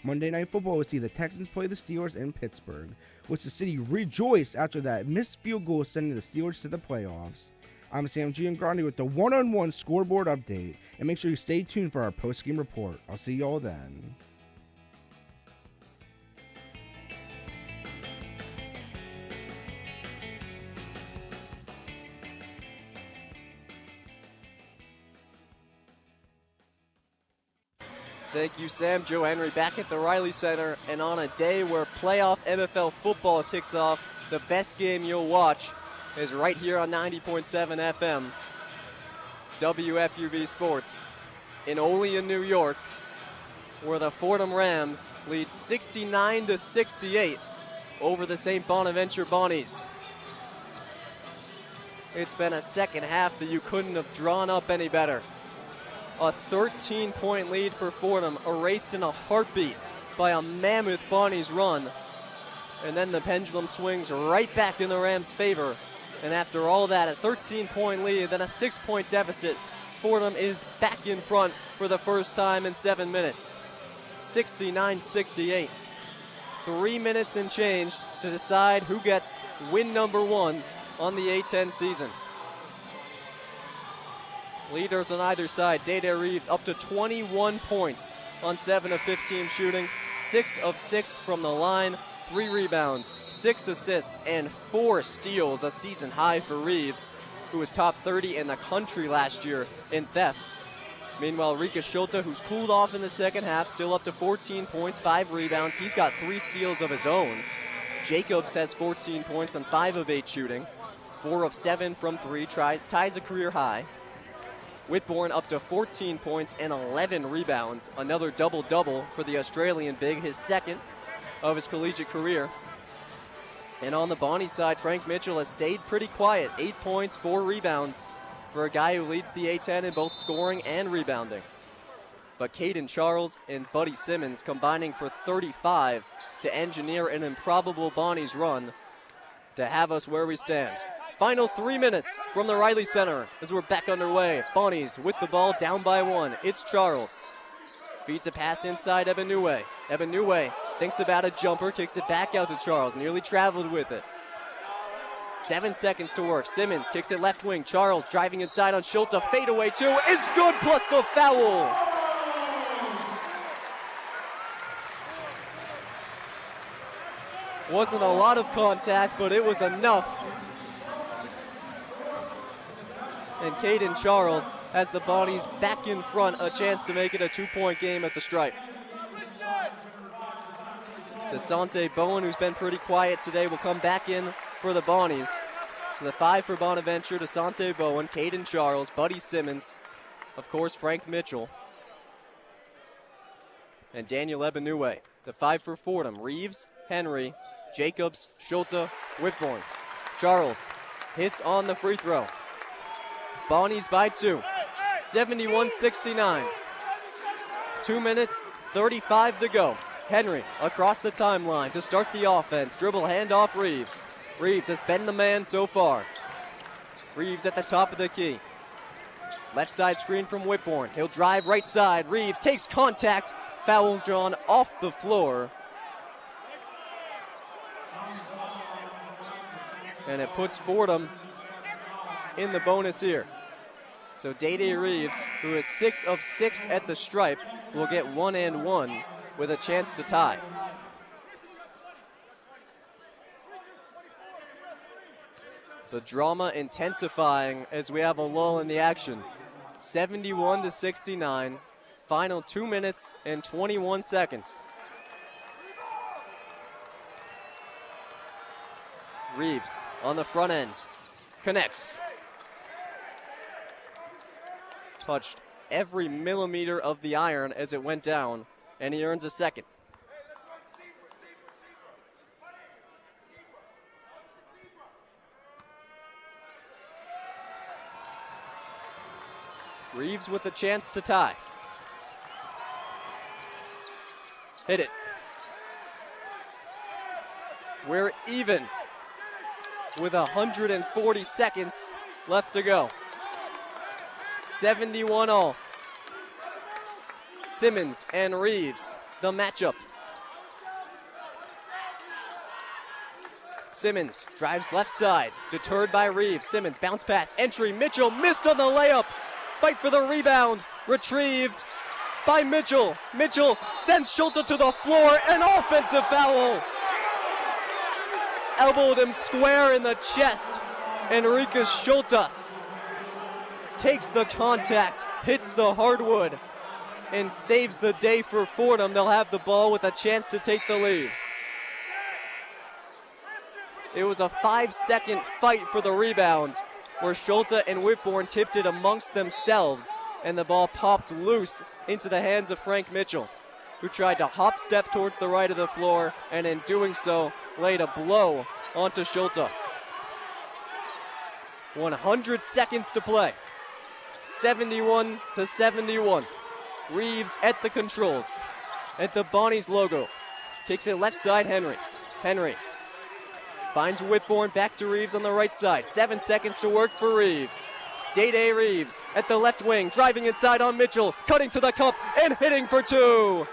Monday Night Football will see the Texans play the Steelers in Pittsburgh, which the city rejoiced after that missed field goal sending the Steelers to the playoffs. I'm Sam Giangrandi with the one-on-one scoreboard update, and make sure you stay tuned for our post-game report. I'll see y'all then. Thank you, Sam. Joe Henry back at the Reilly Center, and on a day where playoff NFL football kicks off, the best game you'll watch is right here on 90.7 FM, WFUV Sports, in Olean, New York, where the Fordham Rams lead 69-68 over the St. Bonaventure Bonnies. It's been a second half that you couldn't have drawn up any better. A 13-point lead for Fordham, erased in a heartbeat by a mammoth Bonnies run. And then the pendulum swings right back in the Rams' favor. And after all that, a 13-point lead, then a 6-point deficit, Fordham is back in front for the first time in 7 minutes. 69-68. 3 minutes and change to decide who gets win number 1 on the A-10 season. Leaders on either side. Dede Reeves up to 21 points on 7 of 15 shooting, 6 of 6 from the line, 3 rebounds, 6 assists, and 4 steals, a season high for Reeves, who was top 30 in the country last year in thefts. Meanwhile, Rika Schulte, who's cooled off in the second half, still up to 14 points, 5 rebounds. He's got 3 steals of his own. Jacobs has 14 points on 5 of 8 shooting, 4 of 7 from 3, ties a career high. Whitbourne up to 14 points and 11 rebounds. Another double-double for the Australian big, his second of his collegiate career. And on the Bonnie side, Frank Mitchell has stayed pretty quiet. 8 points, 4 rebounds for a guy who leads the A-10 in both scoring and rebounding. But Caden Charles and Buddy Simmons combining for 35 to engineer an improbable Bonnie's run to have us where we stand. Final 3 minutes from the Reilly Center as we're back underway. Bonnies with the ball, down by 1. It's Charles. Feeds a pass inside Eben Nue. Eben Nue thinks about a jumper, kicks it back out to Charles. Nearly traveled with it. 7 seconds to work. Simmons kicks it left wing. Charles driving inside on Schulte. Fadeaway 2 is good, plus the foul. Wasn't a lot of contact, but it was enough. And Caden Charles has the Bonnies back in front, a chance to make it a 2-point game at the stripe. Desante Bowen, who's been pretty quiet today, will come back in for the Bonnies. So the 5 for Bonaventure, Desante Bowen, Caden Charles, Buddy Simmons, of course Frank Mitchell, and Daniel Ebenue. The 5 for Fordham, Reeves, Henry, Jacobs, Schulte, Whitbourne. Charles hits on the free throw. Bonnies by 2, 71-69. 2 minutes, 35 to go. Henry across the timeline to start the offense. Dribble handoff Reeves. Reeves has been the man so far. Reeves at the top of the key. Left side screen from Whitbourne. He'll drive right side. Reeves takes contact. Foul drawn off the floor. And it puts Fordham in the bonus here. So Dede Reeves, who is 6 of 6 at the stripe, will get 1 and 1 with a chance to tie. The drama intensifying as we have a lull in the action. 71-69, final 2 minutes and 21 seconds. Reeves on the front end, connects. Touched every millimeter of the iron as it went down, and he earns a second. Reeves with a chance to tie. Hit it. We're even with 140 seconds left to go. 71 all. Simmons and Reeves, the matchup. Simmons drives left side, deterred by Reeves. Simmons bounce pass, entry. Mitchell missed on the layup. Fight for the rebound, retrieved by Mitchell. Mitchell sends Schulte to the floor, an offensive foul. Elbowed him square in the chest. Enrique Schulte takes the contact, hits the hardwood, and saves the day for Fordham. They'll have the ball with a chance to take the lead. It was a 5-second fight for the rebound, where Schulte and Whitbourne tipped it amongst themselves, and the ball popped loose into the hands of Frank Mitchell, who tried to hop step towards the right of the floor, and in doing so, laid a blow onto Schulte. 100 seconds to play. 71-71. Reeves at the controls, at the Bonnies logo. Kicks it left side, Henry. Henry finds Whitbourne, back to Reeves on the right side. 7 seconds to work for Reeves. Day-Day Reeves at the left wing, driving inside on Mitchell, cutting to the cup and hitting for two.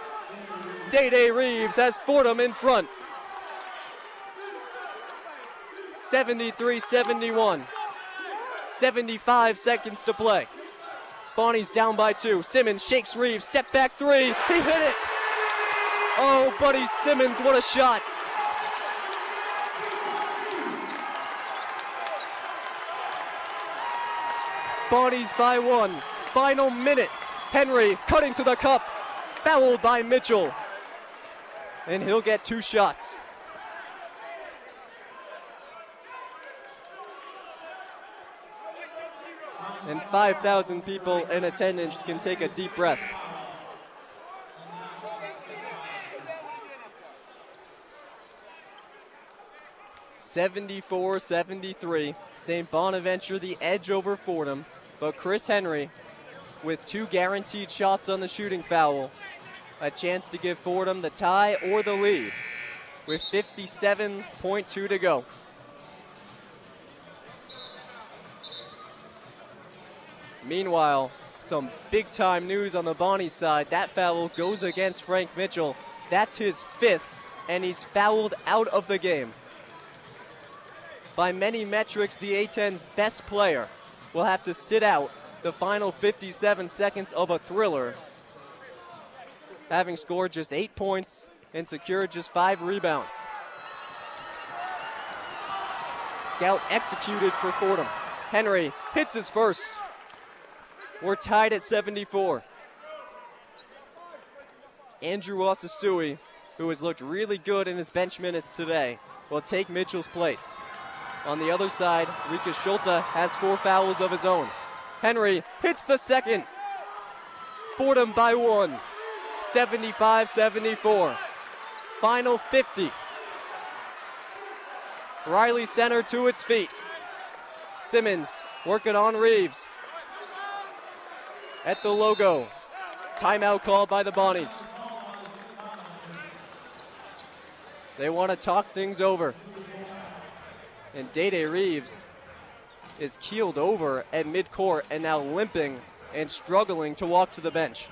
Day-Day Reeves has Fordham in front. 73-71. 75 seconds to play. Bonnie's down by 2. Simmons shakes Reeves, step back 3. He hit it. Oh, Buddy Simmons, what a shot. Bonnies by 1. Final minute. Henry cutting to the cup. Fouled by Mitchell. And he'll get 2 shots. And 5,000 people in attendance can take a deep breath. (74-73). St. Bonaventure the edge over Fordham, but Chris Henry with 2 guaranteed shots on the shooting foul. A chance to give Fordham the tie or the lead with 57.2 to go. Meanwhile, some big-time news on the Bonnies side. That foul goes against Frank Mitchell. That's his 5th, and he's fouled out of the game. By many metrics, the A-10's best player will have to sit out the final 57 seconds of a thriller, having scored just 8 points and secured just 5 rebounds. Scout executed for Fordham. Henry hits his first. We're tied at 74. Andrew Wasasui, who has looked really good in his bench minutes today, will take Mitchell's place. On the other side, Rikas Schulte has 4 fouls of his own. Henry hits the second. Fordham by 1. 75-74. Final 50. Reilly Center to its feet. Simmons working on Reeves. At the logo. Timeout called by the Bonnies. They want to talk things over. And Day-Day Reeves is keeled over at midcourt and now limping and struggling to walk to the bench.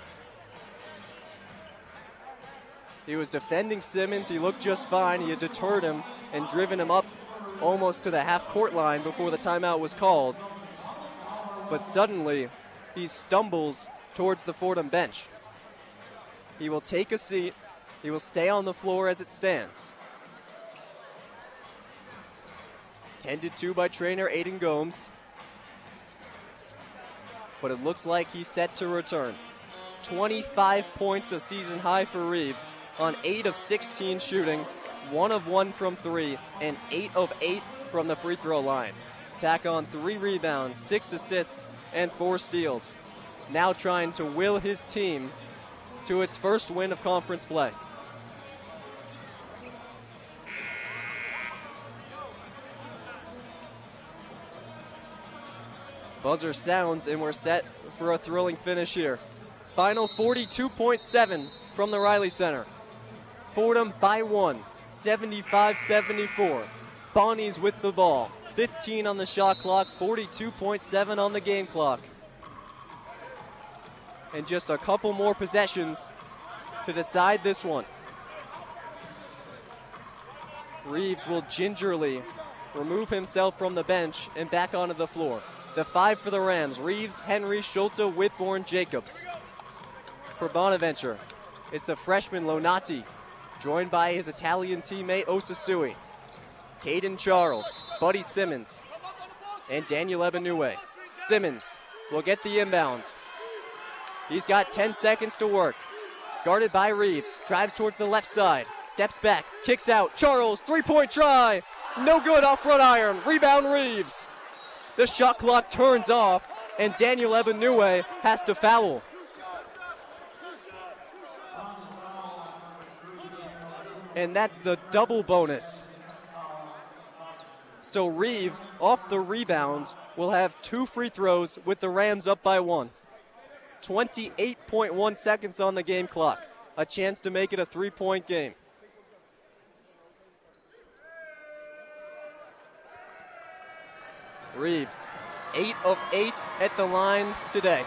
He was defending Simmons. He looked just fine. He had deterred him and driven him up almost to the half-court line before the timeout was called. But suddenly, he stumbles towards the Fordham bench. He will take a seat. He will stay on the floor as it stands. Tended to by trainer Aiden Gomes. But it looks like he's set to return. 25 points, a season high for Reeves on 8 of 16 shooting, 1 of 1 from 3, and 8 of 8 from the free throw line. Tack on 3 rebounds, 6 assists, and 4 steals. now trying to will his team to its first win of conference play. Buzzer sounds, and we're set for a thrilling finish here. Final 42.7 from the Reilly Center. Fordham by 1, 75-74. Bonnies with the ball. 15 on the shot clock, 42.7 on the game clock. And just a couple more possessions to decide this one. Reeves will gingerly remove himself from the bench and back onto the floor. The 5 for the Rams: Reeves, Henry, Schulte, Whitborn, Jacobs. For Bonaventure, it's the freshman Lonati, joined by his Italian teammate Osasui. Caden Charles, Buddy Simmons, and Daniel Ebenue. Simmons will get the inbound. He's got 10 seconds to work. Guarded by Reeves, drives towards the left side, steps back, kicks out. Charles, three-point try. No good off front iron. Rebound Reeves. The shot clock turns off, and Daniel Ebenue has to foul. And that's the double bonus. So Reeves, off the rebound, will have 2 free throws with the Rams up by 1. 28.1 seconds on the game clock. A chance to make it a 3-point game. Reeves, 8 of 8 at the line today.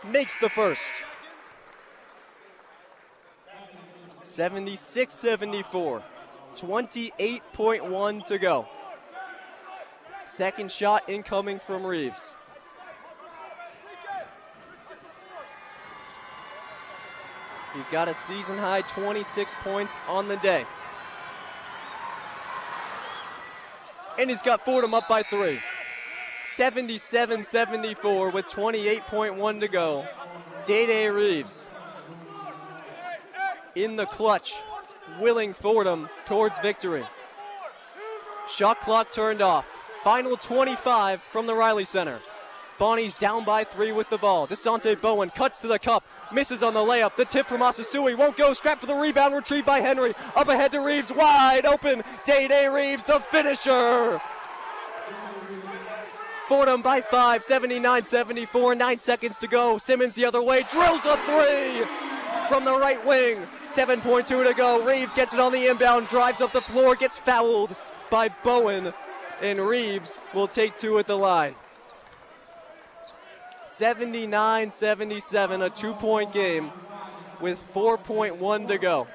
Makes the first. 76-74. 28.1 to go. Second shot incoming from Reeves. He's got a season-high 26 points on the day. And he's got Fordham up by 3. 77-74 with 28.1 to go. Day Reeves in the clutch, willing Fordham towards victory. Shot clock turned off. Final 25 from the Reilly Center. Bonnies down by 3 with the ball. Desante Bowen cuts to the cup, misses on the layup. The tip from Asasui won't go. Scrap for the rebound, retrieved by Henry. Up ahead to Reeves, wide open. Day Reeves, the finisher. Fordham by 5, 79-74, 9 seconds to go. Simmons the other way, drills a 3 from the right wing. 7.2 to go. Reeves gets it on the inbound, drives up the floor, gets fouled by Bowen, and Reeves will take 2 at the line. 79-77, a 2-point game with 4.1 to go.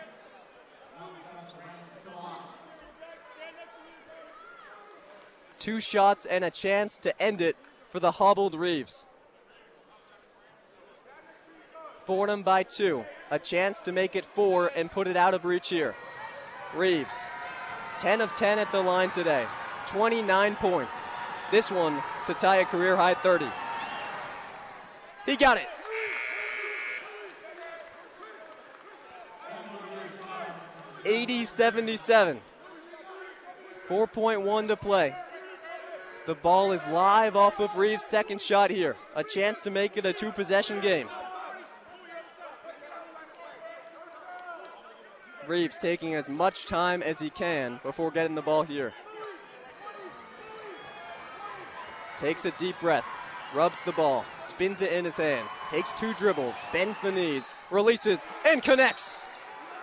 Two shots and a chance to end it for the hobbled Reeves. Fordham by 2, a chance to make it 4 and put it out of reach here. Reeves, 10 of 10 at the line today, 29 points. This one to tie a career-high 30. He got it. (80-77). 4.1 to play. The ball is live off of Reeves' second shot here. A chance to make it a 2-possession game. Reeves taking as much time as he can before getting the ball here. Takes a deep breath, rubs the ball, spins it in his hands, takes 2 dribbles, bends the knees, releases, and connects.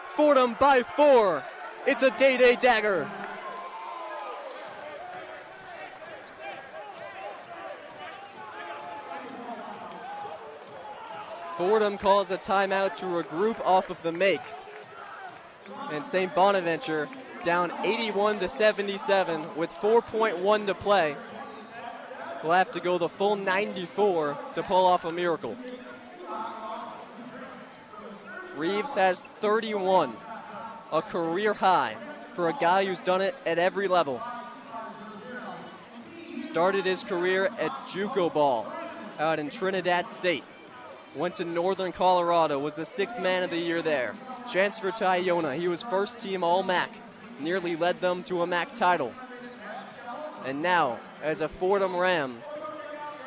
Fordham by 4. It's a Day dagger. Fordham calls a timeout to regroup off of the make. And St. Bonaventure down 81-77 with 4.1 to play. We'll have to go the full 94 to pull off a miracle. Reeves has 31, a career high for a guy who's done it at every level. Started his career at JUCO ball out in Trinidad State. Went to Northern Colorado, was the 6th man of the year there. Transferred to Iona, he was first team All-MAC, nearly led them to a MAC title. And now, as a Fordham Ram,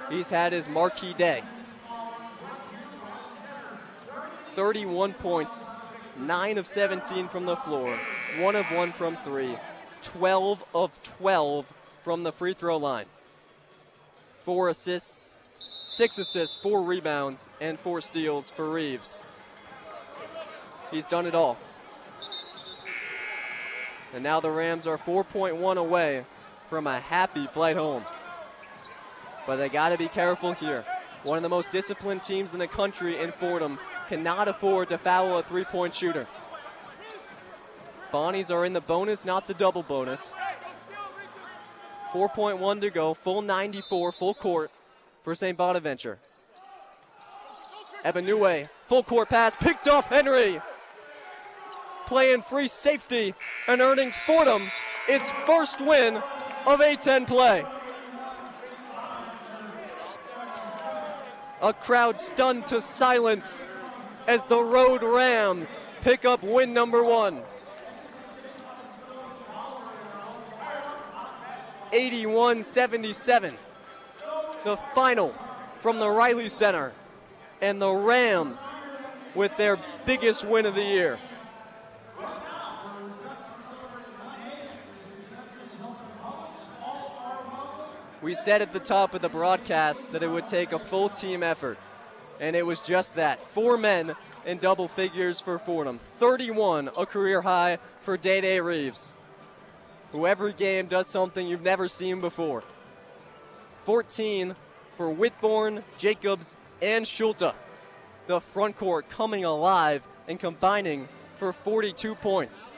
he's had his marquee day. 31 points, 9 of 17 from the floor, 1 of 1 from 3, 12 of 12 from the free throw line. 4 assists, 6 assists, 4 rebounds, and 4 steals for Reeves. He's done it all. And now the Rams are 4.1 away from a happy flight home. But they got to be careful here. One of the most disciplined teams in the country in Fordham cannot afford to foul a three-point shooter. Bonnies are in the bonus, not the double bonus. 4.1 to go, full 94, full court for St. Bonaventure. Ebenue, full court pass, picked off Henry. Playing free safety and earning Fordham its first win of A10 play. A crowd stunned to silence as the Road Rams pick up win number 1. 81-77. The final from the Reilly Center. And the Rams with their biggest win of the year. We said at the top of the broadcast that it would take a full team effort, and it was just that. 4 men in double figures for Fordham. 31, a career high for Day Reeves, who every game does something you've never seen before. 14 for Whitbourne, Jacobs, and Schulte. The front court coming alive and combining for 42 points.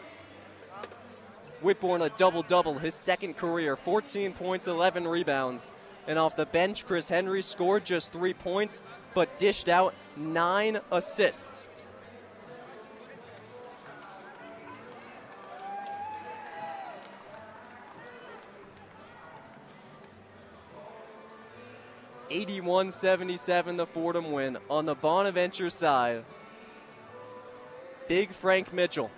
Whitbourne a double-double, his second career, 14 points, 11 rebounds. And off the bench, Chris Henry scored just 3 points, but dished out 9 assists. (81-77) the Fordham win. On the Bonaventure side, Big Frank Mitchell,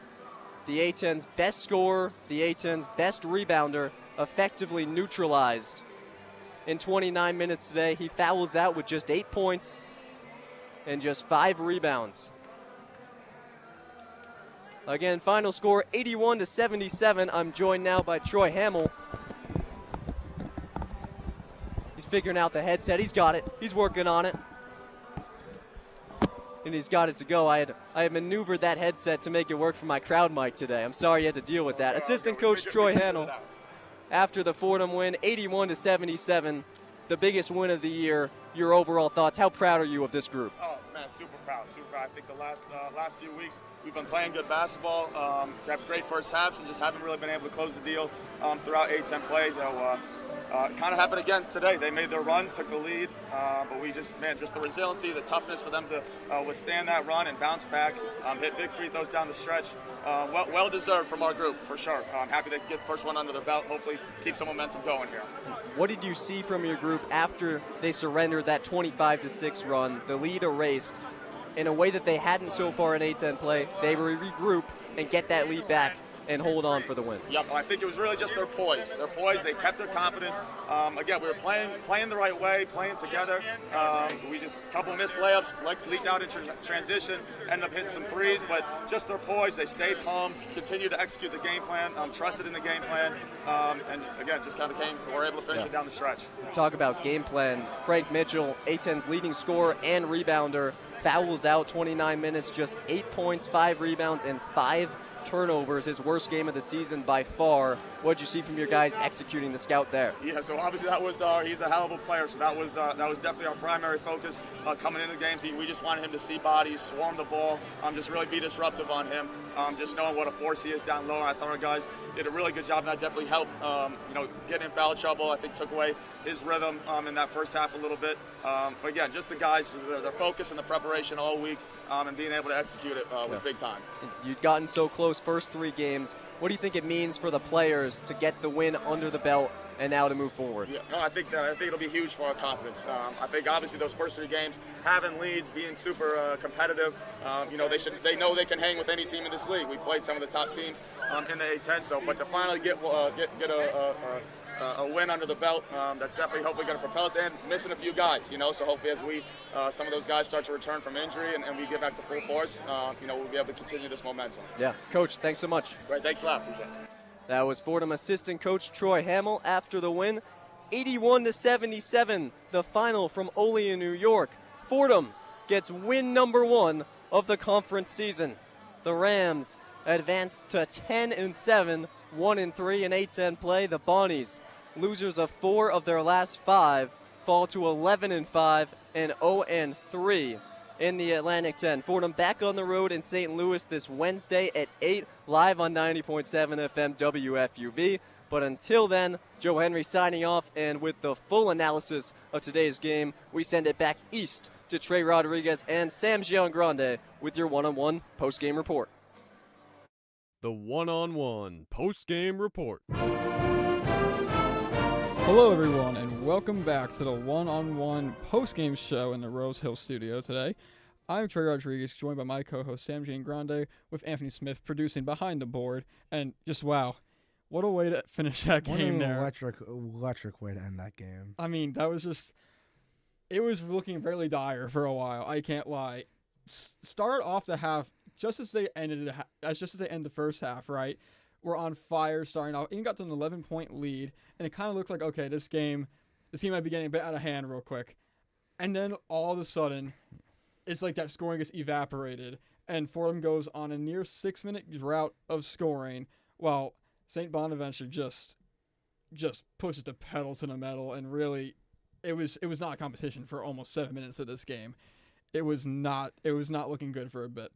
the A10's best scorer, the A10's best rebounder, effectively neutralized. In 29 minutes today, he fouls out with just 8 points and just 5 rebounds. Again, final score 81-77. I'm joined now by Troy Hamill. He's figuring out the headset. He's got it. He's working on it. And he's got it to go. I had maneuvered that headset to make it work for my crowd mic today. I'm sorry you had to deal with that. Assistant coach Troy Hamill, after the Fordham win, 81-77, the biggest win of the year. Your overall thoughts? How proud are you of this group? Oh man, super proud. I think the last few weeks we've been playing good basketball. We have great first halves and just haven't really been able to close the deal throughout A10 play. So, kind of happened again today. They made their run, took the lead, but we just the resiliency, the toughness for them to withstand that run and bounce back, hit big free throws down the stretch. Well deserved from our group, for sure. I'm happy to get the first one under their belt, hopefully keep some momentum going here. What did you see from your group after they surrendered that 25-6 run, the lead erased, in a way that they hadn't so far in A10 play? They regroup and get that lead back and hold on for the win. Yep, I think it was really just their poise. They kept their confidence. Again, we were playing the right way, playing together. We just a couple missed layups, leaked out in transition, ended up hitting some threes, but just their poise. They stayed calm, continued to execute the game plan, trusted in the game plan, and again, just kind of were able to finish it down the stretch. Talk about game plan. Frank Mitchell, A10's leading scorer and rebounder, fouls out 29 minutes, just 8 points, 5 rebounds, and 5 turnovers, his worst game of the season by far. What did you see from your guys executing the scout there? Yeah, so obviously that was he's a hell of a player, so that was definitely our primary focus coming into the games. We just wanted him to see bodies, swarm the ball, just really be disruptive on him, just knowing what a force he is down low. I thought our guys did a really good job, and that definitely helped, getting in foul trouble. I think took away his rhythm in that first half a little bit. But again, just the guys, their focus and the preparation all week, and being able to execute it was big time. You've gotten so close first 3 games. What do you think it means for the players to get the win under the belt and now to move forward? Yeah, no, I think it'll be huge for our confidence. I think obviously those first 3 games, having leads, being super competitive, they know they can hang with any team in this league. We played some of the top teams in the A10, but to finally get a win under the belt. That's definitely hopefully going to propel us, and missing a few guys, so hopefully as some of those guys start to return from injury and we get back to full force, we'll be able to continue this momentum. Yeah, Coach, thanks so much. Great, thanks a lot. Appreciate it. That was Fordham assistant coach Troy Hamill after the win. 81-77, the final from Olean, New York. Fordham gets win number 1 of the conference season. The Rams advance to 10-7, 1-3 in A-10 play. The Bonnies, losers of 4 of their last 5, fall to 11-5 and 0-3 in the Atlantic 10. Fordham back on the road in St. Louis this Wednesday at 8, live on 90.7 FM WFUV. But until then, Joe Henry signing off, and with the full analysis of today's game, we send it back east to Trey Rodriguez and Sam Giangrande with your one-on-one post-game report. The one-on-one post-game report. Hello, everyone, and welcome back to the one-on-one post-game show in the Rose Hill studio today. I'm Trey Rodriguez, joined by my co-host Sam Giangrande, with Anthony Smith producing behind the board. And just wow, what a way to finish that game there. Electric way to end that game. I mean, that was just, it was looking fairly dire for a while. I can't lie. Started off the half just as they ended the first half, right? We're on fire starting off. Even got to an 11-point lead, and it kind of looked like, okay, this game might be getting a bit out of hand real quick. And then all of a sudden, it's like that scoring gets evaporated, and Fordham goes on a near 6-minute drought of scoring, while St. Bonaventure just pushes the pedal to the metal, and really, it was not a competition for almost 7 minutes of this game. It was not looking good for a bit.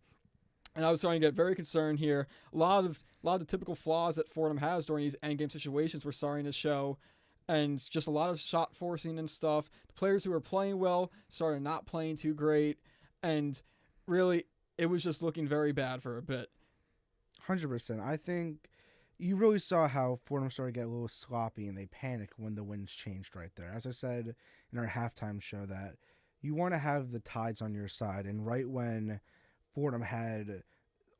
And I was starting to get very concerned here. A lot of the typical flaws that Fordham has during these endgame situations were starting to show, and just a lot of shot forcing and stuff. The players who were playing well started not playing too great, and really, it was just looking very bad for a bit. 100%. I think you really saw how Fordham started to get a little sloppy, and they panicked when the winds changed right there. As I said in our halftime show, that you want to have the tides on your side, and right when Fordham had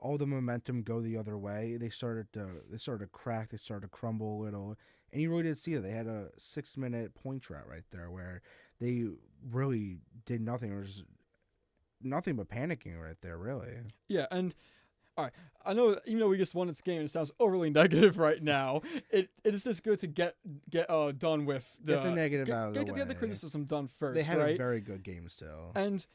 all the momentum go the other way, they started to crack, they started to crumble a little, and you really did see it. They had a 6-minute point drought right there where they really did nothing. It was nothing but panicking right there, really. Yeah, and all right, I know even though we just won this game, it sounds overly negative right now. It is just good to get done with get the negative out of the way. Get the criticism done first. They had right? a very good game still, and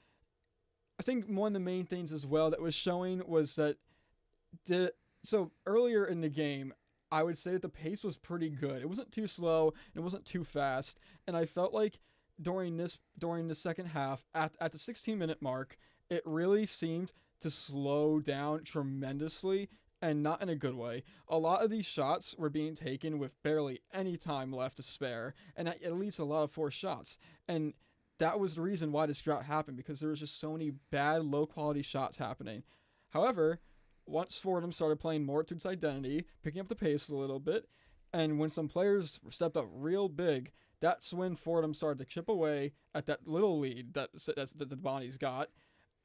I think one of the main things as well that was showing was that so earlier in the game, I would say that the pace was pretty good. It wasn't too slow and it wasn't too fast, and I felt like during the second half at the 16-minute mark, it really seemed to slow down tremendously, and not in a good way. A lot of these shots were being taken with barely any time left to spare, and at least a lot of forced shots. And that was the reason why this drought happened, because there was just so many bad, low-quality shots happening. However, once Fordham started playing more to its identity, picking up the pace a little bit, and when some players stepped up real big, that's when Fordham started to chip away at that little lead that the Bonnies got.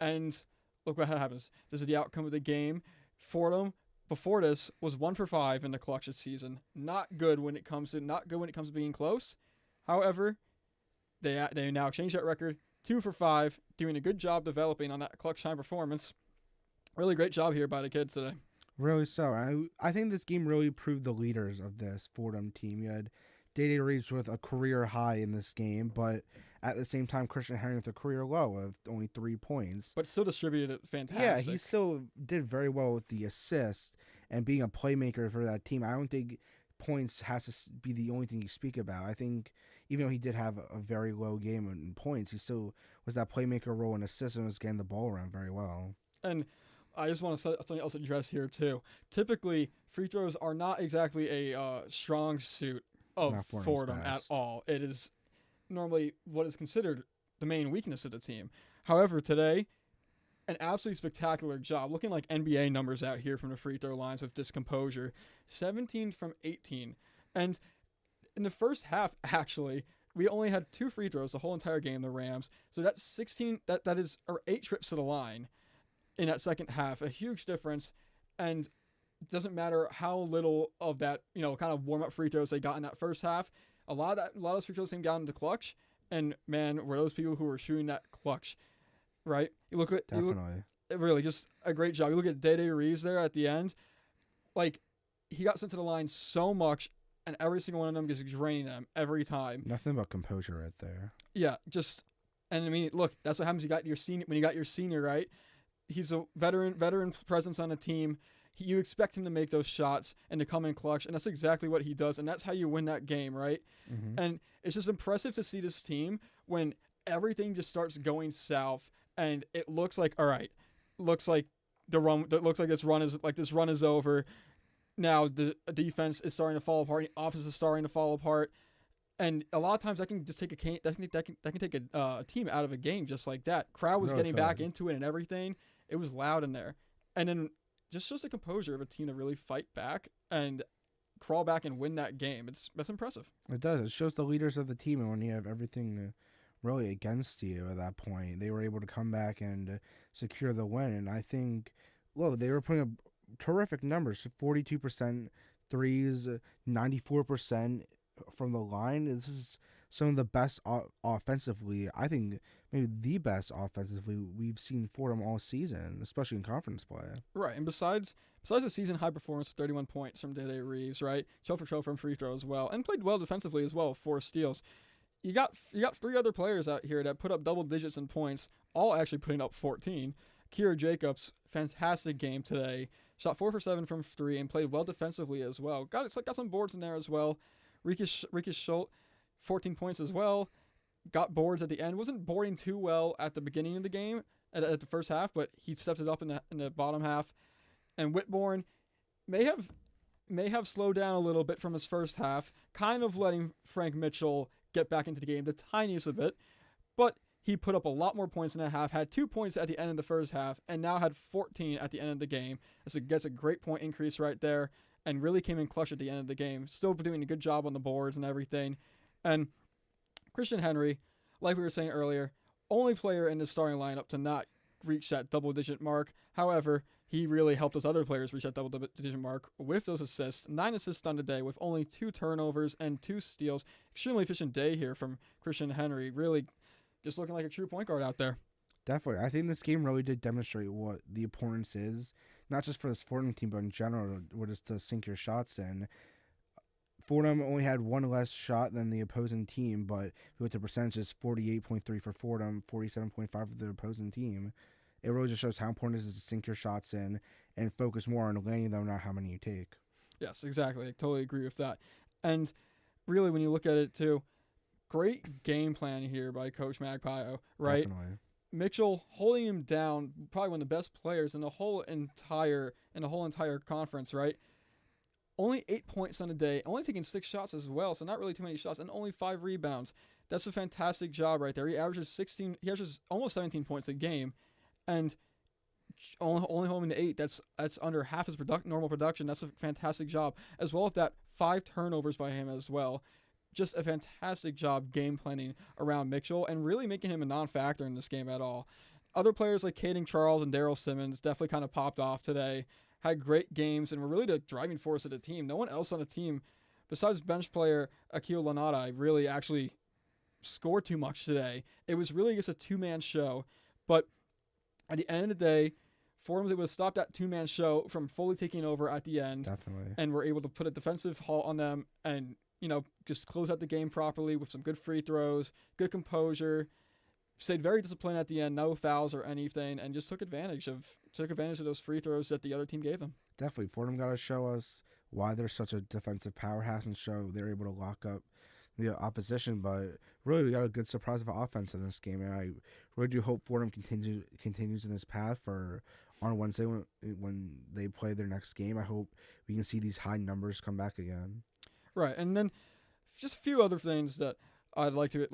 And look what happens. This is the outcome of the game. Fordham, before this, was 1 for 5 in the clutch this season. Not good when it comes to being close. However, they now changed that record, 2 for 5, doing a good job developing on that clutch time performance. Really great job here by the kids today. Really so. I think this game really proved the leaders of this Fordham team. You had Day-Day Reeves with a career high in this game, but at the same time, Christian Henry with a career low of only 3 points. But still distributed it fantastic. Yeah, he still did very well with the assist and being a playmaker for that team. I don't think points has to be the only thing you speak about. I think even though he did have a very low game in points, he still was that playmaker role and assist and was getting the ball around very well. And I just want to something else to address here too. Typically, free throws are not exactly a strong suit of Fordham at all. It is normally what is considered the main weakness of the team. However, today, an absolutely spectacular job, looking like NBA numbers out here from the free throw lines with discomposure. 17 from 18. And in the first half, actually, we only had 2 free throws the whole entire game, the Rams. So that's 16, that is 8 trips to the line in that second half, a huge difference. And doesn't matter how little of that, kind of warm up free throws they got in that first half. A lot of those free throws came down to clutch, and man, were those people who were shooting that clutch, right? You look at really just a great job. You look at Day Reeves there at the end, like he got sent to the line so much, and every single one of them just draining them every time. Nothing but composure right there. Yeah, and I mean, look, that's what happens. You got your senior when you got your senior, right? He's a veteran presence on a team. You expect him to make those shots and to come in clutch, and that's exactly what he does, and that's how you win that game, right? Mm-hmm. And it's just impressive to see this team when everything just starts going south, and it looks like, all right, looks like this run is over. Now the defense is starting to fall apart, the offense is starting to fall apart, and a lot of times that can just take a team out of a game just like that. Crowd was getting back into it and everything. It was loud in there, and then just shows the composure of a team to really fight back and crawl back and win that game. That's impressive. It does. It shows the leaders of the team, and when you have everything really against you at that point, they were able to come back and secure the win. And I think, they were putting up terrific numbers: 42% threes, 94% from the line. This is some of the best offensively. I think maybe the best offensively we've seen Fordham all season, especially in conference play. Right, and besides the season high performance, 31 points from Day Reeves, right? Show for show from free throw as well, and played well defensively as well, 4 steals. You got 3 other players out here that put up double digits in points, all actually putting up 14. Kira Jacobs, fantastic game today. Shot 4 for 7 from 3 and played well defensively as well. Got some boards in there as well. Rikus Schultz, 14 points as well. Got boards at the end. Wasn't boarding too well at the beginning of the game, at the first half, but he stepped it up in the bottom half. And Whitbourne may have slowed down a little bit from his first half, kind of letting Frank Mitchell get back into the game the tiniest a bit. But he put up a lot more points in that half, had 2 points at the end of the first half, and now had 14 at the end of the game. That's a great point increase right there, and really came in clutch at the end of the game. Still doing a good job on the boards and everything. And Christian Henry, like we were saying earlier, only player in the starting lineup to not reach that double-digit mark. However, he really helped those other players reach that double-digit mark with those assists. 9 assists on the day with only 2 turnovers and 2 steals. Extremely efficient day here from Christian Henry. Really just looking like a true point guard out there. Definitely. I think this game really did demonstrate what the importance is, not just for this Fordham team, but in general, just to sink your shots in. Fordham only had 1 less shot than the opposing team, but if you look at the percentages, 48.3 for Fordham, 47.5 for the opposing team. It really just shows how important it is to sink your shots in and focus more on landing them, not how many you take. Yes, exactly. I totally agree with that. And really, when you look at it, too, great game plan here by Coach Magpio, right? Definitely. Mitchell holding him down, probably one of the best players in the whole entire conference, right? Only 8 points on the day, only taking 6 shots as well, so not really too many shots, and only 5 rebounds. That's a fantastic job right there. He averages almost 17 points a game, and only holding to 8. That's under half his normal production. That's a fantastic job, as well as that 5 turnovers by him as well. Just a fantastic job game planning around Mitchell and really making him a non-factor in this game at all. Other players like Caden Charles and Daryl Simmons definitely kind of popped off today. Had great games and were really the driving force of the team. No one else on the team, besides bench player Akil Lanata, really actually scored too much today. It was really just a 2-man show. But at the end of the day, Fordham was able to stop that 2-man show from fully taking over at the end. Definitely. And were able to put a defensive halt on them and, just close out the game properly with some good free throws, good composure. Stayed very disciplined at the end, no fouls or anything, and just took advantage of those free throws that the other team gave them. Definitely. Fordham got to show us why they're such a defensive powerhouse and show they're able to lock up the opposition. But really, we got a good surprise of offense in this game, and I really do hope Fordham continues in this path on Wednesday when they play their next game. I hope we can see these high numbers come back again. Right, and then just a few other things that I'd like to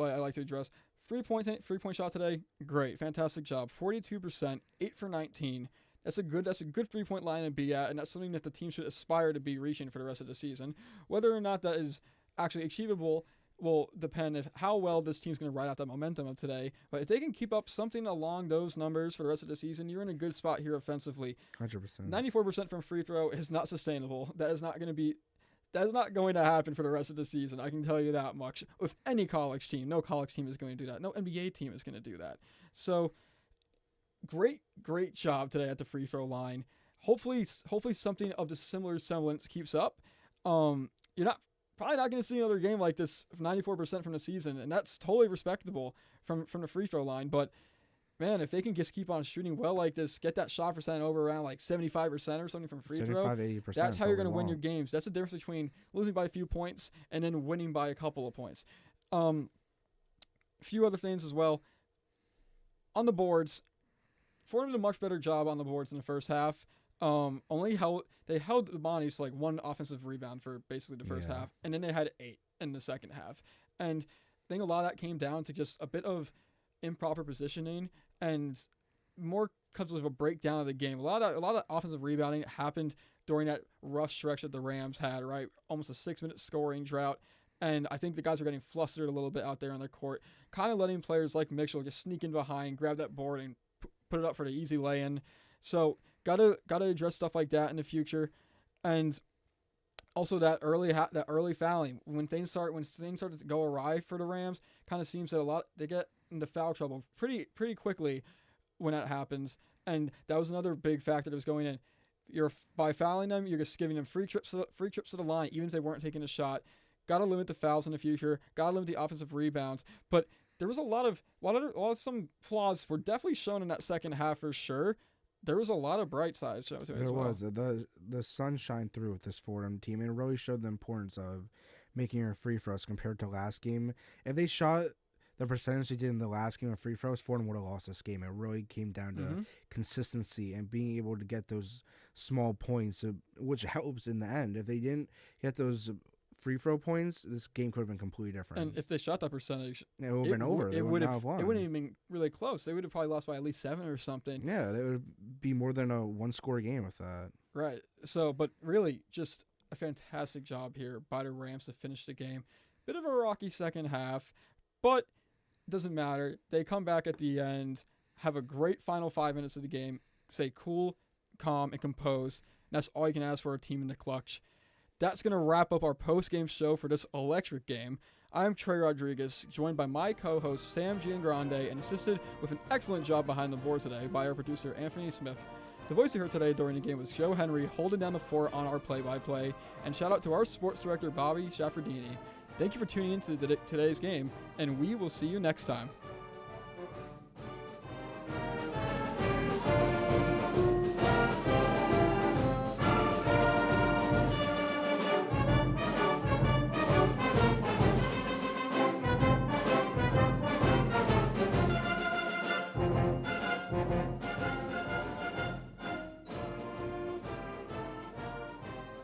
address. 3-point shot today, great, fantastic job. 42%, 8 for 19. That's a good 3-point line to be at, and that's something that the team should aspire to be reaching for the rest of the season. Whether or not that is actually achievable will depend if how well this team's going to ride out that momentum of today. But if they can keep up something along those numbers for the rest of the season, you're in a good spot here offensively. 100%. 94% from free throw is not sustainable. That is not going to happen for the rest of the season. I can tell you that much. With any college team, no college team is going to do that. No NBA team is going to do that. So great job today at the free throw line. Hopefully something of the similar semblance keeps up. You're probably not going to see another game like this, 94% from the season, and that's totally respectable from the free throw line. But man, if they can just keep on shooting well like this, get that shot percent over around like 75% or something from free throw, 80%, that's how you're going to win your games. That's the difference between losing by a few points and then winning by a couple of points. A few other things as well. On the boards, Fordham did a much better job on the boards in the first half. They held the Bonnies to like one offensive rebound for basically the first half, and then they had 8 in the second half. And I think a lot of that came down to just a bit of improper positioning and more because of a breakdown of the game. A lot of offensive rebounding happened during that rough stretch that the Rams had, right? Almost a 6-minute scoring drought. And I think the guys are getting flustered a little bit out there on their court, kind of letting players like Mitchell just sneak in behind, grab that board, and put it up for the easy lay-in. So gotta address stuff like that in the future, and also that early fouling when things start to go awry for the Rams. Kind of seems that they get into foul trouble pretty quickly when that happens, and that was another big factor that was going in. By fouling them, you're just giving them free trips to the line, even if they weren't taking a shot. Got to limit the fouls in the future. Got to limit the offensive rebounds. But there was a lot of some flaws were definitely shown in that second half for sure. There was a lot of bright sides shown too. There was the sun shined through with this Fordham team, and it really showed the importance of making your free throws compared to last game. If they shot the percentage they did in the last game of free throws, Fordham would have lost this game. It really came down to consistency and being able to get those small points, which helps in the end. If they didn't get those free throw points, this game could have been completely different. And if they shot that percentage, it would have been over. It wouldn't have even been really close. They would have probably lost by at least 7 or something. Yeah, that would be more than a one-score game with that. Right. So, but really, just a fantastic job here by the Rams to finish the game. Bit of a rocky second half, but it doesn't matter. They come back at the end, have a great final 5 minutes of the game, stay cool, calm, and composed. And that's all you can ask for a team in the clutch. That's going to wrap up our post-game show for this electric game. I'm Trey Rodriguez, joined by my co-host Sam Giangrande, and assisted with an excellent job behind the board today by our producer Anthony Smith. The voice you heard today during the game was Joe Henry, holding down the fort on our play-by-play, and shout out to our sports director Bobby Schafferdini. Thank you for tuning in to today's game, and we will see you next time.